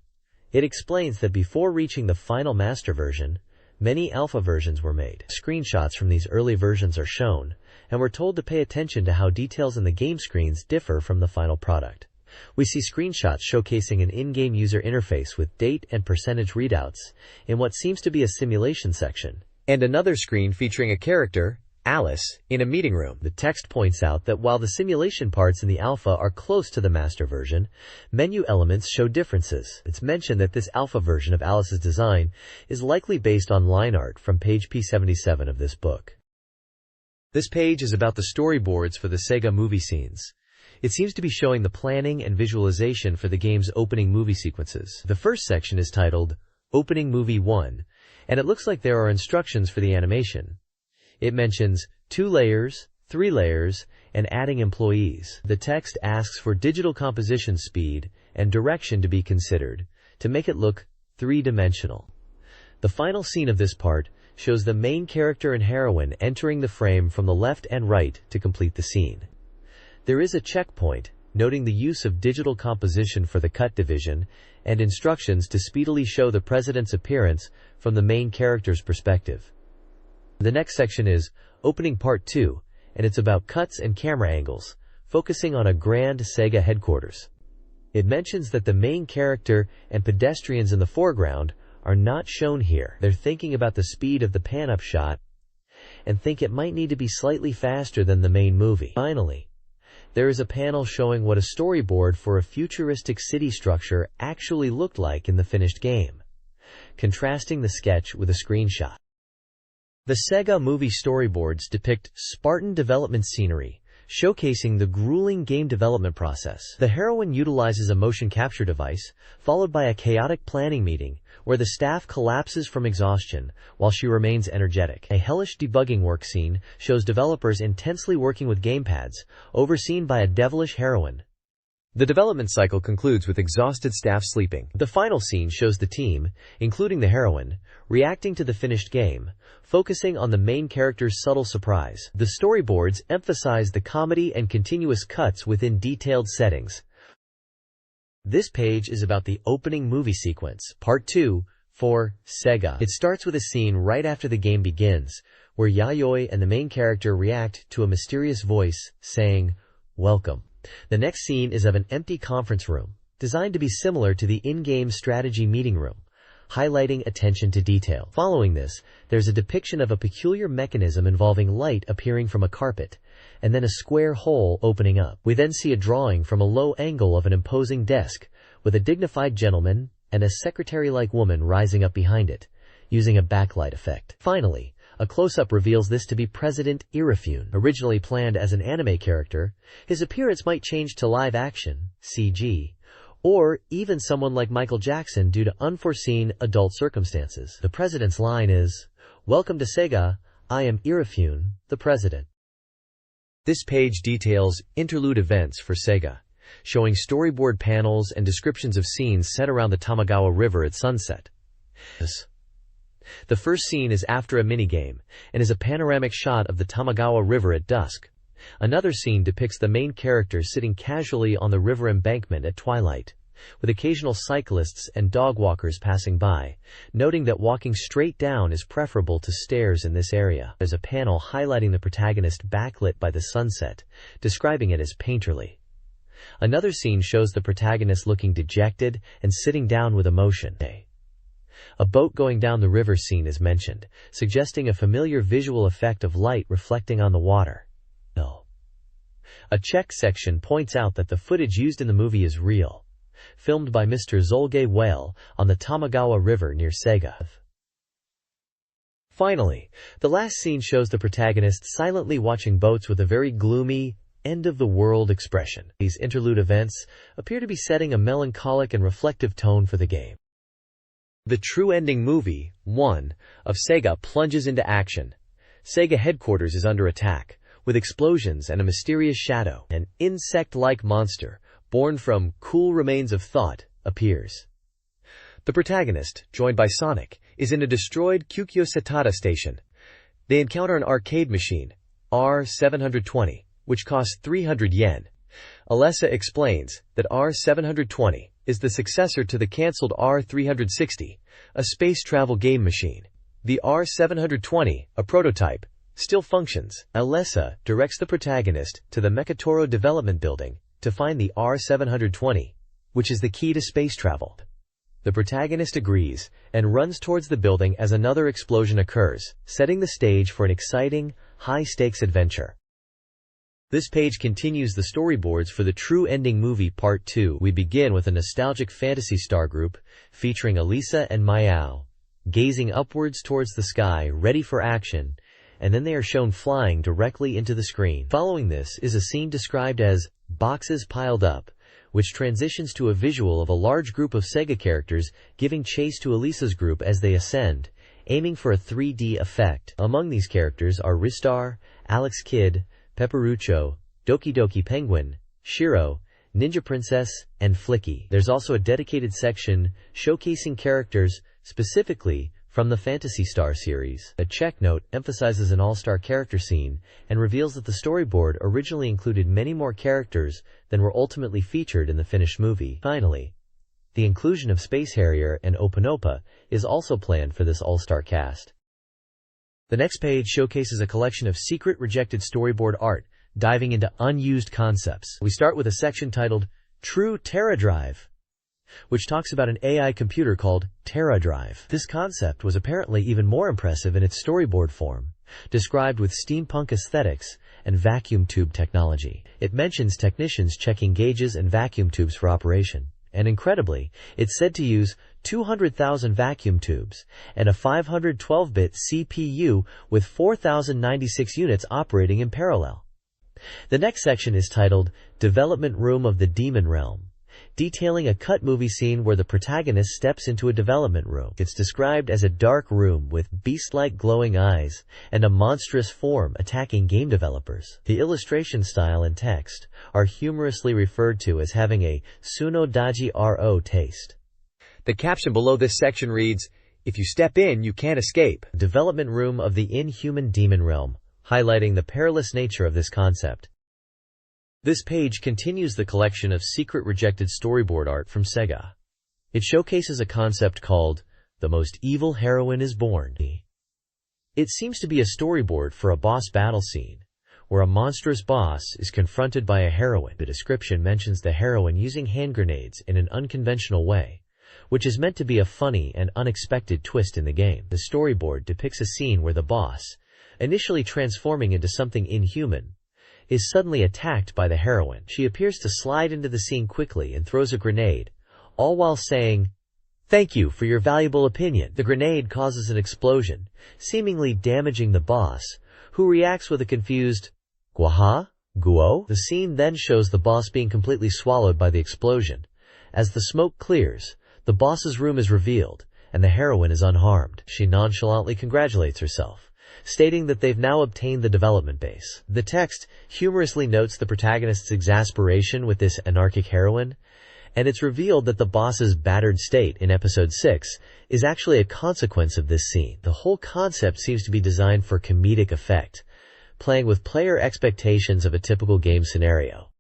It explains that before reaching the final master version, many alpha versions were made. Screenshots from these early versions are shown, and we're told to pay attention to how details in the game screens differ from the final product. We see screenshots showcasing an in-game user interface with date and percentage readouts in what seems to be a simulation section, and another screen featuring a character, Alice, in a meeting room. The text points out that while the simulation parts in the alpha are close to the master version, menu elements show differences. It's mentioned that this alpha version of Alice's design is likely based on line art from page P77 of this book. This page is about the storyboards for the Sega movie scenes. It seems to be showing the planning and visualization for the game's opening movie sequences. The first section is titled Opening Movie 1, and it looks like there are instructions for the animation. It mentions 2 layers, 3 layers, and adding employees. The text asks for digital composition speed and direction to be considered to make it look 3-dimensional. The final scene of this part shows the main character and heroine entering the frame from the left and right to complete the scene. There is a checkpoint noting the use of digital composition for the cut division and instructions to speedily show the president's appearance from the main character's perspective. The next section is Opening Part 2, and it's about cuts and camera angles, focusing on a grand Sega headquarters. It mentions that the main character and pedestrians in the foreground are not shown here. They're thinking about the speed of the pan-up shot and think it might need to be slightly faster than the main movie. Finally, there is a panel showing what a storyboard for a futuristic city structure actually looked like in the finished game, contrasting the sketch with a screenshot. The Sega movie storyboards depict Spartan development scenery, showcasing the grueling game development process. The heroine utilizes a motion capture device, followed by a chaotic planning meeting, where the staff collapses from exhaustion while she remains energetic. A hellish debugging work scene shows developers intensely working with gamepads, overseen by a devilish heroine. The development cycle concludes with exhausted staff sleeping. The final scene shows the team, including the heroine, reacting to the finished game, focusing on the main character's subtle surprise. The storyboards emphasize the comedy and continuous cuts within detailed settings. This page is about the opening movie sequence, Part 2, for Sega. It starts with a scene right after the game begins, where Yayoi and the main character react to a mysterious voice saying, "Welcome." The next scene is of an empty conference room, designed to be similar to the in-game strategy meeting room, highlighting attention to detail. Following this, there's a depiction of a peculiar mechanism involving light appearing from a carpet, and then a square hole opening up. We then see a drawing from a low angle of an imposing desk, with a dignified gentleman and a secretary-like woman rising up behind it, using a backlight effect. Finally, a close-up reveals this to be President Irifune. Originally planned as an anime character, his appearance might change to live-action, CG, or even someone like Michael Jackson due to unforeseen adult circumstances. The president's line is, "Welcome to Sega, I am Irifune, the president." This page details interlude events for Sega, showing storyboard panels and descriptions of scenes set around the Tamagawa River at sunset. The first scene is after a minigame, and is a panoramic shot of the Tamagawa River at dusk. Another scene depicts the main character sitting casually on the river embankment at twilight, with occasional cyclists and dog walkers passing by, noting that walking straight down is preferable to stairs in this area. There's a panel highlighting the protagonist backlit by the sunset, describing it as painterly. Another scene shows the protagonist looking dejected and sitting down with emotion. A boat going down the river scene is mentioned, suggesting a familiar visual effect of light reflecting on the water. A check section points out that the footage used in the movie is real, filmed by Mr. Zolge Whale on the Tamagawa River near Sega. Finally, the last scene shows the protagonist silently watching boats with a very gloomy, end-of-the-world expression. These interlude events appear to be setting a melancholic and reflective tone for the game. The true ending movie, 1, of Sega plunges into action. Sega headquarters is under attack, with explosions and a mysterious shadow. An insect-like monster, born from cool remains of thought, appears. The protagonist, joined by Sonic, is in a destroyed Kyukyo Setada station. They encounter an arcade machine, R720, which costs 300 yen. Alessa explains that R720 is the successor to the cancelled R360, a space travel game machine. The R720, a prototype, still functions. Alessa directs the protagonist to the Mechatoro development building to find the R720, which is the key to space travel. The protagonist agrees and runs towards the building as another explosion occurs, setting the stage for an exciting, high-stakes adventure. This page continues the storyboards for the True Ending Movie Part 2. We begin with a nostalgic Phantasy Star group featuring Alisa and Mayao, gazing upwards towards the sky, ready for action, and then they are shown flying directly into the screen. Following this is a scene described as boxes piled up, which transitions to a visual of a large group of Sega characters giving chase to Alisa's group as they ascend, aiming for a 3D effect. Among these characters are Ristar, Alex Kidd, Pepperucho, Doki Doki Penguin, Shiro, Ninja Princess, and Flicky. There's also a dedicated section showcasing characters specifically from the Phantasy Star series. A check note emphasizes an all-star character scene and reveals that the storyboard originally included many more characters than were ultimately featured in the finished movie. Finally, the inclusion of Space Harrier and Opanopa is also planned for this all-star cast. The next page showcases a collection of secret rejected storyboard art, diving into unused concepts. We start with a section titled True Terra Drive, which talks about an AI computer called Terra Drive. This concept was apparently even more impressive in its storyboard form, described with steampunk aesthetics and vacuum tube technology. It mentions technicians checking gauges and vacuum tubes for operation, and incredibly, it's said to use 200,000 vacuum tubes and a 512-bit CPU with 4,096 units operating in parallel. The next section is titled Development Room of the Demon Realm, detailing a cut movie scene where the protagonist steps into a development room. It's described as a dark room with beast-like glowing eyes and a monstrous form attacking game developers. The illustration style and text are humorously referred to as having a Suno Daji Ro taste. The caption below this section reads, "If you step in, you can't escape." Development Room of the Inhuman Demon Realm, highlighting the perilous nature of this concept. This page continues the collection of secret rejected storyboard art from Sega. It showcases a concept called The Most Evil Heroine is Born. It seems to be a storyboard for a boss battle scene, where a monstrous boss is confronted by a heroine. The description mentions the heroine using hand grenades in an unconventional way, which is meant to be a funny and unexpected twist in the game. The storyboard depicts a scene where the boss, initially transforming into something inhuman, is suddenly attacked by the heroine. She appears to slide into the scene quickly and throws a grenade, all while saying, "Thank you for your valuable opinion." The grenade causes an explosion, seemingly damaging the boss, who reacts with a confused, "Gwaha? Guo?" The scene then shows the boss being completely swallowed by the explosion. As the smoke clears, the boss's room is revealed, and the heroine is unharmed. She nonchalantly congratulates herself, stating that they've now obtained the development base. The text humorously notes the protagonist's exasperation with this anarchic heroine, and it's revealed that the boss's battered state in episode 6 is actually a consequence of this scene. The whole concept seems to be designed for comedic effect, playing with player expectations of a typical game scenario.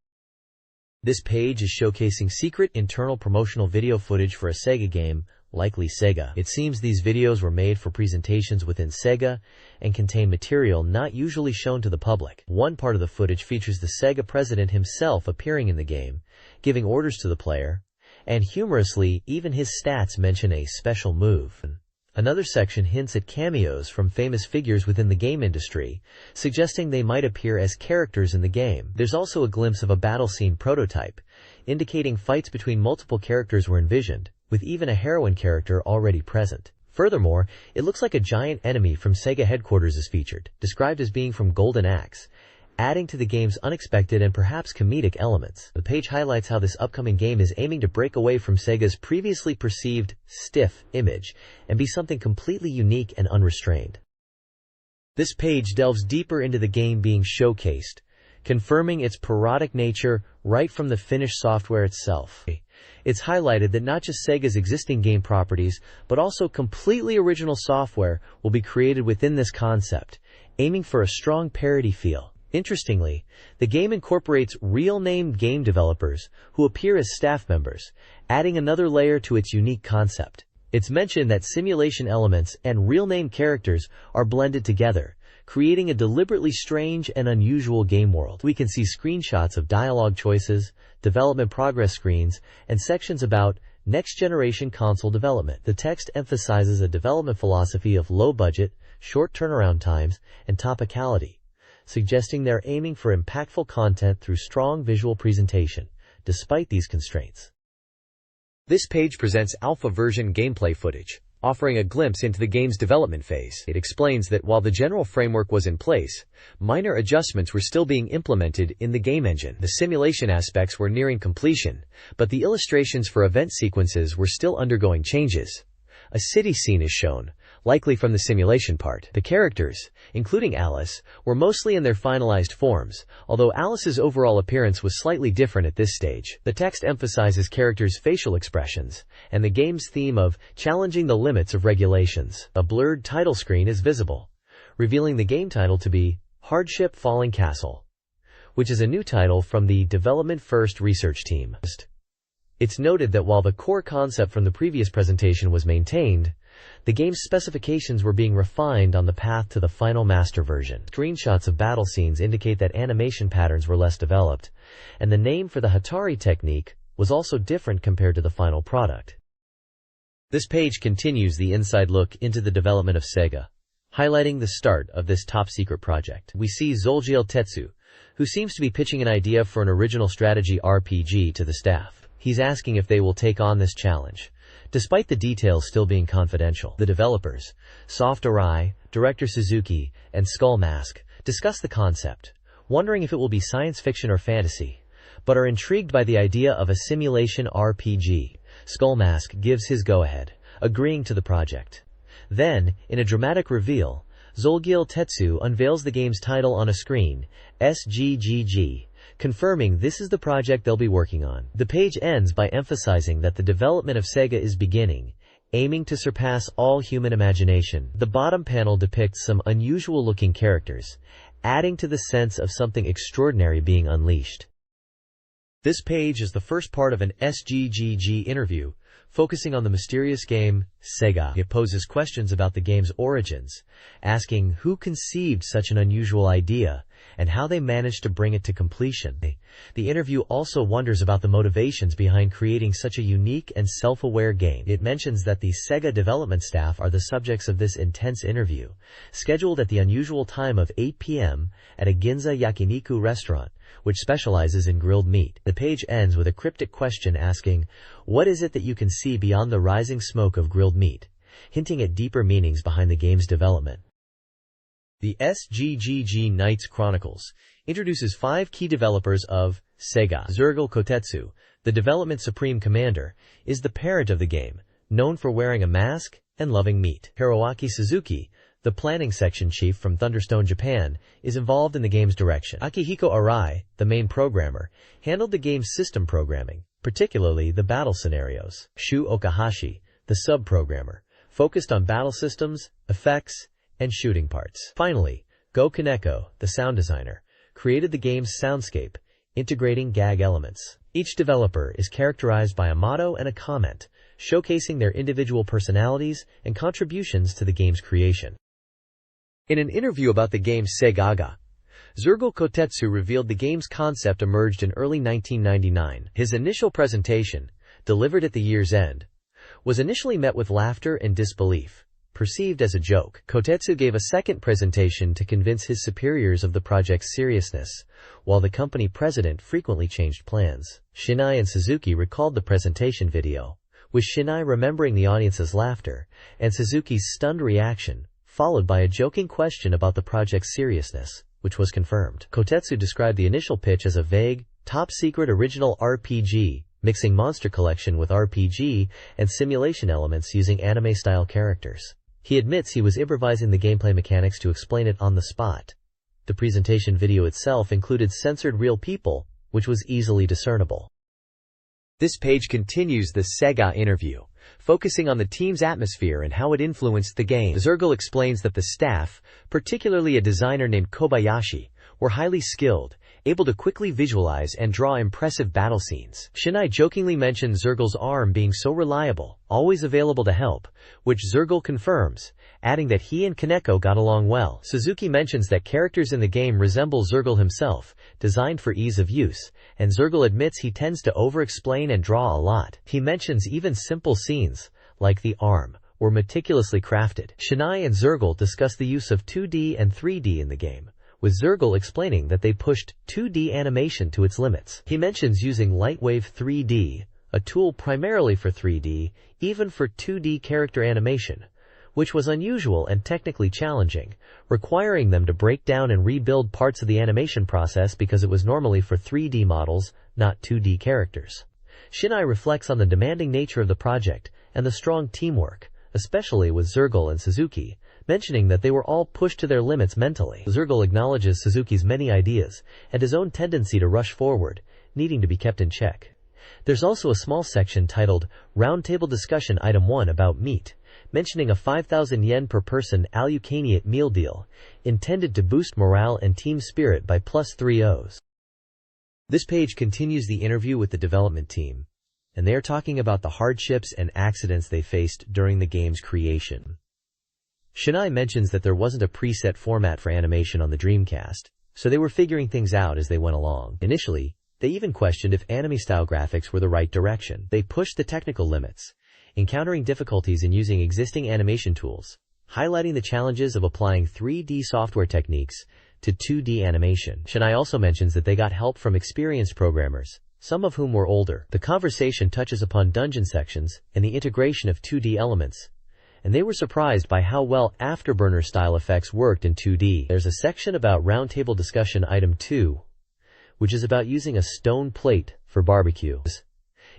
This page is showcasing secret internal promotional video footage for a Sega game, likely Sega. It seems these videos were made for presentations within Sega and contain material not usually shown to the public. One part of the footage features the Sega president himself appearing in the game, giving orders to the player, and humorously, even his stats mention a special move. Another section hints at cameos from famous figures within the game industry, suggesting they might appear as characters in the game. There's also a glimpse of a battle scene prototype, indicating fights between multiple characters were envisioned, with even a heroine character already present. Furthermore, it looks like a giant enemy from Sega headquarters is featured, described as being from Golden Axe, adding to the game's unexpected and perhaps comedic elements. The page highlights how this upcoming game is aiming to break away from Sega's previously perceived stiff image and be something completely unique and unrestrained. This page delves deeper into the game being showcased, confirming its parodic nature right from the finished software itself. It's highlighted that not just Sega's existing game properties, but also completely original software will be created within this concept, aiming for a strong parody feel. Interestingly, the game incorporates real-named game developers who appear as staff members, adding another layer to its unique concept. It's mentioned that simulation elements and real-name characters are blended together, creating a deliberately strange and unusual game world. We can see screenshots of dialogue choices, development progress screens, and sections about next-generation console development. The text emphasizes a development philosophy of low budget, short turnaround times, and topicality, suggesting they're aiming for impactful content through strong visual presentation, despite these constraints. This page presents alpha version gameplay footage, offering a glimpse into the game's development phase. It explains that while the general framework was in place, minor adjustments were still being implemented in the game engine. The simulation aspects were nearing completion, but the illustrations for event sequences were still undergoing changes. A city scene is shown, likely from the simulation part. The characters, including Alice, were mostly in their finalized forms, although Alice's overall appearance was slightly different at this stage. The text emphasizes characters' facial expressions, and the game's theme of challenging the limits of regulations. A blurred title screen is visible, revealing the game title to be Hardship Falling Castle, which is a new title from the Development First research team. It's noted that while the core concept from the previous presentation was maintained, the game's specifications were being refined on the path to the final master version. Screenshots of battle scenes indicate that animation patterns were less developed, and the name for the Hatari technique was also different compared to the final product. This page continues the inside look into the development of Sega, highlighting the start of this top-secret project. We see Zolgiel Tetsu, who seems to be pitching an idea for an original strategy RPG to the staff. He's asking if they will take on this challenge, despite the details still being confidential. The developers, Soft Arai, director Suzuki, and Skull Mask, discuss the concept, wondering if it will be science fiction or fantasy, but are intrigued by the idea of a simulation RPG. Skull Mask gives his go-ahead, agreeing to the project. Then, in a dramatic reveal, Zolgiel Tetsu unveils the game's title on a screen, SGGG, confirming this is the project they'll be working on. The page ends by emphasizing that the development of Sega is beginning, aiming to surpass all human imagination. The bottom panel depicts some unusual-looking characters, adding to the sense of something extraordinary being unleashed. This page is the first part of an SGGG interview, focusing on the mysterious game, Sega. It poses questions about the game's origins, asking who conceived such an unusual idea, and how they managed to bring it to completion. The interview also wonders about the motivations behind creating such a unique and self-aware game. It mentions that the Sega development staff are the subjects of this intense interview, scheduled at the unusual time of 8 p.m. at a Ginza Yakiniku restaurant, which specializes in grilled meat. The page ends with a cryptic question asking, "What is it that you can see beyond the rising smoke of grilled meat?" hinting at deeper meanings behind the game's development. The SGGG Knights Chronicles introduces 5 key developers of Sega. Zergel Kotetsu, the development supreme commander, is the parent of the game, known for wearing a mask and loving meat. Hiroaki Suzuki, The planning section chief from Thunderstone Japan, is involved in the game's direction. Akihiko Arai, the main programmer, handled the game's system programming, particularly the battle scenarios. Shu Okahashi, the sub-programmer, focused on battle systems, effects, and shooting parts. Finally, Go Kaneko, the sound designer, created the game's soundscape, integrating gag elements. Each developer is characterized by a motto and a comment, showcasing their individual personalities and contributions to the game's creation. In an interview about the game Segagaga, Zergal Kotetsu revealed the game's concept emerged in early 1999. His initial presentation, delivered at the year's end, was initially met with laughter and disbelief, perceived as a joke. Kotetsu gave a second presentation to convince his superiors of the project's seriousness, while the company president frequently changed plans. Shinai and Suzuki recalled the presentation video, with Shinai remembering the audience's laughter and Suzuki's stunned reaction, followed by a joking question about the project's seriousness, which was confirmed. Kotetsu described the initial pitch as a vague, top-secret original RPG, mixing Monster Collection with RPG and simulation elements using anime-style characters. He admits he was improvising the gameplay mechanics to explain it on the spot. The presentation video itself included censored real people, which was easily discernible. This page continues the Sega interview, focusing on the team's atmosphere and how it influenced the game. Zergal explains that the staff, particularly a designer named Kobayashi, were highly skilled, able to quickly visualize and draw impressive battle scenes. Shinai jokingly mentions Zergal's arm being so reliable, always available to help, which Zergal confirms, adding that he and Kaneko got along well. Suzuki mentions that characters in the game resemble Zergal himself, designed for ease of use, and Zergal admits he tends to over-explain and draw a lot. He mentions even simple scenes, like the arm, were meticulously crafted. Shinai and Zergal discuss the use of 2D and 3D in the game, with Zergal explaining that they pushed 2D animation to its limits. He mentions using Lightwave 3D, a tool primarily for 3D, even for 2D character animation, which was unusual and technically challenging, requiring them to break down and rebuild parts of the animation process because it was normally for 3D models, not 2D characters. Shinai reflects on the demanding nature of the project and the strong teamwork, especially with Zergal and Suzuki, mentioning that they were all pushed to their limits mentally. Zergal acknowledges Suzuki's many ideas and his own tendency to rush forward, needing to be kept in check. There's also a small section titled Roundtable Discussion Item 1 about meat, mentioning a 5,000 yen per person all-you-can-eat meal deal, intended to boost morale and team spirit by +3 O's. This page continues the interview with the development team, and they are talking about the hardships and accidents they faced during the game's creation. Shinai mentions that there wasn't a preset format for animation on the Dreamcast, so they were figuring things out as they went along. Initially, they even questioned if anime-style graphics were the right direction. They pushed the technical limits, encountering difficulties in using existing animation tools, highlighting the challenges of applying 3D software techniques to 2D animation. Shinai also mentions that they got help from experienced programmers, some of whom were older. The conversation touches upon dungeon sections and the integration of 2D elements, and they were surprised by how well Afterburner-style effects worked in 2D. There's a section about Roundtable Discussion Item 2, which is about using a stone plate for barbecue.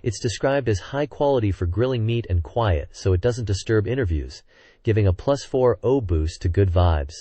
It's described as high quality for grilling meat and quiet so it doesn't disturb interviews, giving a +4 O boost to good vibes.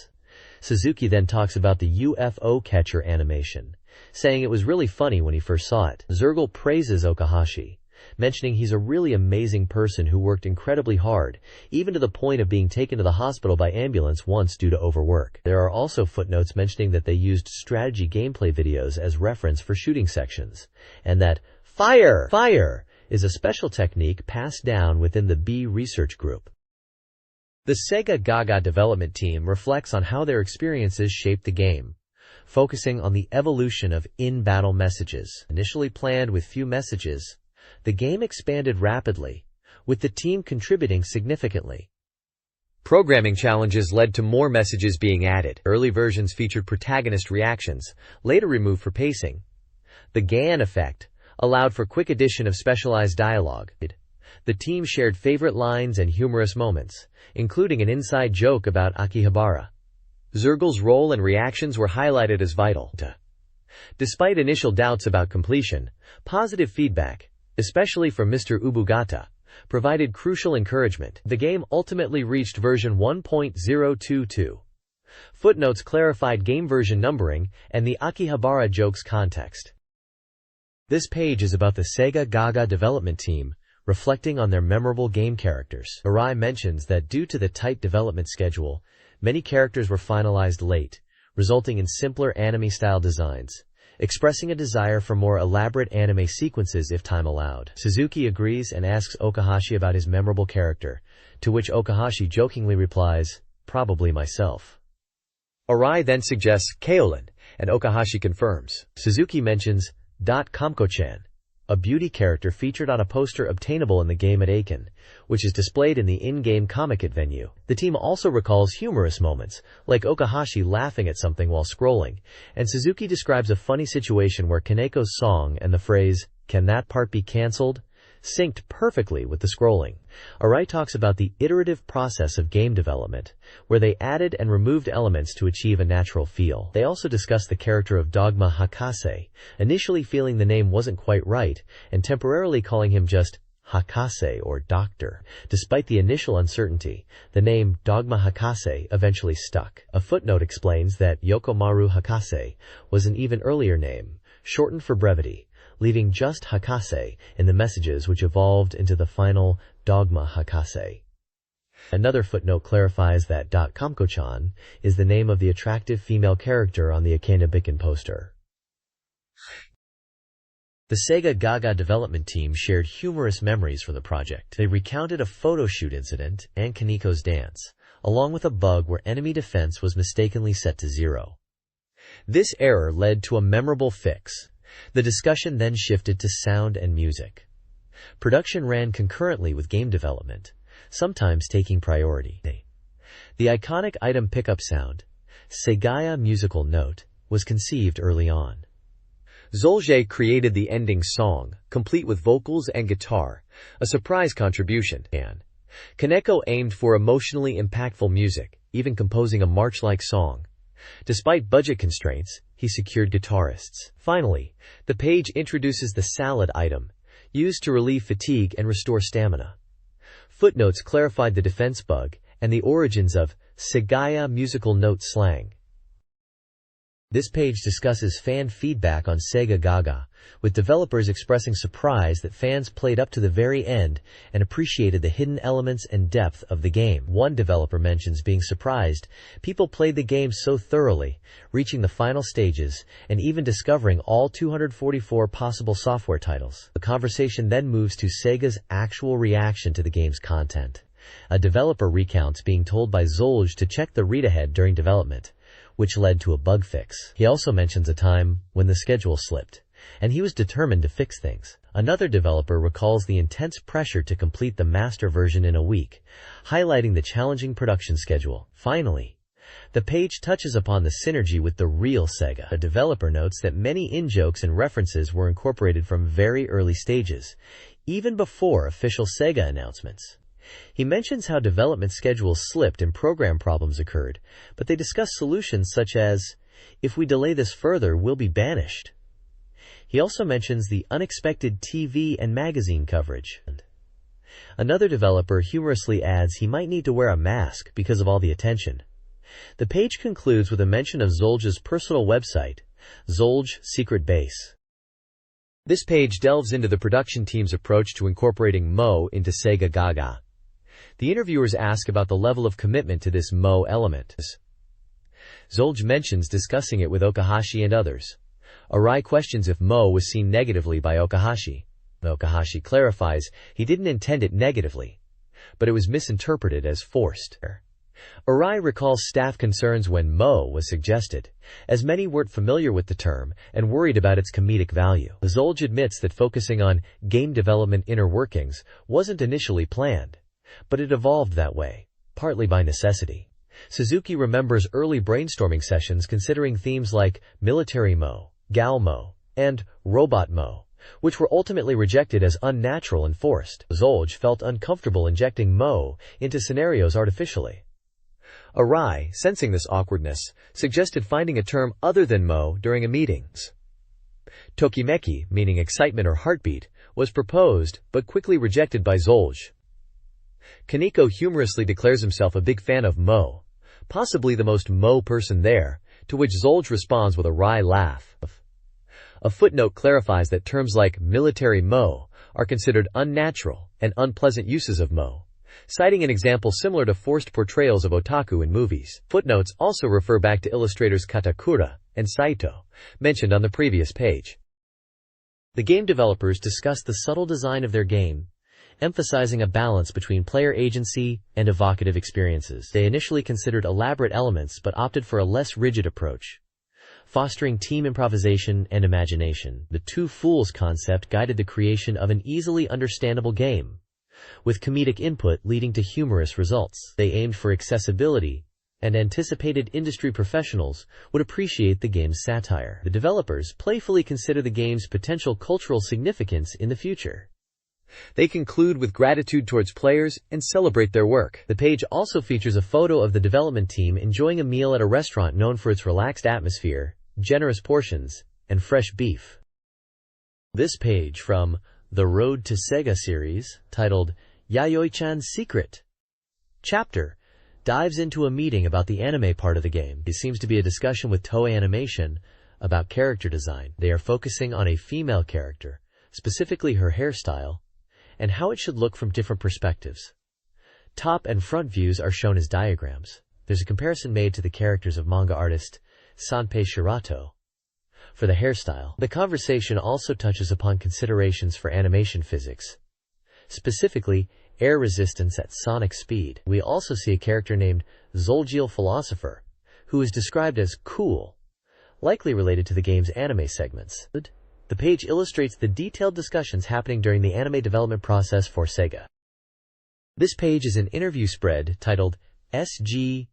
Suzuki then talks about the UFO catcher animation, saying it was really funny when he first saw it. Zergal praises Okahashi, mentioning he's a really amazing person who worked incredibly hard, even to the point of being taken to the hospital by ambulance once due to overwork. There are also footnotes mentioning that they used strategy gameplay videos as reference for shooting sections, and that fire is a special technique passed down within the B research group. The Segagaga development team reflects on how their experiences shaped the game, focusing on the evolution of in-battle messages. Initially planned with few messages, the game expanded rapidly, with the team contributing significantly. Programming challenges led to more messages being added. Early versions featured protagonist reactions, later removed for pacing. The Gan effect allowed for quick addition of specialized dialogue. The team shared favorite lines and humorous moments, including an inside joke about Akihabara. Zergal's role and reactions were highlighted as vital. Despite initial doubts about completion, positive feedback, especially from Mr. Ubugata, provided crucial encouragement. The game ultimately reached version 1.022. Footnotes clarified game version numbering and the Akihabara joke's context. This page is about the Segagaga development team, reflecting on their memorable game characters. Arai mentions that due to the tight development schedule, many characters were finalized late, resulting in simpler anime-style designs, expressing a desire for more elaborate anime sequences if time allowed. Suzuki agrees and asks Okahashi about his memorable character, to which Okahashi jokingly replies, "Probably myself." Arai then suggests Kaolin, and Okahashi confirms. Suzuki mentions Kamko-chan, a beauty character featured on a poster obtainable in the game at Aiken, which is displayed in the in-game Comic It venue. The team also recalls humorous moments, like Okahashi laughing at something while scrolling, and Suzuki describes a funny situation where Kaneko's song and the phrase, "Can that part be cancelled?" synced perfectly with the scrolling. Arai talks about the iterative process of game development, where they added and removed elements to achieve a natural feel. They also discuss the character of Dogma Hakase, initially feeling the name wasn't quite right, and temporarily calling him just Hakase or Doctor. Despite the initial uncertainty, the name Dogma Hakase eventually stuck. A footnote explains that Yokomaru Hakase was an even earlier name, shortened for brevity, leaving just Hakase in the messages which evolved into the final Dogma Hakase. Another footnote clarifies that Kamko-chan is the name of the attractive female character on the Akane poster. The Segagaga development team shared humorous memories for the project. They recounted a photo shoot incident and Kaneko's dance, along with a bug where enemy defense was mistakenly set to 0. This error led to a memorable fix. The discussion then shifted to sound and music. Production ran concurrently with game development, sometimes taking priority. The iconic item pickup sound, Segaya musical note, was conceived early on. Zolje created the ending song, complete with vocals and guitar, a surprise contribution. Kaneko aimed for emotionally impactful music, even composing a march-like song. Despite budget constraints, he secured guitarists. Finally, the page introduces the salad item, used to relieve fatigue and restore stamina. Footnotes clarified the defense bug and the origins of Segaya musical note slang. This page discusses fan feedback on Segagaga, with developers expressing surprise that fans played up to the very end and appreciated the hidden elements and depth of the game. One developer mentions being surprised people played the game so thoroughly, reaching the final stages, and even discovering all 244 possible software titles. The conversation then moves to Sega's actual reaction to the game's content. A developer recounts being told by Zolj to check the read-ahead during development, which led to a bug fix. He also mentions a time when the schedule slipped, and he was determined to fix things. Another developer recalls the intense pressure to complete the master version in a week, highlighting the challenging production schedule. Finally, the page touches upon the synergy with the real Sega. A developer notes that many in-jokes and references were incorporated from very early stages, even before official Sega announcements. He mentions how development schedules slipped and program problems occurred, but they discuss solutions such as, "If we delay this further, we'll be banished." He also mentions the unexpected TV and magazine coverage. Another developer humorously adds he might need to wear a mask because of all the attention. The page concludes with a mention of Zolj's personal website, Zolj Secret Base. This page delves into the production team's approach to incorporating Mo into Segagaga. The interviewers ask about the level of commitment to this Mo element. Zolj mentions discussing it with Okahashi and others. Arai questions if Mo was seen negatively by Okahashi. Okahashi clarifies he didn't intend it negatively, but it was misinterpreted as forced. Arai recalls staff concerns when Mo was suggested, as many weren't familiar with the term and worried about its comedic value. Zolj admits that focusing on game development inner workings wasn't initially planned, but it evolved that way, partly by necessity. Suzuki remembers early brainstorming sessions considering themes like military Mo, Gal Mo, and robot Mo, which were ultimately rejected as unnatural and forced. Zolj felt uncomfortable injecting Mo into scenarios artificially. Arai, sensing this awkwardness, suggested finding a term other than Mo during a meeting. Tokimeki, meaning excitement or heartbeat, was proposed, but quickly rejected by Zolj. Kaneko humorously declares himself a big fan of Mo, possibly the most Mo person there, to which Zolj responds with a wry laugh. A footnote clarifies that terms like military Mo are considered unnatural and unpleasant uses of Mo, citing an example similar to forced portrayals of otaku in movies. Footnotes also refer back to illustrators Katakura and Saito, mentioned on the previous page. The game developers discussed the subtle design of their game, emphasizing a balance between player agency and evocative experiences. They initially considered elaborate elements but opted for a less rigid approach, fostering team improvisation and imagination. The two fools concept guided the creation of an easily understandable game, with comedic input leading to humorous results. They aimed for accessibility and anticipated industry professionals would appreciate the game's satire. The developers playfully consider the game's potential cultural significance in the future. They conclude with gratitude towards players and celebrate their work. The page also features a photo of the development team enjoying a meal at a restaurant known for its relaxed atmosphere, generous portions, and fresh beef. This page from the Road to Sega series, titled Yayoi-chan's Secret Chapter, dives into a meeting about the anime part of the game. It seems to be a discussion with Toei Animation about character design. They are focusing on a female character, specifically her hairstyle, and how it should look from different perspectives. Top and front views are shown as diagrams. There's a comparison made to the characters of manga artist Sanpei Shirato for the hairstyle. The conversation also touches upon considerations for animation physics, specifically air resistance at sonic speed. We also see a character named Zoljiel Philosopher, who is described as cool, likely related to the game's anime segments. The page illustrates the detailed discussions happening during the anime development process for Sega. This page is an interview spread titled SGGG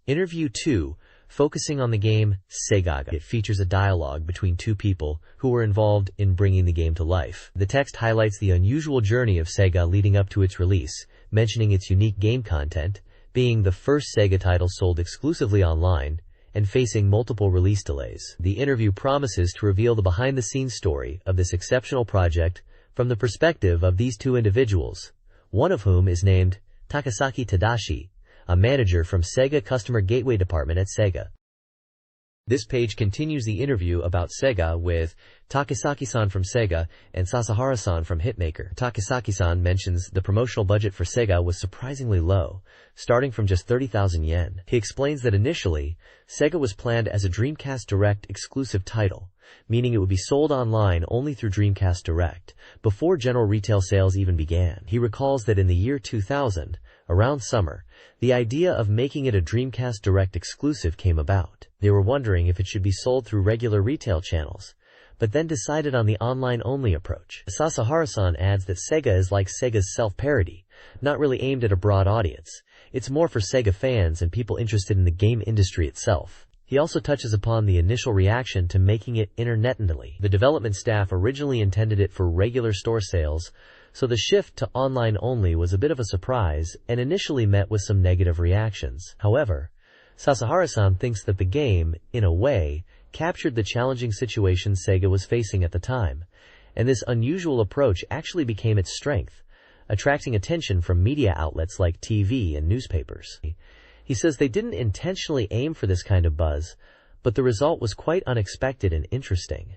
Interview 2, focusing on the game Segagaga. It features a dialogue between two people who were involved in bringing the game to life. The text highlights the unusual journey of Sega leading up to its release, mentioning its unique game content, being the first Sega title sold exclusively online, and facing multiple release delays. The interview promises to reveal the behind-the-scenes story of this exceptional project from the perspective of these two individuals, one of whom is named Takasaki Tadashi, a manager from Sega Customer Gateway Department at Sega. This page continues the interview about Sega with Takasaki-san from Sega and Sasahara-san from Hitmaker. Takasaki-san mentions the promotional budget for Sega was surprisingly low, starting from just 30,000 yen. He explains that initially, Sega was planned as a Dreamcast Direct exclusive title, meaning it would be sold online only through Dreamcast Direct, before general retail sales even began. He recalls that in the year 2000, around summer, the idea of making it a Dreamcast Direct exclusive came about. They were wondering if it should be sold through regular retail channels, but then decided on the online-only approach. Sasahara-san adds that Sega is like Sega's self-parody, not really aimed at a broad audience. It's more for Sega fans and people interested in the game industry itself. He also touches upon the initial reaction to making it internet-only. The development staff originally intended it for regular store sales, so the shift to online-only was a bit of a surprise and initially met with some negative reactions. However, Sasahara-san thinks that the game, in a way, captured the challenging situation Sega was facing at the time, and this unusual approach actually became its strength, attracting attention from media outlets like TV and newspapers. He says they didn't intentionally aim for this kind of buzz, but the result was quite unexpected and interesting.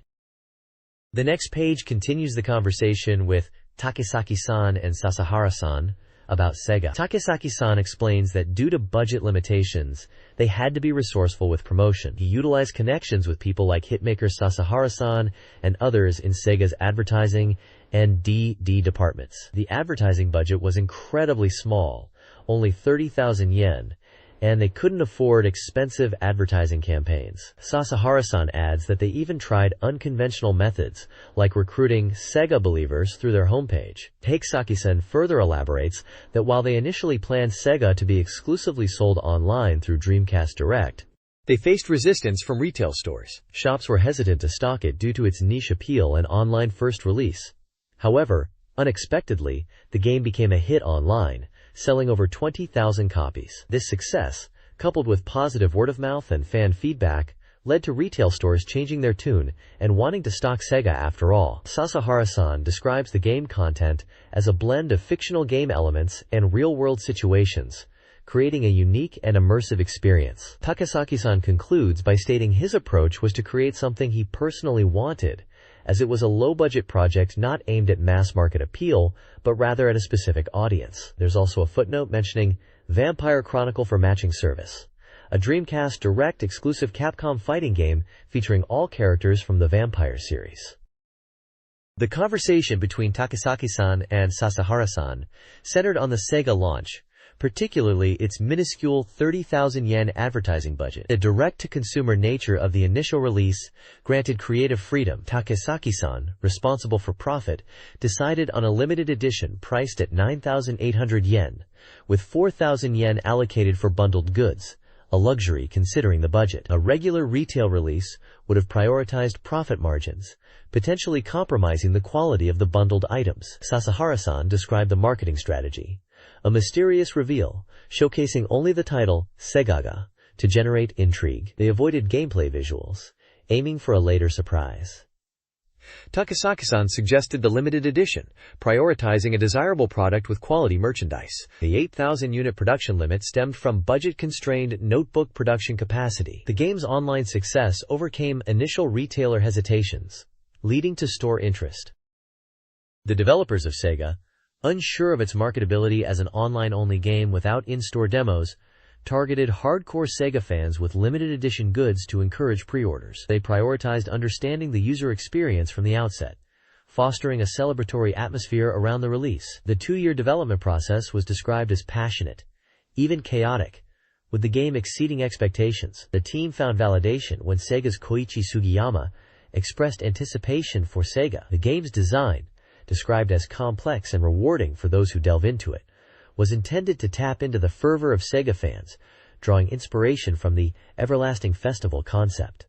The next page continues the conversation with Takasaki-san and Sasahara-san about Sega. Takasaki-san explains that due to budget limitations, they had to be resourceful with promotion. He utilized connections with people like hitmaker Sasahara-san and others in Sega's advertising and DD departments. The advertising budget was incredibly small, only 30,000 yen, and they couldn't afford expensive advertising campaigns. Sasahara-san adds that they even tried unconventional methods, like recruiting Sega believers through their homepage. Takasaki-san further elaborates that while they initially planned Sega to be exclusively sold online through Dreamcast Direct, they faced resistance from retail stores. Shops were hesitant to stock it due to its niche appeal and online first release. However, unexpectedly, the game became a hit online, selling over 20,000 copies. This success, coupled with positive word-of-mouth and fan feedback, led to retail stores changing their tune and wanting to stock Sega after all. Sasahara-san describes the game content as a blend of fictional game elements and real-world situations, creating a unique and immersive experience. Takasaki-san concludes by stating his approach was to create something he personally wanted, as it was a low-budget project not aimed at mass-market appeal, but rather at a specific audience. There's also a footnote mentioning Vampire Chronicle for Matching Service, a Dreamcast Direct exclusive Capcom fighting game featuring all characters from the Vampire series. The conversation between Takasaki-san and Sasahara-san centered on the Sega launch, particularly its minuscule 30,000 yen advertising budget. The direct-to-consumer nature of the initial release granted creative freedom. Takasaki-san, responsible for profit, decided on a limited edition priced at 9,800 yen, with 4,000 yen allocated for bundled goods, a luxury considering the budget. A regular retail release would have prioritized profit margins, potentially compromising the quality of the bundled items. Sasahara-san described the marketing strategy: a mysterious reveal, showcasing only the title, Segagaga, to generate intrigue. They avoided gameplay visuals, aiming for a later surprise. Takasaki-san suggested the limited edition, prioritizing a desirable product with quality merchandise. The 8,000-unit production limit stemmed from budget-constrained notebook production capacity. The game's online success overcame initial retailer hesitations, leading to store interest. The developers of Sega, unsure of its marketability as an online-only game without in-store demos, targeted hardcore Sega fans with limited edition goods to encourage pre-orders. They prioritized understanding the user experience from the outset, fostering a celebratory atmosphere around the release. The 2-year development process was described as passionate, even chaotic, with the game exceeding expectations. The team found validation when Sega's Koichi Sugiyama expressed anticipation for Sega. The game's design, described as complex and rewarding for those who delve into it, was intended to tap into the fervor of Sega fans, drawing inspiration from the Everlasting Festival concept.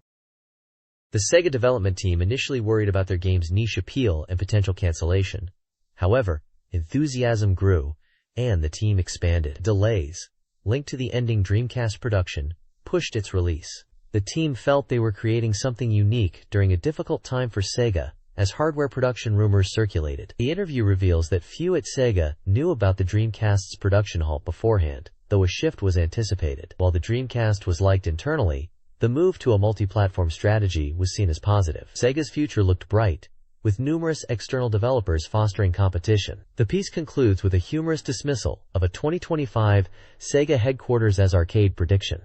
The Sega development team initially worried about their game's niche appeal and potential cancellation. However, enthusiasm grew, and the team expanded. Delays, linked to the ending Dreamcast production, pushed its release. The team felt they were creating something unique during a difficult time for Sega, as hardware production rumors circulated. The interview reveals that few at Sega knew about the Dreamcast's production halt beforehand, though a shift was anticipated. While the Dreamcast was liked internally, the move to a multi-platform strategy was seen as positive. Sega's future looked bright, with numerous external developers fostering competition. The piece concludes with a humorous dismissal of a 2025 Sega headquarters as arcade prediction.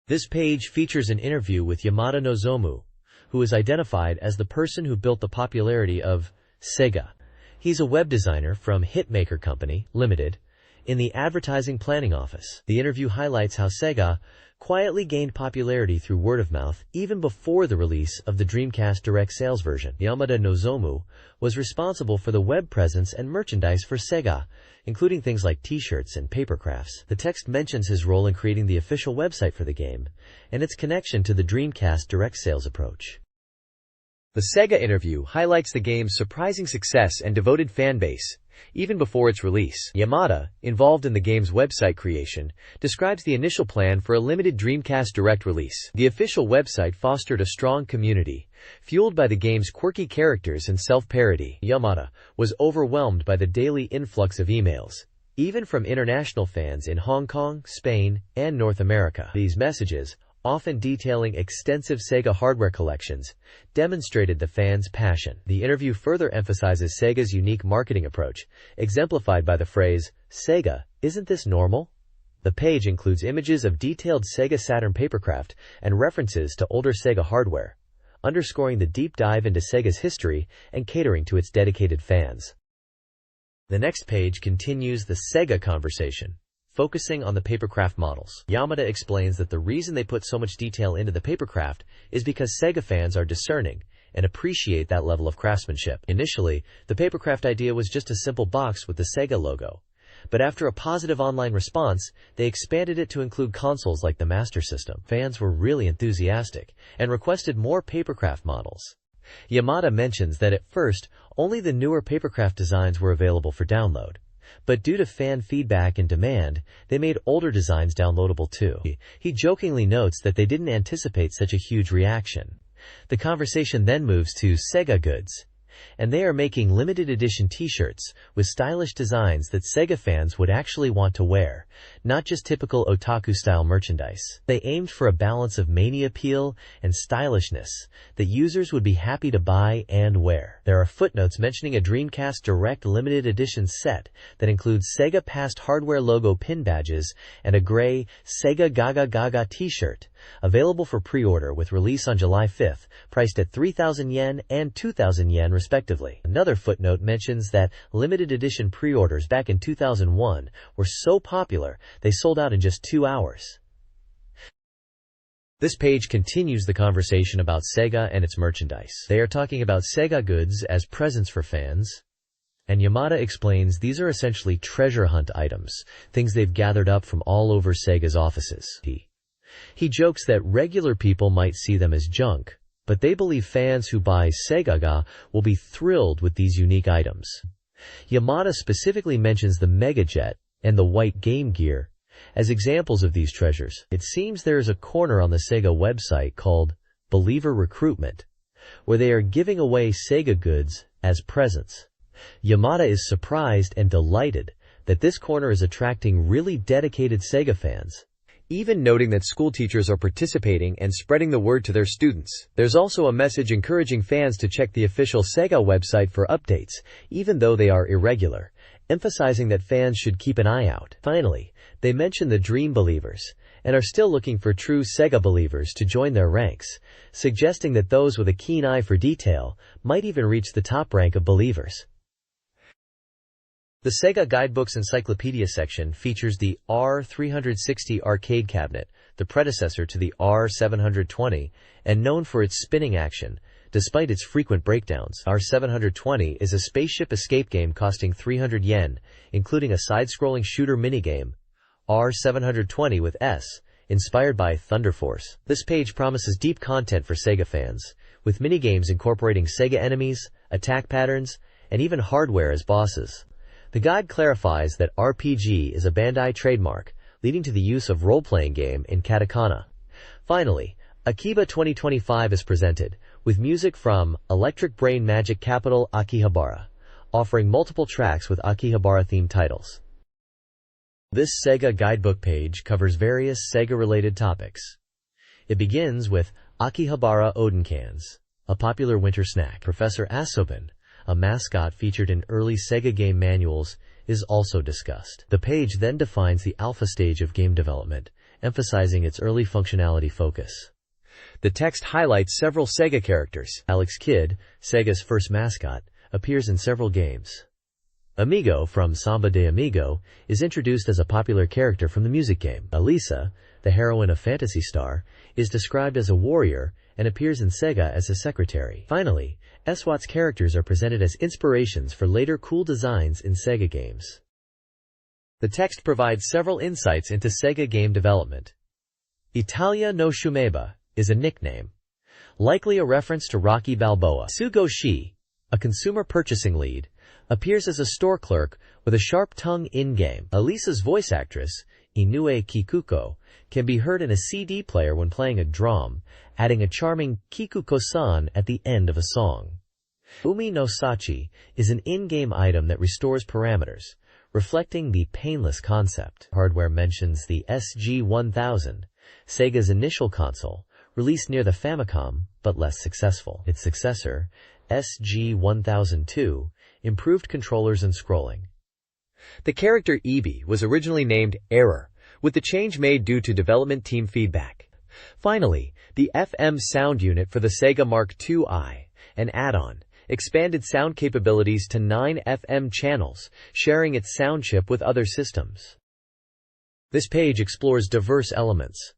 This page features an interview with Yamada Nozomu, who is identified as the person who built the popularity of Sega. He's a web designer from Hitmaker Company, Limited, in the advertising planning office. The interview highlights how Sega quietly gained popularity through word of mouth even before the release of the Dreamcast Direct sales version. Yamada Nozomu was responsible for the web presence and merchandise for Sega, including things like t-shirts and papercrafts. The text mentions his role in creating the official website for the game and its connection to the Dreamcast Direct sales approach. The Sega interview highlights the game's surprising success and devoted fan base, even before its release. Yamada, involved in the game's website creation, describes the initial plan for a limited Dreamcast Direct release. The official website fostered a strong community, fueled by the game's quirky characters and self-parody. Yamada was overwhelmed by the daily influx of emails, even from international fans in Hong Kong, Spain, and North America. These messages, often detailing extensive Sega hardware collections, demonstrated the fans' passion. The interview further emphasizes Sega's unique marketing approach, exemplified by the phrase, "Sega, isn't this normal?" The page includes images of detailed Sega Saturn papercraft and references to older Sega hardware, underscoring the deep dive into Sega's history and catering to its dedicated fans. The next page continues the Sega conversation, focusing on the papercraft models. Yamada explains that the reason they put so much detail into the papercraft is because Sega fans are discerning and appreciate that level of craftsmanship. Initially, the papercraft idea was just a simple box with the Sega logo, but after a positive online response, they expanded it to include consoles like the Master System. Fans were really enthusiastic and requested more papercraft models. Yamada mentions that at first, only the newer papercraft designs were available for download. But due to fan feedback and demand, they made older designs downloadable too. He jokingly notes that they didn't anticipate such a huge reaction. The conversation then moves to Sega Goods, and they are making limited edition t-shirts with stylish designs that Sega fans would actually want to wear, not just typical otaku-style merchandise. They aimed for a balance of mania appeal and stylishness that users would be happy to buy and wear. There are footnotes mentioning a Dreamcast Direct limited edition set that includes Sega Past hardware logo pin badges and a gray Segagaga t-shirt, available for pre-order with release on July 5th, priced at 3,000 yen and 2,000 yen respectively. Another footnote mentions that limited edition pre-orders back in 2001 were so popular they sold out in just 2 hours. This page continues the conversation about Sega and its merchandise. They are talking about Sega Goods as presents for fans, and Yamada explains these are essentially treasure hunt items, things they've gathered up from all over Sega's offices. He jokes that regular people might see them as junk, but they believe fans who buy Segagaga will be thrilled with these unique items. Yamada specifically mentions the Mega Jet and the White Game Gear as examples of these treasures. It seems there is a corner on the Sega website called Believer Recruitment, where they are giving away Sega Goods as presents. Yamada is surprised and delighted that this corner is attracting really dedicated Sega fans, even noting that school teachers are participating and spreading the word to their students. There's also a message encouraging fans to check the official Sega website for updates, even though they are irregular, emphasizing that fans should keep an eye out. Finally, they mention the Dream Believers, and are still looking for true Sega believers to join their ranks, suggesting that those with a keen eye for detail might even reach the top rank of believers. The Sega Guidebooks Encyclopedia section features the R360 arcade cabinet, the predecessor to the R720, and known for its spinning action, despite its frequent breakdowns. R720 is a spaceship escape game costing 300 yen, including a side-scrolling shooter minigame, R720 with S, inspired by Thunder Force. This page promises deep content for Sega fans, with minigames incorporating Sega enemies, attack patterns, and even hardware as bosses. The guide clarifies that RPG is a Bandai trademark, leading to the use of role-playing game in katakana. Finally, Akiba 2025 is presented, with music from Electric Brain Magic Capital Akihabara, offering multiple tracks with Akihabara-themed titles. This Sega guidebook page covers various Sega-related topics. It begins with Akihabara Oden cans, a popular winter snack. Professor Asobin, a mascot featured in early Sega game manuals, is also discussed. The page then defines the alpha stage of game development, emphasizing its early functionality focus. The text highlights several Sega characters. Alex Kidd, Sega's first mascot, appears in several games. Amigo from Samba de Amigo is introduced as a popular character from the music game. Elisa, the heroine of Phantasy Star, is described as a warrior and appears in Sega as a secretary. Finally, SWAT's characters are presented as inspirations for later cool designs in Sega games. The text provides several insights into Sega game development. Italia no Shumeba is a nickname, likely a reference to Rocky Balboa. Sugo Shi, a consumer purchasing lead, appears as a store clerk with a sharp tongue in-game. Elisa's voice actress, Inoue Kikuko, can be heard in a CD player when playing a drum, adding a charming Kikuko-san at the end of a song. Umi no Sachi is an in-game item that restores parameters, reflecting the painless concept. Hardware mentions the SG-1000, Sega's initial console, released near the Famicom, but less successful. Its successor, SG-1002, improved controllers and scrolling. The character Ebi was originally named Error, with the change made due to development team feedback. Finally, the FM sound unit for the Sega Mark II-i, an add-on, expanded sound capabilities to 9 FM channels, sharing its sound chip with other systems. This page explores diverse elements.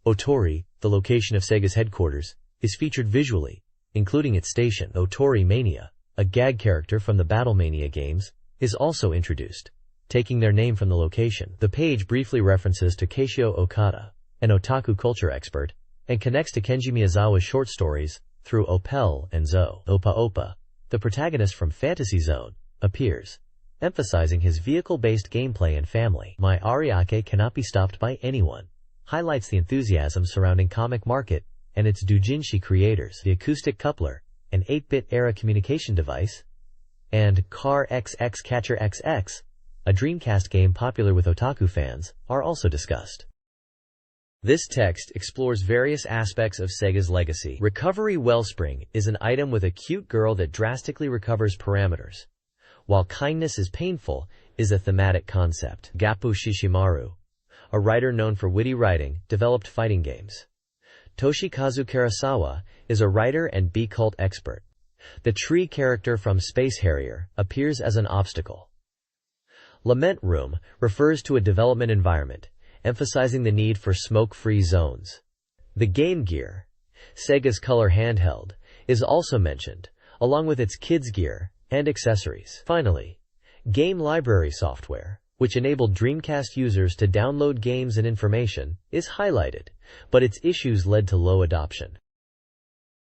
Otori, the location of Sega's headquarters, is featured visually, including its station. Otori Mania, a gag character from the Battlemania games, is also introduced, taking their name from the location. The page briefly references Takeshio Okada, an otaku culture expert, and connects to Kenji Miyazawa's short stories through Opel and Zo. Opa Opa, the protagonist from Fantasy Zone, appears, emphasizing his vehicle-based gameplay and family. My Ariake Cannot Be Stopped by Anyone highlights the enthusiasm surrounding comic market and its doujinshi creators. The acoustic coupler, an 8-bit era communication device, and Car XX Catcher XX, a Dreamcast game popular with otaku fans, are also discussed. This text explores various aspects of Sega's legacy. Recovery Wellspring is an item with a cute girl that drastically recovers parameters, while Kindness is Painful is a thematic concept. Gappu Shishimaru, a writer known for witty writing, developed fighting games. Toshikazu Karasawa is a writer and B-cult expert. The tree character from Space Harrier appears as an obstacle. Lament Room refers to a development environment, emphasizing the need for smoke-free zones. The Game Gear, Sega's color handheld, is also mentioned, along with its kids' gear and accessories. Finally, Game Library Software, which enabled Dreamcast users to download games and information, is highlighted, but its issues led to low adoption.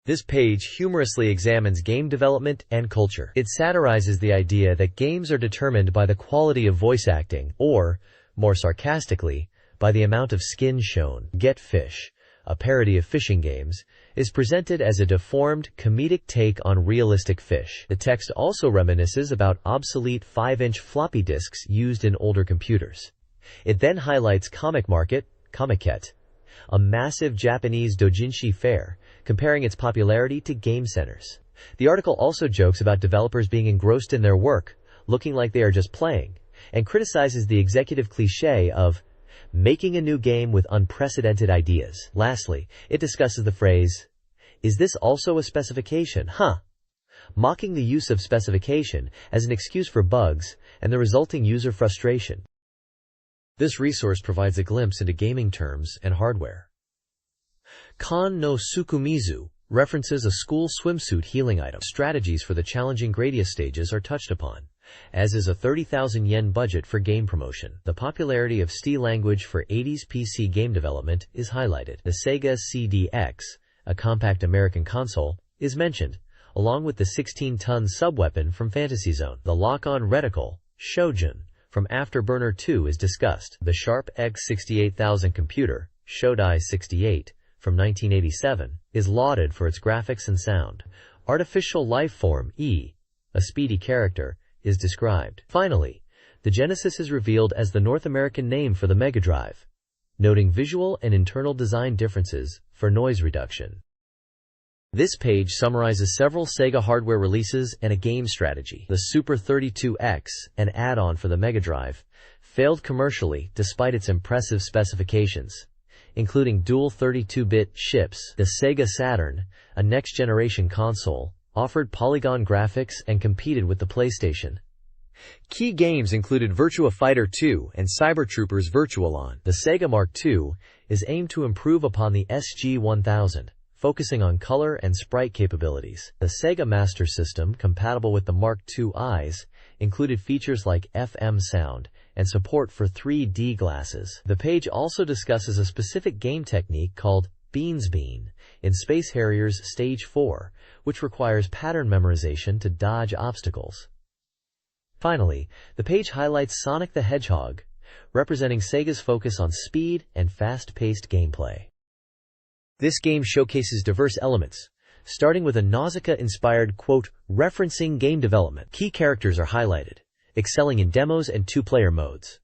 This page humorously examines game development and culture. It satirizes the idea that games are determined by the quality of voice acting, or, more sarcastically, by the amount of skin shown. Get Fish, a parody of fishing games, is presented as a deformed, comedic take on realistic fish. The text also reminisces about obsolete 5-inch floppy disks used in older computers. It then highlights Comic Market, Comiket, a massive Japanese doujinshi fair, comparing its popularity to game centers. The article also jokes about developers being engrossed in their work, looking like they are just playing, and criticizes the executive cliché of making a new game with unprecedented ideas. Lastly, it discusses the phrase, "Is this also a specification, huh?" mocking the use of specification as an excuse for bugs and the resulting user frustration. This resource provides a glimpse into gaming terms and hardware. Kan no Sukumizu references a school swimsuit healing item. Strategies for the challenging Gradius stages are touched upon, as is a 30,000 yen budget for game promotion. The popularity of ST language for 80s PC game development is highlighted. The Sega CDX, a compact American console, is mentioned, along with the 16-ton subweapon from Fantasy Zone. The lock-on reticle, Shojin, from Afterburner 2 is discussed. The Sharp X68000 computer, Shodai 68, from 1987, is lauded for its graphics and sound. Artificial Lifeform E, a speedy character, is described. Finally, the Genesis is revealed as the North American name for the Mega Drive, noting visual and internal design differences for noise reduction. This page summarizes several Sega hardware releases and a game strategy. The Super 32X, an add-on for the Mega Drive, failed commercially despite its impressive specifications, including dual 32-bit chips. The Sega Saturn, a next-generation console, offered polygon graphics and competed with the PlayStation. Key games included Virtua Fighter 2 and Cyber Troopers Virtualon. The Sega Mark II is aimed to improve upon the SG-1000, focusing on color and sprite capabilities. The Sega Master System, compatible with the Mark II eyes, included features like FM sound and support for 3D glasses. The page also discusses a specific game technique called Beans Bean in Space Harrier's Stage 4, which requires pattern memorization to dodge obstacles. Finally, the page highlights Sonic the Hedgehog, representing Sega's focus on speed and fast-paced gameplay. This game showcases diverse elements, starting with a Nausicaa-inspired, quote, referencing game development. Key characters are highlighted, excelling in demos and two-player modes.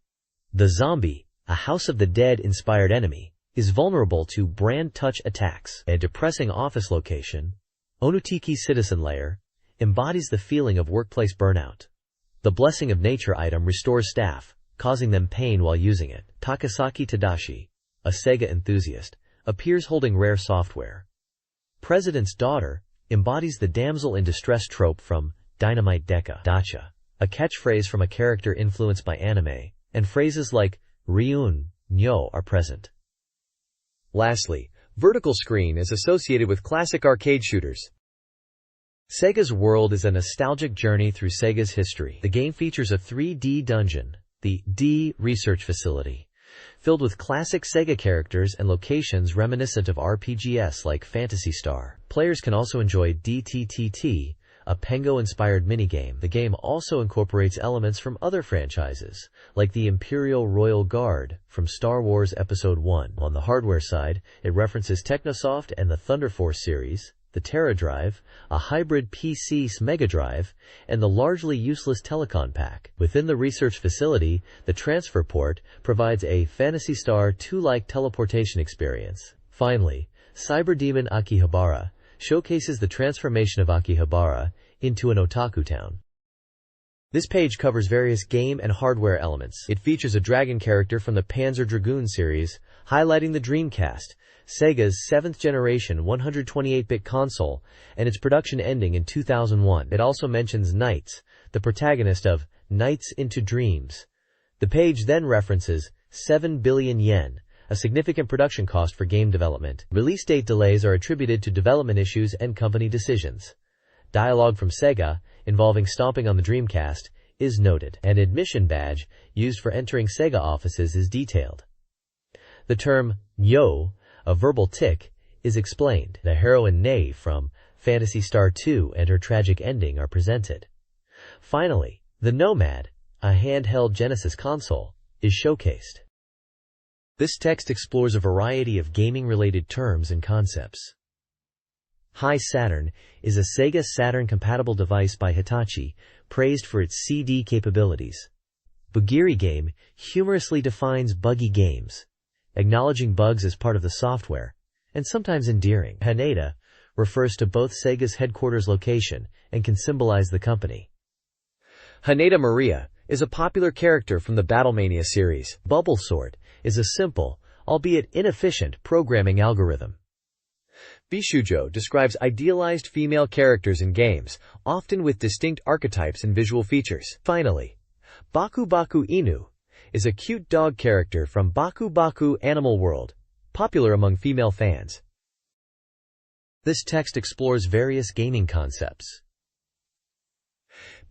The Zombie, a House of the Dead-inspired enemy, is vulnerable to brand touch attacks. A depressing office location, Onutiki Citizen Lair, embodies the feeling of workplace burnout. The Blessing of Nature item restores staff, causing them pain while using it. Takasaki Tadashi, a Sega enthusiast, appears holding rare software. President's Daughter embodies the damsel in distress trope from Dynamite Deca. Dacha, a catchphrase from a character influenced by anime, and phrases like Ryun, Nyo are present. Lastly, vertical screen is associated with classic arcade shooters. Sega's World is a nostalgic journey through Sega's history. The game features a 3D dungeon, the D Research Facility, filled with classic Sega characters and locations reminiscent of RPGs like Phantasy Star. Players can also enjoy DTTT, a Pengo-inspired minigame. The game also incorporates elements from other franchises, like the Imperial Royal Guard from Star Wars Episode I. On the hardware side, it references Technosoft and the Thunder Force series, the Terra Drive, a hybrid PC Mega Drive, and the largely useless Telecon Pack. Within the research facility, the transfer port provides a Phantasy Star 2-like teleportation experience. Finally, Cyber Demon Akihabara showcases the transformation of Akihabara into an otaku town. This page covers various game and hardware elements. It features a dragon character from the Panzer Dragoon series, highlighting the Dreamcast, Sega's 7th generation 128-bit console, and its production ending in 2001. It also mentions Knights, the protagonist of Nights into Dreams. The page then references 7 billion yen, a significant production cost for game development. Release date delays are attributed to development issues and company decisions. Dialogue from Sega, involving stomping on the Dreamcast, is noted. An admission badge, used for entering Sega offices, is detailed. The term, yo, a verbal tick, is explained. The heroine Nei from Phantasy Star 2 and her tragic ending are presented. Finally, the Nomad, a handheld Genesis console, is showcased. This text explores a variety of gaming-related terms and concepts. Hi Saturn is a Sega Saturn-compatible device by Hitachi, praised for its CD capabilities. Bugiri Game humorously defines buggy games, acknowledging bugs as part of the software, and sometimes endearing. Haneda refers to both Sega's headquarters location and can symbolize the company. Haneda Maria is a popular character from the Battlemania series. Bubble Sort is a simple, albeit inefficient, programming algorithm. Bishujo describes idealized female characters in games, often with distinct archetypes and visual features. Finally, Baku Baku Inu is a cute dog character from Baku Baku Animal World, popular among female fans. This text explores various gaming concepts.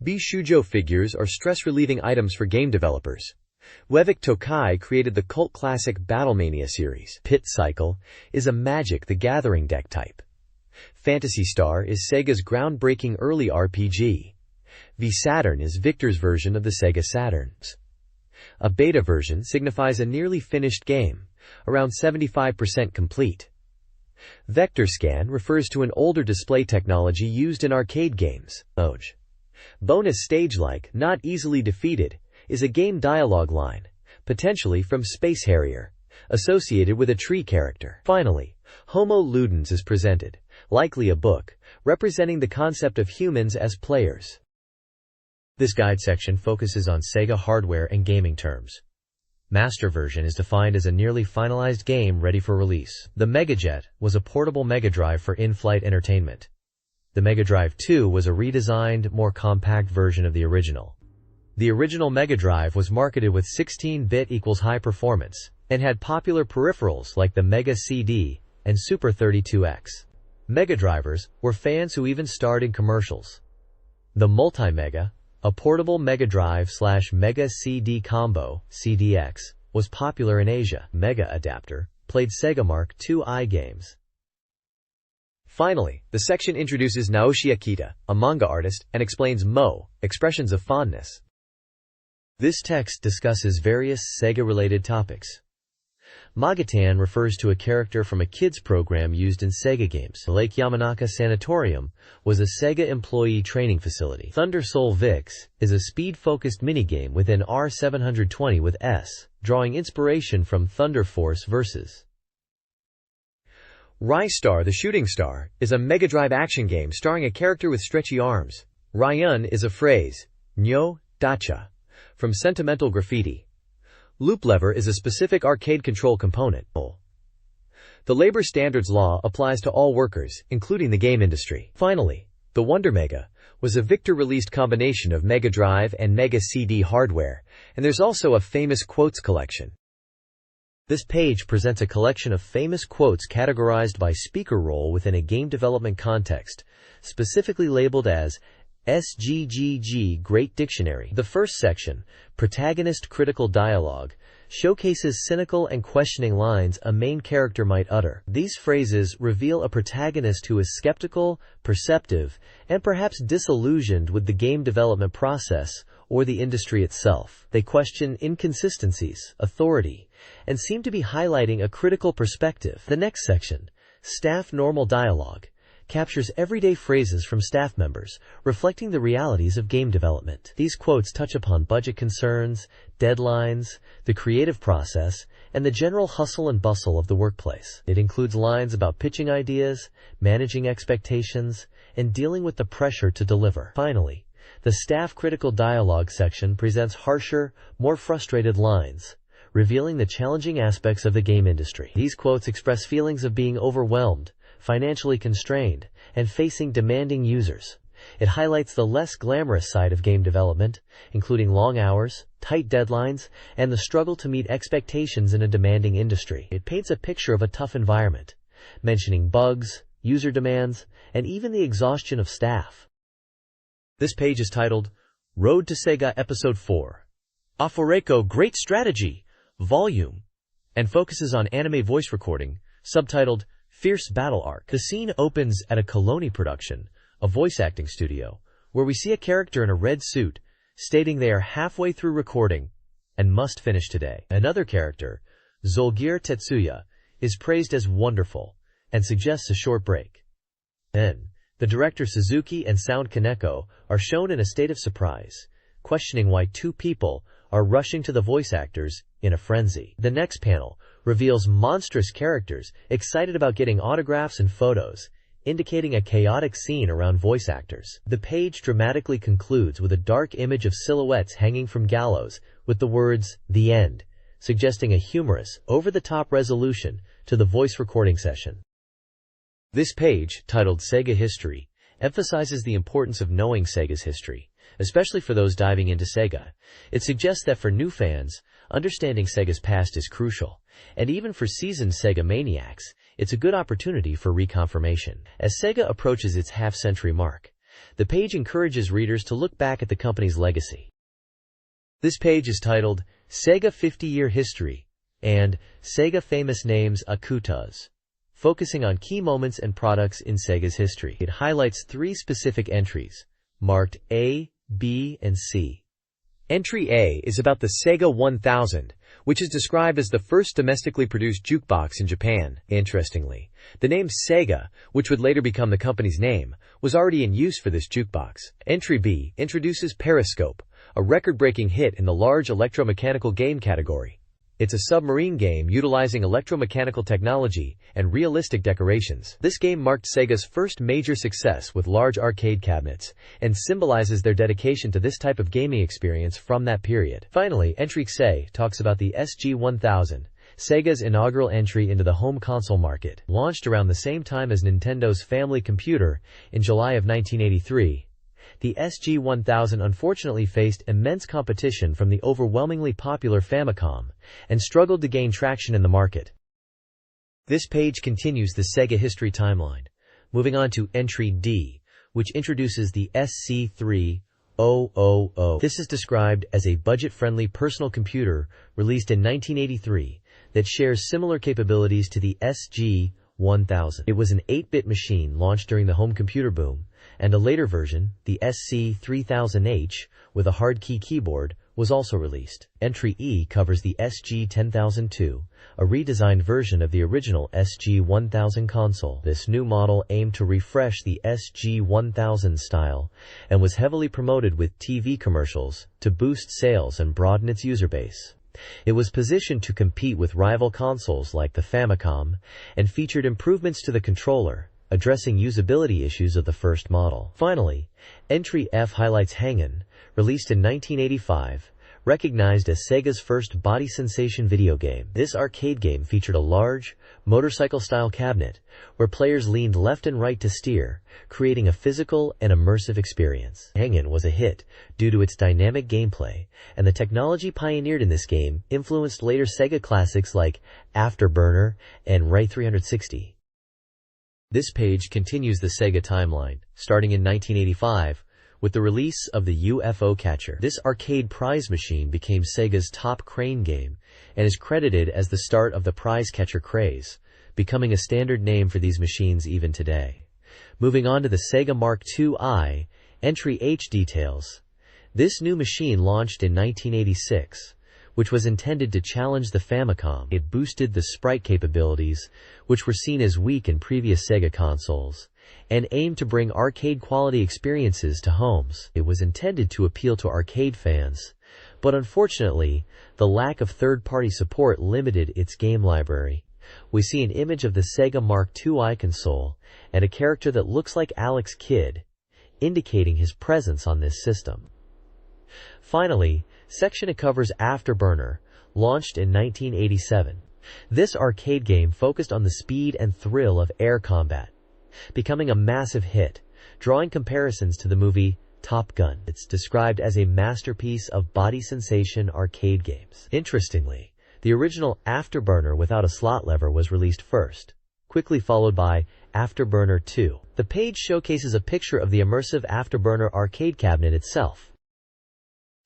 Bishujo figures are stress-relieving items for game developers. Wevik Tokai created the cult classic Battlemania series. Pit Cycle is a Magic the Gathering deck type. Phantasy Star is Sega's groundbreaking early RPG. V-Saturn is Victor's version of the Sega Saturns. A beta version signifies a nearly finished game, around 75% complete. Vector Scan refers to an older display technology used in arcade games. Bonus Stage-like, Not Easily Defeated, is a game dialogue line, potentially from Space Harrier, associated with a tree character. Finally, Homo Ludens is presented, likely a book, representing the concept of humans as players. This guide section focuses on Sega hardware and gaming terms. Master version is defined as a nearly finalized game ready for release. The Megajet was a portable Mega Drive for in-flight entertainment. The Mega Drive 2 was a redesigned, more compact version of the original. The original Mega Drive was marketed with 16-bit equals high performance, and had popular peripherals like the Mega CD and Super 32X. Mega Drivers were fans who even starred in commercials. The Multi-Mega, a portable Mega Drive / Mega CD combo, CDX, was popular in Asia. Mega Adapter played Sega Mark II games. Finally, the section introduces Naoshi Akita, a manga artist, and explains Mo, expressions of fondness. This text discusses various Sega-related topics. Magatan refers to a character from a kids program used in Sega games. Lake Yamanaka Sanatorium was a Sega employee training facility. Thunder Soul Vix is a speed-focused minigame within R720 with S, drawing inspiration from Thunder Force Versus. Rystar the Shooting Star is a Mega Drive action game starring a character with stretchy arms. Ryun is a phrase, Nyo Dacha, from Sentimental Graffiti. Loop Lever is a specific arcade control component. The labor standards law applies to all workers, including the game industry. Finally, the Wonder Mega was a Victor-released combination of Mega Drive and Mega CD hardware, and there's also a famous quotes collection. This page presents a collection of famous quotes categorized by speaker role within a game development context, specifically labeled as Segagaga Great Dictionary. The first section, Protagonist Critical Dialogue, showcases cynical and questioning lines a main character might utter. These phrases reveal a protagonist who is skeptical, perceptive, and perhaps disillusioned with the game development process or the industry itself. They question inconsistencies, authority, and seem to be highlighting a critical perspective. The next section, Staff Normal Dialogue, captures everyday phrases from staff members, reflecting the realities of game development. These quotes touch upon budget concerns, deadlines, the creative process, and the general hustle and bustle of the workplace. It includes lines about pitching ideas, managing expectations, and dealing with the pressure to deliver. Finally, the Staff Critical Dialogue section presents harsher, more frustrated lines, revealing the challenging aspects of the game industry. These quotes express feelings of being overwhelmed, financially constrained, and facing demanding users. It highlights the less glamorous side of game development, including long hours, tight deadlines, and the struggle to meet expectations in a demanding industry. It paints a picture of a tough environment, mentioning bugs, user demands, and even the exhaustion of staff. This page is titled, Road to Sega Episode 4. Aforeko Great Strategy, Volume, and focuses on anime voice recording, subtitled Fierce Battle Arc. The scene opens at a Coloni production, a voice acting studio, where we see a character in a red suit, stating they are halfway through recording and must finish today. Another character, Zolgir Tetsuya, is praised as wonderful and suggests a short break. Then, the director Suzuki and Sound Kaneko are shown in a state of surprise, questioning why two people are rushing to the voice actors in a frenzy. The next panel reveals monstrous characters excited about getting autographs and photos, indicating a chaotic scene around voice actors. The page dramatically concludes with a dark image of silhouettes hanging from gallows with the words, "The End," suggesting a humorous, over-the-top resolution to the voice recording session. This page, titled Sega History, emphasizes the importance of knowing Sega's history, especially for those diving into Sega. It suggests that for new fans, understanding Sega's past is crucial, and even for seasoned Sega maniacs, it's a good opportunity for reconfirmation. As Sega approaches its half-century mark, the page encourages readers to look back at the company's legacy. This page is titled Sega 50-Year History and Sega Famous Names Akutas, focusing on key moments and products in Sega's history. It highlights 3 specific entries, marked A, B, and C. Entry A is about the Sega 1000, which is described as the first domestically produced jukebox in Japan. Interestingly, the name Sega, which would later become the company's name, was already in use for this jukebox. Entry B introduces Periscope, a record-breaking hit in the large electromechanical game category. It's a submarine game utilizing electromechanical technology and realistic decorations. This game marked Sega's first major success with large arcade cabinets, and symbolizes their dedication to this type of gaming experience from that period. Finally, Entry C talks about the SG-1000, Sega's inaugural entry into the home console market. Launched around the same time as Nintendo's family computer in July of 1983, the SG-1000 unfortunately faced immense competition from the overwhelmingly popular Famicom, and struggled to gain traction in the market. This page continues the Sega history timeline, moving on to Entry D, which introduces the SC-3000. This is described as a budget-friendly personal computer released in 1983 that shares similar capabilities to the SG-1000. It was an 8-bit machine launched during the home computer boom, and a later version, the SC-3000H, with a hard-key keyboard, was also released. Entry E covers the SG-10002, a redesigned version of the original SG-1000 console. This new model aimed to refresh the SG-1000 style, and was heavily promoted with TV commercials to boost sales and broaden its user base. It was positioned to compete with rival consoles like the Famicom, and featured improvements to the controller, addressing usability issues of the first model. Finally, Entry F highlights Hang-On, released in 1985, recognized as Sega's first body sensation video game. This arcade game featured a large, motorcycle-style cabinet, where players leaned left and right to steer, creating a physical and immersive experience. Hang-On was a hit due to its dynamic gameplay, and the technology pioneered in this game influenced later Sega classics like Afterburner and Ray 360. This page continues the Sega timeline, starting in 1985, with the release of the UFO Catcher. This arcade prize machine became Sega's top crane game and is credited as the start of the prize catcher craze, becoming a standard name for these machines even today. Moving on to the Sega Mark II-I, Entry H details. This new machine launched in 1986, which was intended to challenge the Famicom. It boosted the sprite capabilities, which were seen as weak in previous Sega consoles, and aimed to bring arcade-quality experiences to homes. It was intended to appeal to arcade fans, but unfortunately, the lack of third-party support limited its game library. We see an image of the Sega Mark II-I console and a character that looks like Alex Kidd, indicating his presence on this system. Finally, section it covers Afterburner, launched in 1987. This arcade game focused on the speed and thrill of air combat, becoming a massive hit, drawing comparisons to the movie Top Gun. It's described as a masterpiece of body sensation arcade games. Interestingly, the original Afterburner without a slot lever was released first, quickly followed by Afterburner 2. The page showcases a picture of the immersive Afterburner arcade cabinet itself.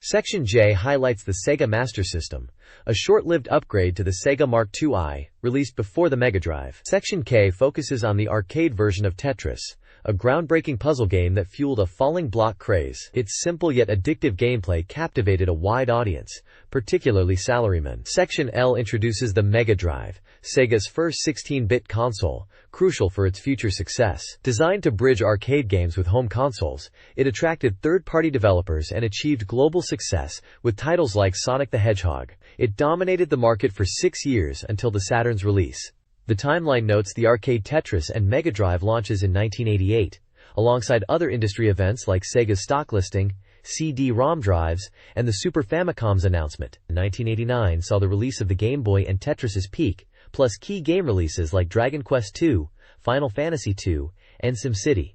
Section J highlights the Sega Master System, a short-lived upgrade to the Sega Mark II-I, released before the Mega Drive. Section K focuses on the arcade version of Tetris, a groundbreaking puzzle game that fueled a falling block craze. Its simple yet addictive gameplay captivated a wide audience, particularly salarymen. Section L introduces the Mega Drive, Sega's first 16-bit console, crucial for its future success. Designed to bridge arcade games with home consoles, it attracted third-party developers and achieved global success with titles like Sonic the Hedgehog. It dominated the market for 6 years until the Saturn's release. The timeline notes the arcade Tetris and Mega Drive launches in 1988, alongside other industry events like Sega's stock listing, CD-ROM drives, and the Super Famicom's announcement. 1989 saw the release of the Game Boy and Tetris's peak, plus key game releases like Dragon Quest II, Final Fantasy II, and SimCity.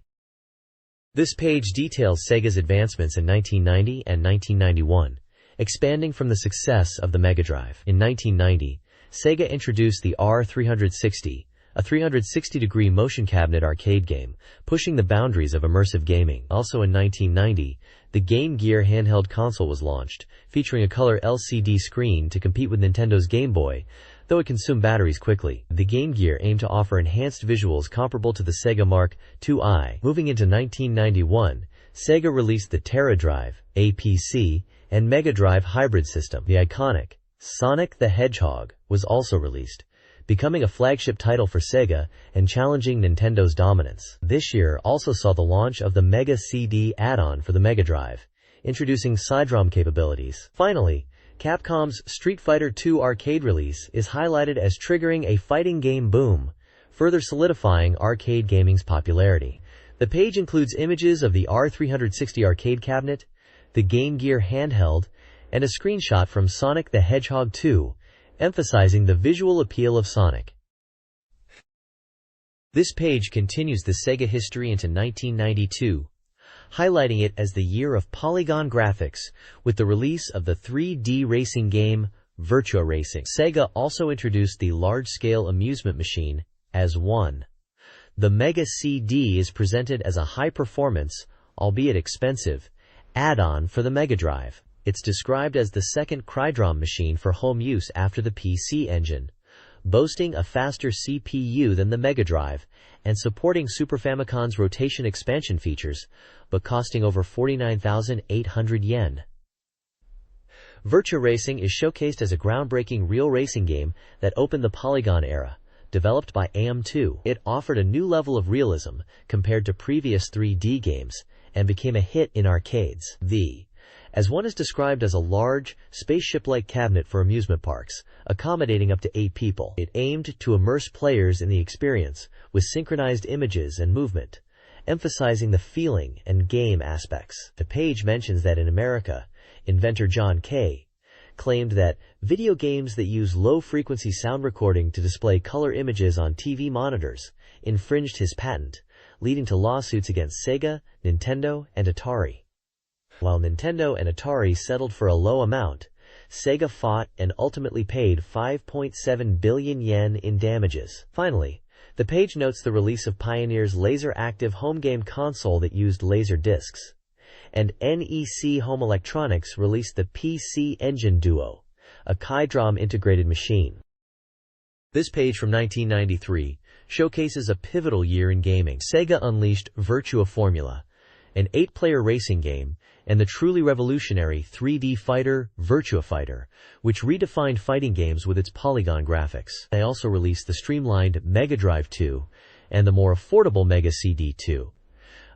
This page details Sega's advancements in 1990 and 1991, expanding from the success of the Mega Drive. In 1990, Sega introduced the R360, a 360-degree motion cabinet arcade game, pushing the boundaries of immersive gaming. Also in 1990, the Game Gear handheld console was launched, featuring a color LCD screen to compete with Nintendo's Game Boy, though it consumed batteries quickly. The Game Gear aimed to offer enhanced visuals comparable to the Sega Mark II-I. Moving into 1991, Sega released the Terra Drive, APC, and Mega Drive hybrid system. The iconic Sonic the Hedgehog was also released, becoming a flagship title for Sega and challenging Nintendo's dominance. This year also saw the launch of the Mega CD add-on for the Mega Drive, introducing CD-ROM capabilities. Finally, Capcom's Street Fighter II arcade release is highlighted as triggering a fighting game boom, further solidifying arcade gaming's popularity. The page includes images of the R360 arcade cabinet, the Game Gear handheld, and a screenshot from Sonic the Hedgehog 2, emphasizing the visual appeal of Sonic. This page continues the Sega history into 1992, highlighting it as the year of polygon graphics with the release of the 3D racing game Virtua Racing. Sega also introduced the large-scale amusement machine as one. The Mega CD is presented as a high-performance, albeit expensive, add-on for the Mega Drive. It's described as the second Crydrom machine for home use after the PC Engine, boasting a faster CPU than the Mega Drive and supporting Super Famicom's rotation expansion features, but costing over 49,800 yen. Virtua Racing is showcased as a groundbreaking real racing game that opened the Polygon era, developed by AM2. It offered a new level of realism compared to previous 3D games and became a hit in arcades. As one is described as a large, spaceship-like cabinet for amusement parks, accommodating up to 8 people. It aimed to immerse players in the experience with synchronized images and movement, emphasizing the feeling and game aspects. The page mentions that in America, inventor John Kay claimed that video games that use low-frequency sound recording to display color images on TV monitors infringed his patent, leading to lawsuits against Sega, Nintendo, and Atari. While Nintendo and Atari settled for a low amount, Sega fought and ultimately paid 5.7 billion yen in damages. Finally, the page notes the release of Pioneer's laser-active home game console that used laser discs. and NEC Home Electronics released the PC Engine Duo, a Kydrom integrated machine. This page from 1993 showcases a pivotal year in gaming. Sega unleashed Virtua Formula, an 8-player racing game, and the truly revolutionary 3D fighter Virtua Fighter, which redefined fighting games with its polygon graphics. They also released the streamlined Mega Drive 2 and the more affordable Mega CD 2.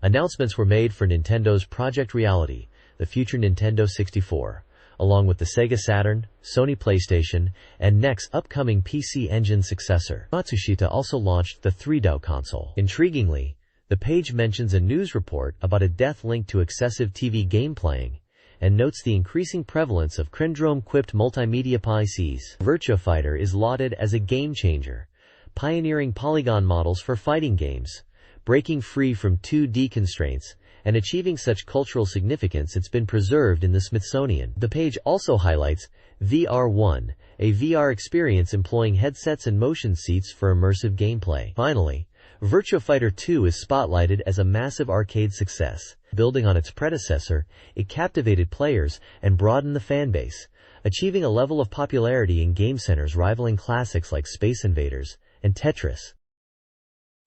Announcements were made for Nintendo's Project Reality, the future Nintendo 64, along with the Sega Saturn, Sony PlayStation, and NEC's upcoming PC Engine successor. Matsushita also launched the 3DO console. Intriguingly, the page mentions a news report about a death linked to excessive TV game playing, and notes the increasing prevalence of Crendrome-equipped multimedia PCs. Virtua Fighter is lauded as a game-changer, pioneering polygon models for fighting games, breaking free from 2D constraints, and achieving such cultural significance it's been preserved in the Smithsonian. The page also highlights VR1, a VR experience employing headsets and motion seats for immersive gameplay. Finally, Virtua Fighter 2 is spotlighted as a massive arcade success. Building on its predecessor, it captivated players and broadened the fanbase, achieving a level of popularity in game centers rivaling classics like Space Invaders and Tetris.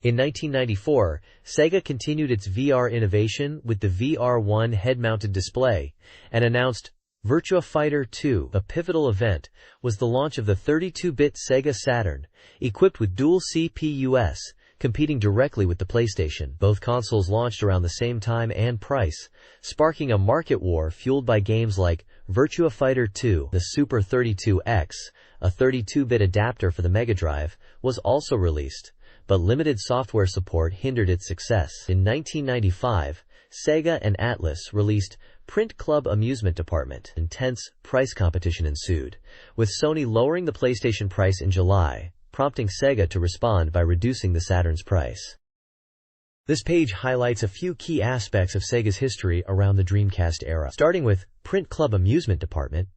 In 1994, Sega continued its VR innovation with the VR1 head-mounted display and announced Virtua Fighter 2. A pivotal event was the launch of the 32-bit Sega Saturn, equipped with dual CPUs, competing directly with the PlayStation. Both consoles launched around the same time and price, sparking a market war fueled by games like Virtua Fighter 2. The Super 32X, a 32-bit adapter for the Mega Drive, was also released, but limited software support hindered its success. In 1995, Sega and Atlus released Print Club Amusement Department. Intense price competition ensued, with Sony lowering the PlayStation price in July, prompting Sega to respond by reducing the Saturn's price. This page highlights a few key aspects of Sega's history around the Dreamcast era. Starting with Print Club Amusement Department,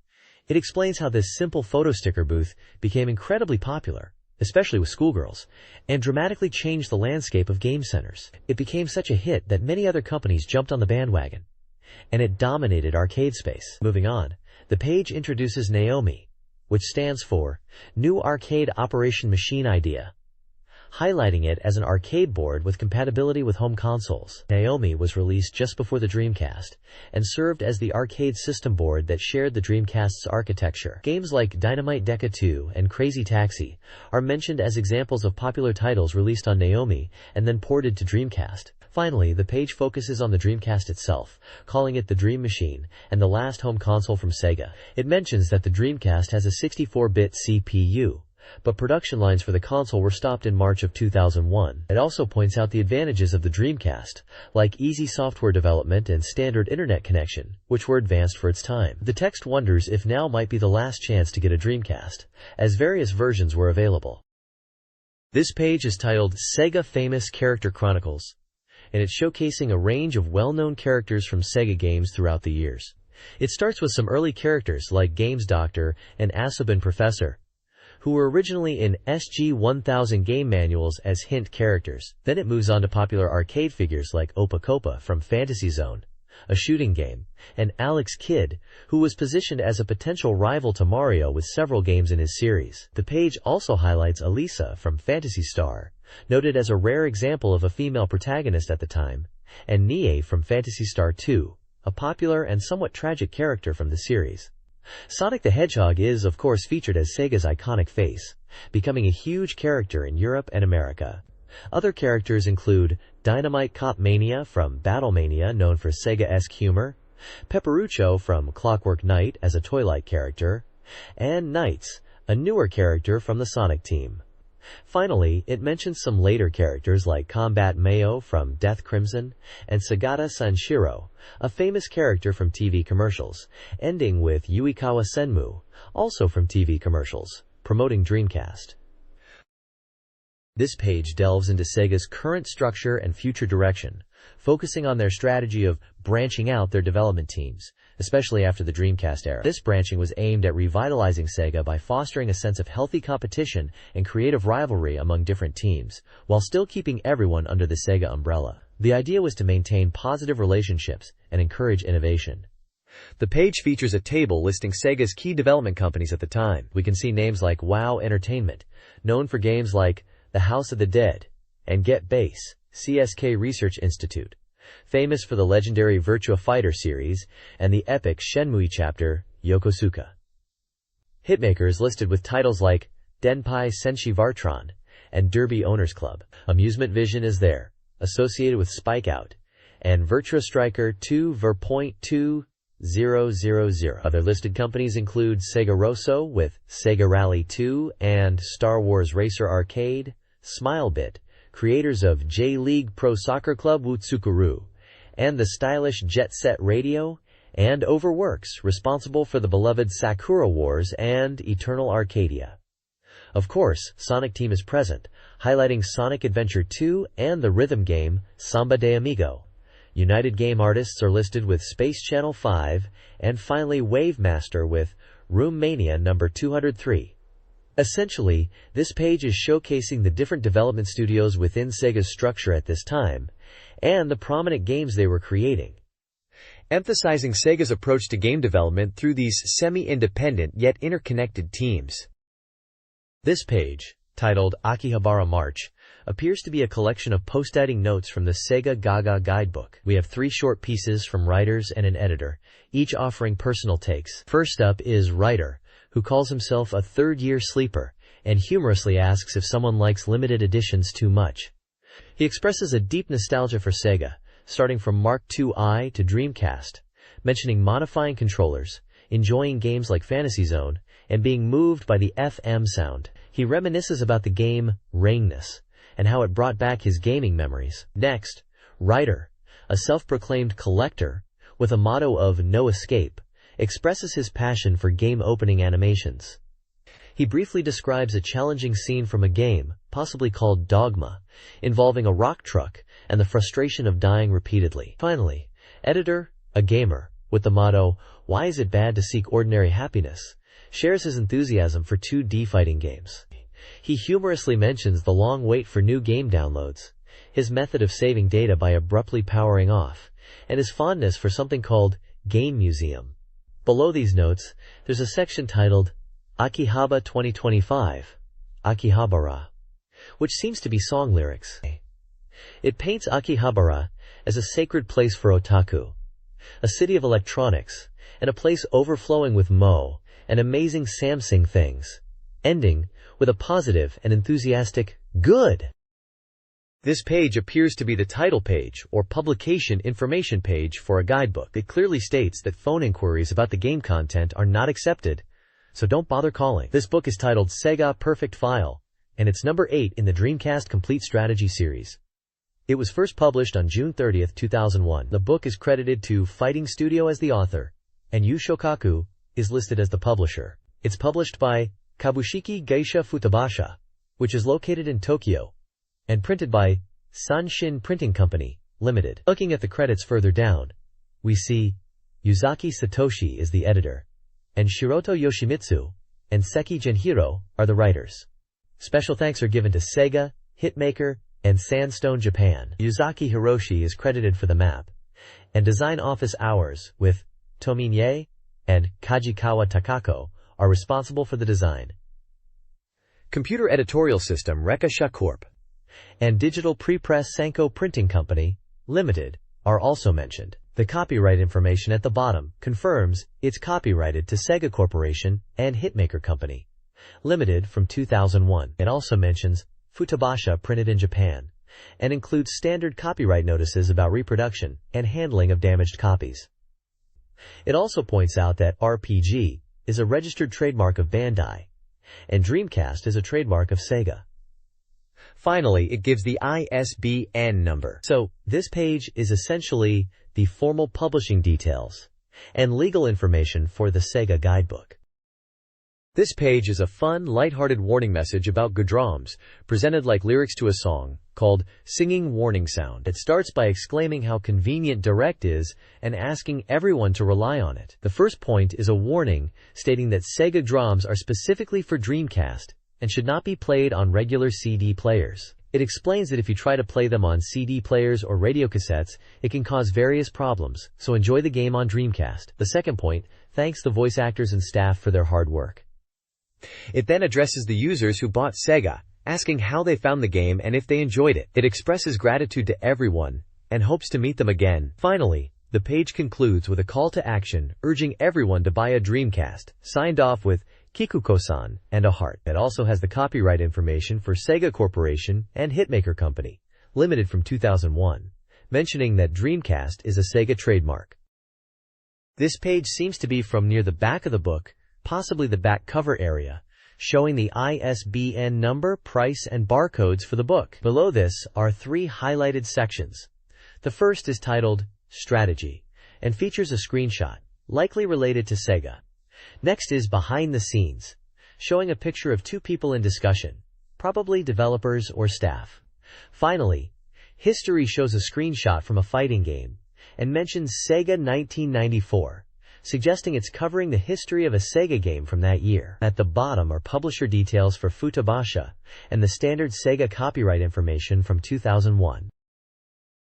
it explains how this simple photo sticker booth became incredibly popular, especially with schoolgirls, and dramatically changed the landscape of game centers. It became such a hit that many other companies jumped on the bandwagon, and it dominated arcade space. Moving on, the page introduces Naomi, which stands for New Arcade Operation Machine Idea, highlighting it as an arcade board with compatibility with home consoles. Naomi was released just before the Dreamcast, and served as the arcade system board that shared the Dreamcast's architecture. Games like Dynamite Deca 2 and Crazy Taxi are mentioned as examples of popular titles released on Naomi and then ported to Dreamcast. Finally, the page focuses on the Dreamcast itself, calling it the Dream Machine and the last home console from Sega. It mentions that the Dreamcast has a 64-bit CPU, but production lines for the console were stopped in March of 2001. It also points out the advantages of the Dreamcast, like easy software development and standard internet connection, which were advanced for its time. The text wonders if now might be the last chance to get a Dreamcast, as various versions were available. This page is titled Sega Famous Character Chronicles, and it's showcasing a range of well-known characters from Sega games throughout the years. It starts with some early characters like Games Doctor and Asoban Professor, who were originally in SG-1000 game manuals as hint characters. Then it moves on to popular arcade figures like Opa Copa from Fantasy Zone, a shooting game, and Alex Kidd, who was positioned as a potential rival to Mario with several games in his series. The page also highlights Elisa from Phantasy Star, noted as a rare example of a female protagonist at the time, and Nie from Phantasy Star 2, a popular and somewhat tragic character from the series. Sonic the Hedgehog is, of course, featured as Sega's iconic face, becoming a huge character in Europe and America. Other characters include Dynamite Cop Mania from Battlemania, known for Sega-esque humor, Pepperucho from Clockwork Knight as a toy-like character, and Knights, a newer character from the Sonic team. Finally, it mentions some later characters like Combat Mayo from Death Crimson and Sagata Sanshiro, a famous character from TV commercials, ending with Yuikawa Senmu, also from TV commercials, promoting Dreamcast. This page delves into Sega's current structure and future direction, focusing on their strategy of branching out their development teams, especially after the Dreamcast era. This branching was aimed at revitalizing Sega by fostering a sense of healthy competition and creative rivalry among different teams, while still keeping everyone under the Sega umbrella. The idea was to maintain positive relationships and encourage innovation. The page features a table listing Sega's key development companies at the time. We can see names like WoW Entertainment, known for games like The House of the Dead, and Get Base, CSK Research Institute, famous for the legendary Virtua Fighter series, and the epic Shenmue chapter, Yokosuka. Hitmaker is listed with titles like Denpai Senshi Vartron and Derby Owners Club. Amusement Vision is there, associated with Spike Out, and Virtua Striker 2 Ver.2000. Other listed companies include Sega Rosso with Sega Rally 2 and Star Wars Racer Arcade, Smilebit, creators of J-League Pro Soccer Club Wutsukuru, and the stylish Jet Set Radio, and Overworks, responsible for the beloved Sakura Wars and Eternal Arcadia. Of course, Sonic Team is present, highlighting Sonic Adventure 2 and the rhythm game Samba de Amigo. United Game Artists are listed with Space Channel 5, and finally Wavemaster with Room Mania number 203. Essentially, this page is showcasing the different development studios within Sega's structure at this time, and the prominent games they were creating, emphasizing Sega's approach to game development through these semi-independent yet interconnected teams. This page, titled Akihabara March, appears to be a collection of post-editing notes from the Segagaga guidebook. We have 3 short pieces from writers and an editor, each offering personal takes. First up is Writer, who calls himself a third-year sleeper, and humorously asks if someone likes limited editions too much. He expresses a deep nostalgia for Sega, starting from Mark II-I to Dreamcast, mentioning modifying controllers, enjoying games like Fantasy Zone, and being moved by the FM sound. He reminisces about the game Raingness, and how it brought back his gaming memories. Next, Writer, a self-proclaimed collector, with a motto of no escape, expresses his passion for game opening animations. He briefly describes a challenging scene from a game, possibly called Dogma, involving a rock truck and the frustration of dying repeatedly. Finally, Editor, a gamer, with the motto, "Why is it bad to seek ordinary happiness?" shares his enthusiasm for 2D fighting games. He humorously mentions the long wait for new game downloads, his method of saving data by abruptly powering off, and his fondness for something called Game Museum. Below these notes, there's a section titled Akihaba 2025, Akihabara, which seems to be song lyrics. It paints Akihabara as a sacred place for otaku, a city of electronics, and a place overflowing with and amazing Samsung things, ending with a positive and enthusiastic good. This page appears to be the title page or publication information page for a guidebook. It clearly states that phone inquiries about the game content are not accepted, so don't bother calling. This book is titled Sega Perfect File, and it's number 8 in the Dreamcast Complete Strategy series. It was first published on June 30, 2001. The book is credited to Fighting Studio as the author, and Yu Shokaku is listed as the publisher. It's published by Kabushiki Geisha Futabasha, which is located in Tokyo, and printed by Sanshin Printing Company, Limited. Looking at the credits further down, we see Yuzaki Satoshi is the editor, and Shiroto Yoshimitsu and Seki Genhiro are the writers. Special thanks are given to Sega, Hitmaker, and Sandstone Japan. Yuzaki Hiroshi is credited for the map, and design office hours with Tominye and Kajikawa Takako are responsible for the design. Computer Editorial System Rekasha Corp. and Digital Prepress Sanko Printing Company, Limited, are also mentioned. The copyright information at the bottom confirms it's copyrighted to Sega Corporation and Hitmaker Company, Limited from 2001. It also mentions Futabasha printed in Japan, and includes standard copyright notices about reproduction and handling of damaged copies. It also points out that RPG is a registered trademark of Bandai, and Dreamcast is a trademark of Sega. Finally, it gives the ISBN number. So, this page is essentially the formal publishing details and legal information for the Sega guidebook. This page is a fun, lighthearted warning message about Gudroms, presented like lyrics to a song, called Singing Warning Sound. It starts by exclaiming how convenient Direct is and asking everyone to rely on it. The first point is a warning stating that Sega drums are specifically for Dreamcast and should not be played on regular CD players. It explains that if you try to play them on CD players or radio cassettes, it can cause various problems, so enjoy the game on Dreamcast. The second point, thanks the voice actors and staff for their hard work. It then addresses the users who bought Sega, asking how they found the game and if they enjoyed it. It expresses gratitude to everyone and hopes to meet them again. Finally, the page concludes with a call to action, urging everyone to buy a Dreamcast, signed off with Kikuko-san and a heart. It also has the copyright information for Sega Corporation and Hitmaker Company, limited from 2001, mentioning that Dreamcast is a Sega trademark. This page seems to be from near the back of the book, possibly the back cover area, showing the ISBN number, price, and barcodes for the book. Below this are 3 highlighted sections. The first is titled Strategy and features a screenshot, likely related to Sega. Next is Behind the Scenes, showing a picture of 2 people in discussion, probably developers or staff. Finally, History shows a screenshot from a fighting game and mentions Sega 1994, suggesting it's covering the history of a Sega game from that year. At the bottom are publisher details for Futabasha and the standard Sega copyright information from 2001.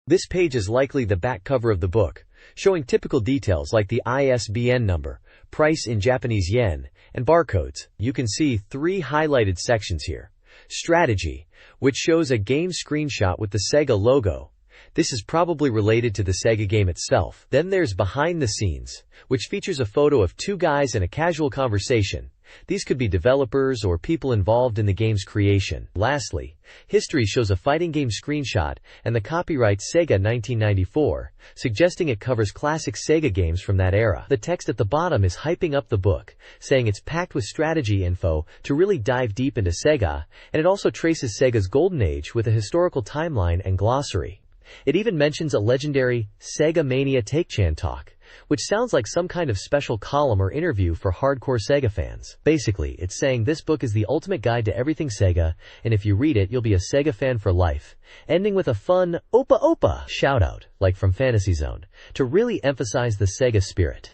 This page is likely the back cover of the book, showing typical details like the ISBN number, price in Japanese yen, and barcodes. You can see 3 highlighted sections here. Strategy, which shows a game screenshot with the Sega logo. This is probably related to the Sega game itself. Then there's Behind the Scenes, which features a photo of 2 guys in a casual conversation. These could be developers or people involved in the game's creation. Lastly, History shows a fighting game screenshot and the copyright Sega 1994, suggesting it covers classic Sega games from that era. The text at the bottom is hyping up the book, saying it's packed with strategy info to really dive deep into Sega, and it also traces Sega's golden age with a historical timeline and glossary. It even mentions a legendary Sega Mania Take-Chan talk, which sounds like some kind of special column or interview for hardcore Sega fans. Basically, it's saying this book is the ultimate guide to everything Sega, and if you read it, you'll be a Sega fan for life, ending with a fun "Opa Opa" shout-out, like from Fantasy Zone, to really emphasize the Sega spirit.